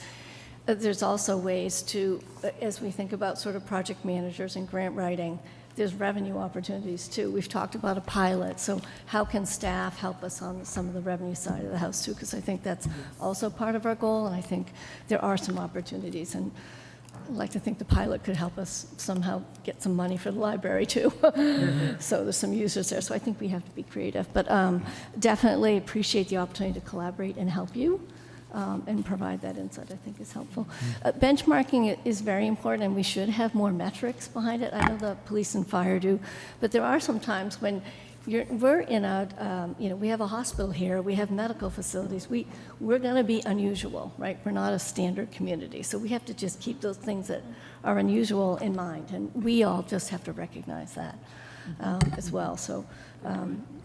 S2: there's also ways to, as we think about sort of project managers and grant writing, there's revenue opportunities too. We've talked about a pilot, so how can staff help us on some of the revenue side of the house too? Because I think that's also part of our goal, and I think there are some opportunities. And I'd like to think the pilot could help us somehow get some money for the library too. So there's some users there, so I think we have to be creative. But definitely appreciate the opportunity to collaborate and help you. And provide that insight, I think, is helpful. Benchmarking is very important, and we should have more metrics behind it. I know the police and fire do, but there are some times when we're in a, we have a hospital here, we have medical facilities. We're going to be unusual, right? We're not a standard community. So we have to just keep those things that are unusual in mind. And we all just have to recognize that as well. So,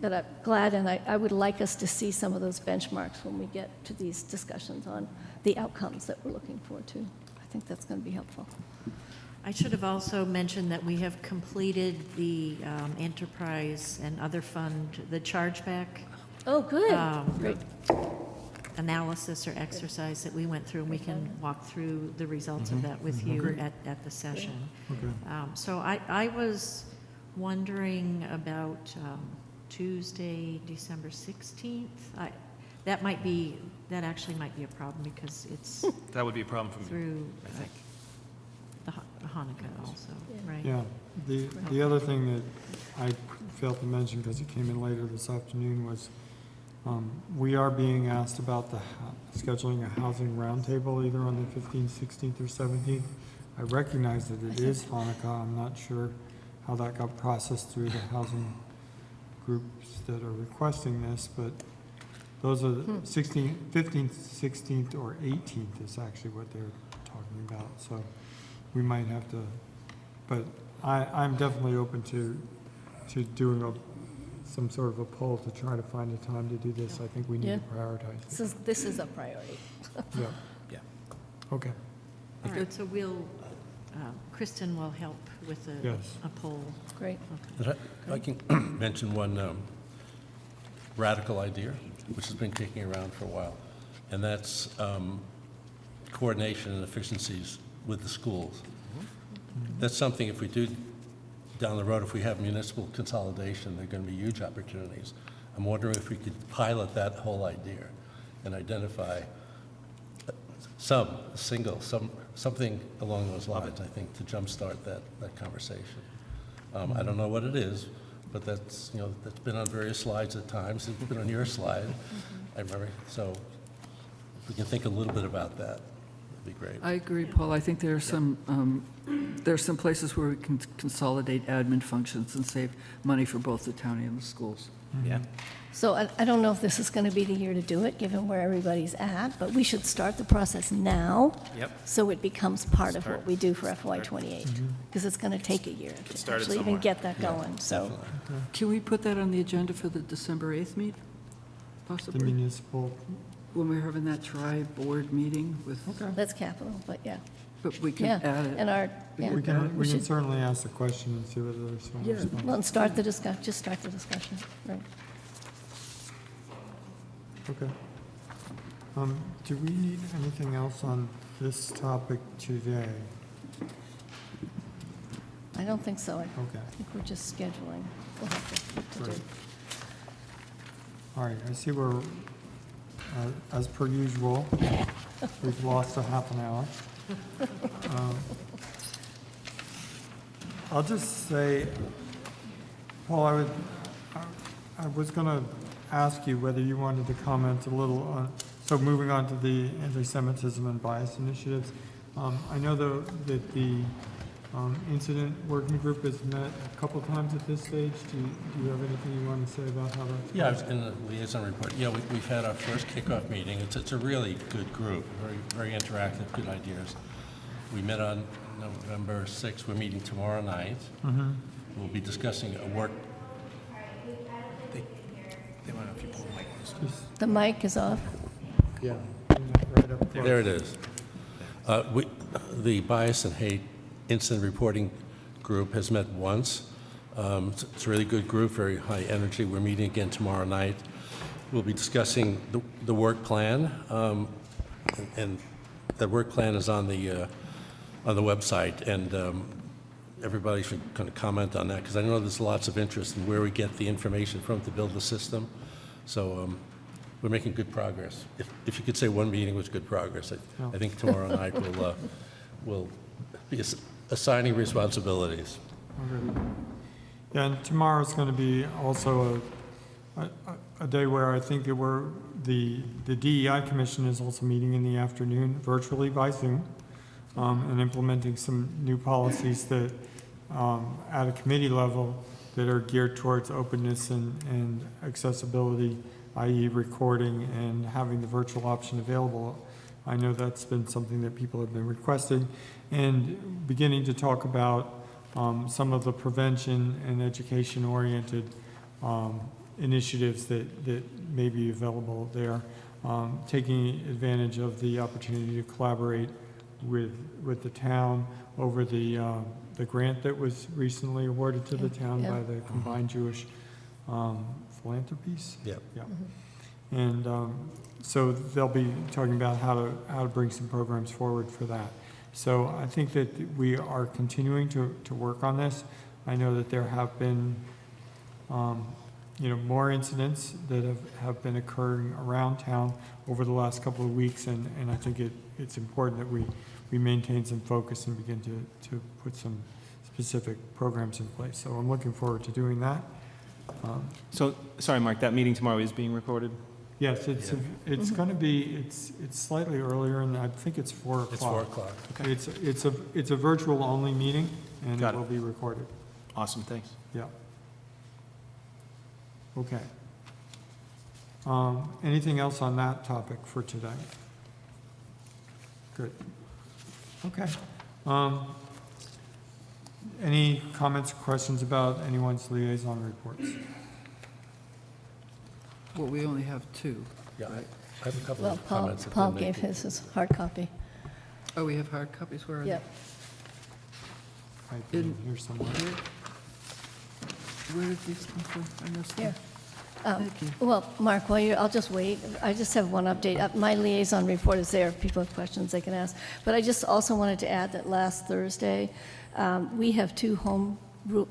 S2: but I'm glad, and I would like us to see some of those benchmarks when we get to these discussions on the outcomes that we're looking for, too. I think that's going to be helpful.
S6: I should have also mentioned that we have completed the enterprise and other fund, the chargeback.
S2: Oh, good. Great.
S6: Analysis or exercise that we went through, and we can walk through the results of that with you at the session. So I was wondering about Tuesday, December 16th. That actually might be a problem because it's
S3: That would be a problem for me.
S6: through, I think, the Hanukkah also, right?
S1: Yeah, the other thing that I failed to mention because it came in later this afternoon was we are being asked about scheduling a housing roundtable either on the 15th, 16th, or 17th. I recognize that it is Hanukkah. I'm not sure how that got processed through the housing groups that are requesting this, but those are the 16th, 15th, 16th, or 18th is actually what they're talking about. So we might have to, but I'm definitely open to doing some sort of a poll to try to find a time to do this. I think we need to prioritize it.
S2: This is a priority.
S3: Yeah.
S1: Okay.
S6: All right, so Kristen will help with a poll.
S2: Great.
S6: Okay.
S7: If I can mention one radical idea, which has been kicking around for a while, and that's coordination and efficiencies with the schools. That's something, if we do down the road, if we have municipal consolidation, there are going to be huge opportunities. I'm wondering if we could pilot that whole idea and identify something along those lines, I think, to jumpstart that conversation. I don't know what it is, but that's been on various slides at times. It's been on your slide, I remember. So if we can think a little bit about that, that'd be great.
S4: I agree, Paul. I think there are some places where we can consolidate admin functions and save money for both the county and the schools.
S3: Yeah.
S2: So I don't know if this is going to be the year to do it, given where everybody's at, but we should start the process now.
S3: Yep.
S2: So it becomes part of what we do for FY28, because it's going to take a year to
S3: Start it
S2: actually even
S3: somewhere.
S2: get that going, so.
S4: Can we put that on the agenda for the December 8th meet,
S1: The
S4: possibly?
S1: municipal,
S4: When we're having that tri-board meeting with,
S2: That's capital, but yeah.
S4: but we can
S2: Yeah,
S4: add it.
S2: and our, yeah.
S1: we can
S2: should-
S1: certainly ask the question and see whether there's some response.
S2: Well, and start the discussion, just start the discussion, right.
S1: Okay. Do we need anything else on this topic today?
S2: I don't think so. I
S1: Okay.
S2: think we're just scheduling. We'll have to do.
S1: Right. All right, I see we're, as per usual, we've lost a half an hour. I'll just say, Paul, I was going to ask you whether you wanted to comment a little on, so moving on to the anti-Semitism and bias initiatives. I know that the incident working group has met a couple times at this stage. Do you have anything you want to say about how that's?
S7: Yeah, I was in the liaison report. Yeah, we've had our first kickoff meeting. It's a really good group, very interactive, good ideas. We met on November 6th. We're meeting tomorrow night. We'll be discussing a work.
S3: They want to know if you pull the mic.
S2: The mic is off.
S1: Yeah, right up there.
S7: There it is. The Bias and Hate Incident Reporting Group has met once. It's a really good group, very high energy. We're meeting again tomorrow night. We'll be discussing the work plan, and the work plan is on the website, and everybody should kind of comment on that, because I know there's lots of interest in where we get the information from to build the system. So we're making good progress. If you could say one meeting was good progress, I think tomorrow night we'll be assigning responsibilities.
S1: Okay. Yeah, and tomorrow's going to be also a day where I think the DEI Commission is also meeting in the afternoon virtually by Zoom and implementing some new policies that at a committee level that are geared towards openness and accessibility, i.e. recording and having the virtual option available. I know that's been something that people have been requesting, and beginning to talk about some of the prevention and education-oriented initiatives that may be available there, taking advantage of the opportunity to collaborate with the town over the grant that was recently awarded to the town by the Combined Jewish Philanthropies.
S7: Yep.
S1: Yeah. And so they'll be talking about how to bring some programs forward for that. So I think that we are continuing to work on this. I know that there have been more incidents that have been occurring around town over the last couple of weeks, and I think it's important that we maintain some focus and begin to put some specific programs in place. So I'm looking forward to doing that.
S3: So, sorry, Mark, that meeting tomorrow is being recorded?
S1: Yes, it's going to be, it's slightly earlier, and I think it's 4 o'clock.
S7: It's 4 o'clock.
S3: Okay.
S1: It's a virtual only meeting, and
S3: Got
S1: it
S3: it.
S1: will be recorded.
S3: Awesome, thanks.
S1: Yeah. Okay. Anything else on that topic for today? Good. Okay. Any comments or questions about anyone's liaison reports?
S4: Well, we only have 2.
S7: Yeah, I have a couple
S2: Well,
S7: of comments. that
S2: Paul
S7: they're
S2: gave
S7: making.
S2: his hard copy.
S4: Oh, we have hard copies, where are they?
S2: Yep.
S1: Might be in here somewhere.
S4: Where did these come from? I missed them.
S2: Here.
S4: Thank you.
S2: Well, Mark, I'll just wait. I just have one update. My liaison report is there. If people have questions, they can ask. But I just also wanted to add that last Thursday, we have two home rule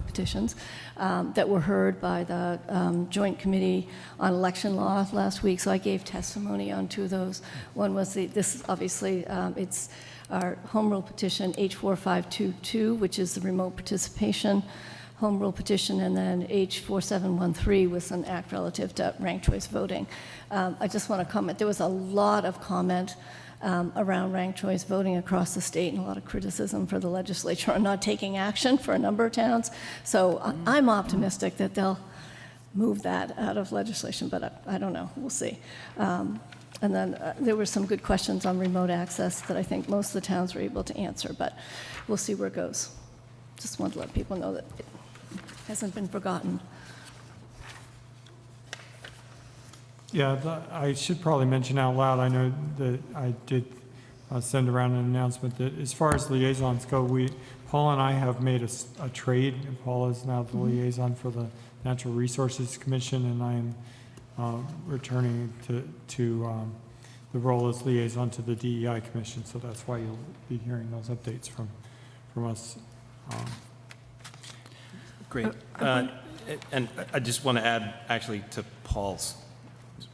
S2: petitions that were heard by the Joint Committee on Election Law last week. So I gave testimony on 2 of those. One was it's our home rule petition H4522, which is the remote participation home rule petition, and then H4713 was an act relative to ranked choice voting. I just want to comment, there was a lot of comment around ranked choice voting across the state, and a lot of criticism for the legislature on not taking action for a number of towns. So I'm optimistic that they'll move that out of legislation, but I don't know, we'll see. And then there were some good questions on remote access that I think most of the towns were able to answer, but we'll see where it goes. Just want to let people know that it hasn't been forgotten.
S1: Yeah, I should probably mention out loud, I know that I did send around an announcement that as far as liaisons go, Paul and I have made a trade, and Paul is now the liaison for the Natural Resources Commission, and I am returning to the role as liaison to the DEI Commission, so that's why you'll be hearing those updates from us.
S3: Great. And I just want to add, actually, to Paul's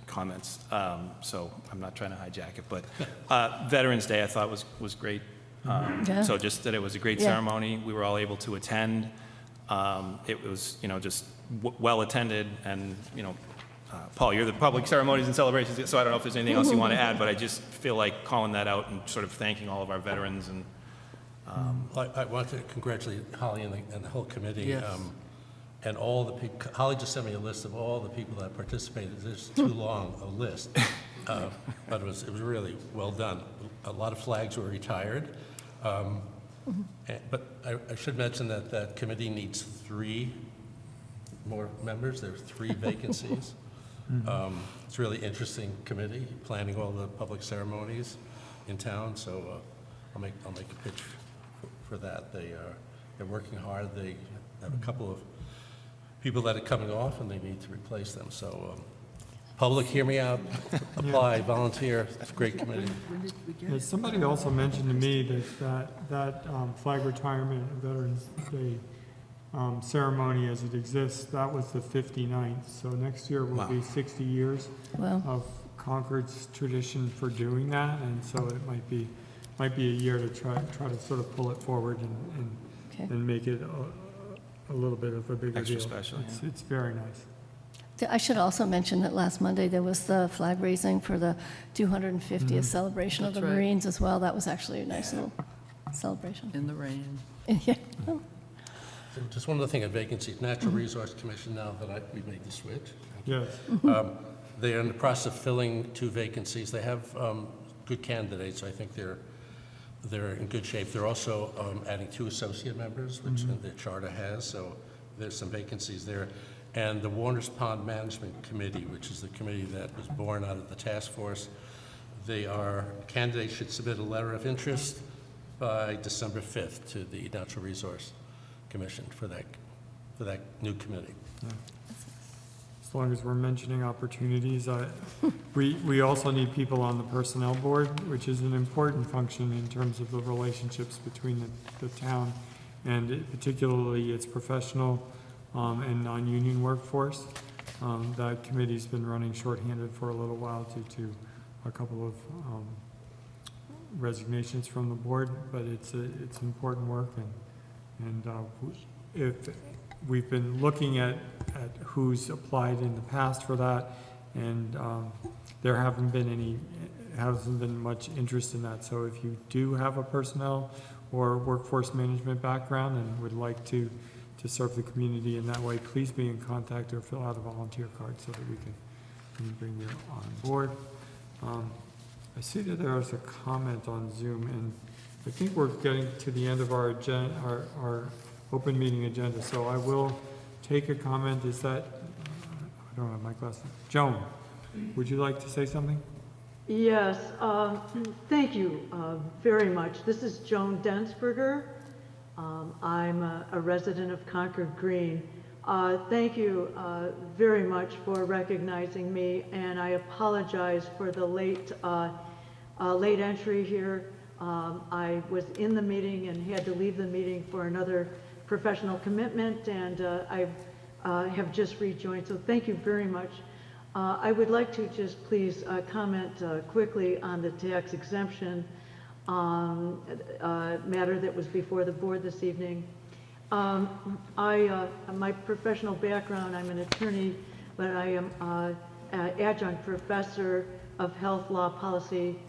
S3: comments, so I'm not trying to hijack it, but Veterans Day I thought was great.
S2: Yeah.
S3: So just that it was a great
S2: Yeah.
S3: ceremony. We were all able to attend. It was, just well attended, and, Paul, you're the public ceremonies and celebrations, so I don't know if there's anything else you want to add, but I just feel like calling that out and sort of thanking all of our veterans and
S7: I want to congratulate Holly and the whole committee.
S4: Yes.
S7: And all the people, Holly just sent me a list of all the people that participated. There's too long a list, but it was really well done. A lot of flags were retired. But I should mention that that committee needs 3 more members. There are 3 vacancies. It's a really interesting committee, planning all the public ceremonies in town, so I'll make a pitch for that. They're working hard. They have a couple of people that are coming off, and they need to replace them. So, public, hear me out. Apply, volunteer. It's a great committee.
S1: Yeah, somebody also mentioned to me that flag retirement and Veterans Day ceremony as it exists, that was the 59th. So next year will be 60 years
S2: Wow.
S1: of Concord's tradition for doing that, and so it might be a year to try to sort of pull it forward
S2: Okay.
S1: and make it a little bit of a bigger
S3: Extra
S1: deal.
S3: special,
S1: It's very nice.
S2: I should also mention that last Monday, there was the flag raising for the 250th celebration of the
S4: That's right.
S2: Marines as well. That was actually a nice little celebration.
S4: In the rain.
S2: Yeah.
S7: Just one other thing on vacancies, Natural Resource Commission, now that we made the switch.
S1: Yes.
S7: They're in the process of filling 2 vacancies. They have good candidates. I think they're in good shape. They're also adding 2 associate members, which the charter has, so there's some vacancies there. And the Warner's Pond Management Committee, which is the committee that was born out of the task force, candidates should submit a letter of interest by December 5th to the Natural Resource Commission for that new committee.
S1: As long as we're mentioning opportunities, we also need people on the personnel board, which is an important function in terms of the relationships between the town and particularly its professional and non-union workforce. That committee's been running shorthanded for a little while due to a couple of resignations from the board, but it's important work, and if we've been looking at who's applied in the past for that, and there hasn't been much interest in that. So if you do have a personnel or workforce management background and would like to serve the community in that way, please be in contact or fill out a volunteer card so that we can bring you on board. I see that there is a comment on Zoom, and I think we're getting to the end of our agenda, our open meeting agenda, so I will take a comment. Is that, I don't have my glasses. Joan, would you like to say something?
S8: Yes, thank you very much. This is Joan Densberger. I'm a resident of Concord Green. Thank you very much for recognizing me, and I apologize for the late entry here. I was in the meeting and had to leave the meeting for another professional commitment, and I have just rejoined, so thank you very much. I would like to just please comment quickly on the tax exemption matter that was before the board this evening. My professional background, I'm an attorney, but I am an adjunct professor of health law policy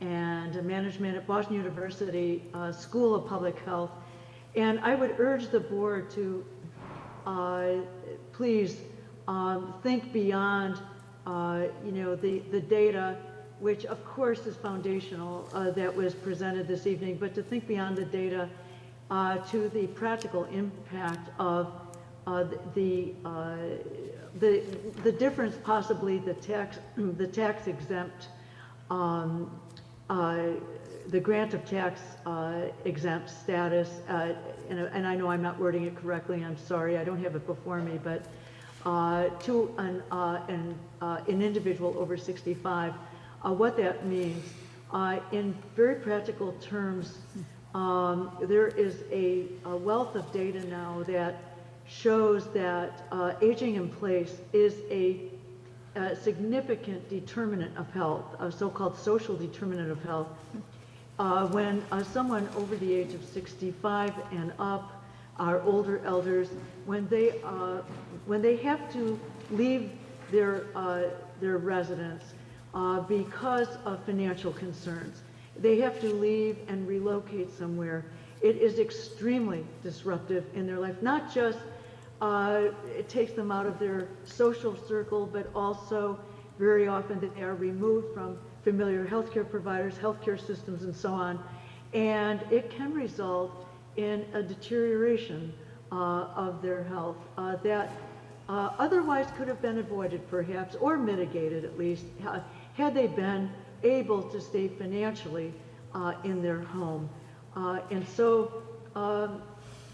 S8: and management at Boston University School of Public Health. And I would urge the board to please think beyond the data, which of course is foundational, that was presented this evening, but to think beyond the data to the practical impact of the difference, possibly the tax exempt, the grant of tax exempt status, and I know I'm not wording it correctly, I'm sorry, I don't have it before me, but to an individual over 65, what that means. In very practical terms, there is a wealth of data now that shows that aging in place is a significant determinant of health, a so-called social determinant of health. When someone over the age of 65 and up, our older elders, when they have to leave their residence because of financial concerns, they have to leave and relocate somewhere. It is extremely disruptive in their life. Not just it takes them out of their social circle, but also very often that they are removed from familiar healthcare providers, healthcare systems, and so on. And it can result in a deterioration of their health that otherwise could have been avoided perhaps, or mitigated at least, had they been able to stay financially in their home. And so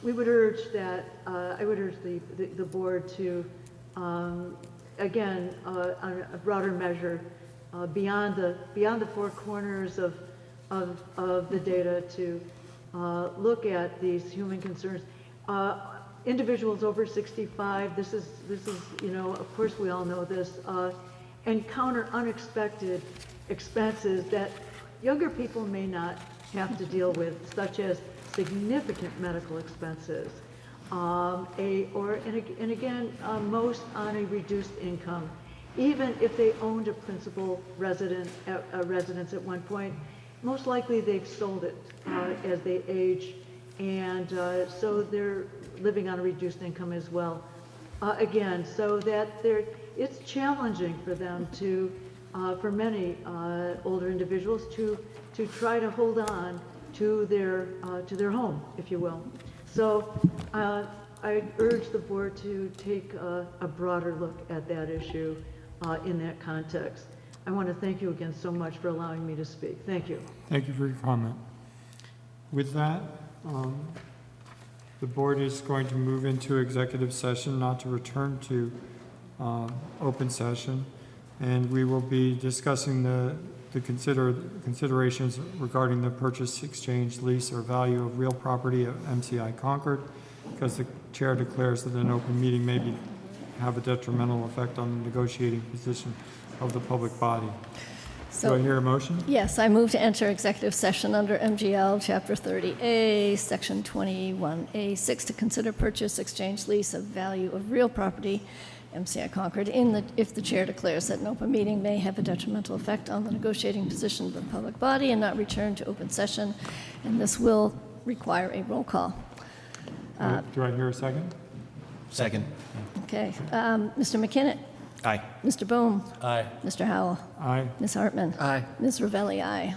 S8: we would urge that, I would urge the board to, again, on a broader measure, beyond the four corners of the data, to look at these human concerns. Individuals over 65, this is, of course we all know this, encounter unexpected expenses that younger people may not have to deal with, such as significant medical expenses, and again, most on a reduced income. Even if they owned a principal residence at one point, most likely they've sold it as they age, and so they're living on a reduced income as well. Again, so that it's challenging for them to, for many older individuals to try to hold on to their home, if you will. So I urge the board to take a broader look at that issue in that context. I want to thank you again so much for allowing me to speak. Thank you.
S1: Thank you for your comment. With that, the board is going to move into executive session, not to return to open session, and we will be discussing the considerations regarding the purchase, exchange, lease, or value of real property at MCI Concord, because the chair declares that an open meeting may have a detrimental effect on the negotiating position of the public body. Do I hear a motion?
S2: Yes, I move to enter executive session under MGL Chapter 30A, Section 21A6, to consider purchase, exchange, lease of value of real property, MCI Concord, if the chair declares that an open meeting may have a detrimental effect on the negotiating position of the public body and not return to open session, and this will require a roll call.
S1: Do I hear a second?
S3: Second.
S2: Okay. Mr. McKinnon?
S3: Aye.
S2: Mr. Bohm?
S7: Aye.
S2: Mr. Howell?
S1: Aye.
S2: Ms. Hartman?
S3: Aye.
S2: Ms. Ravelli, aye.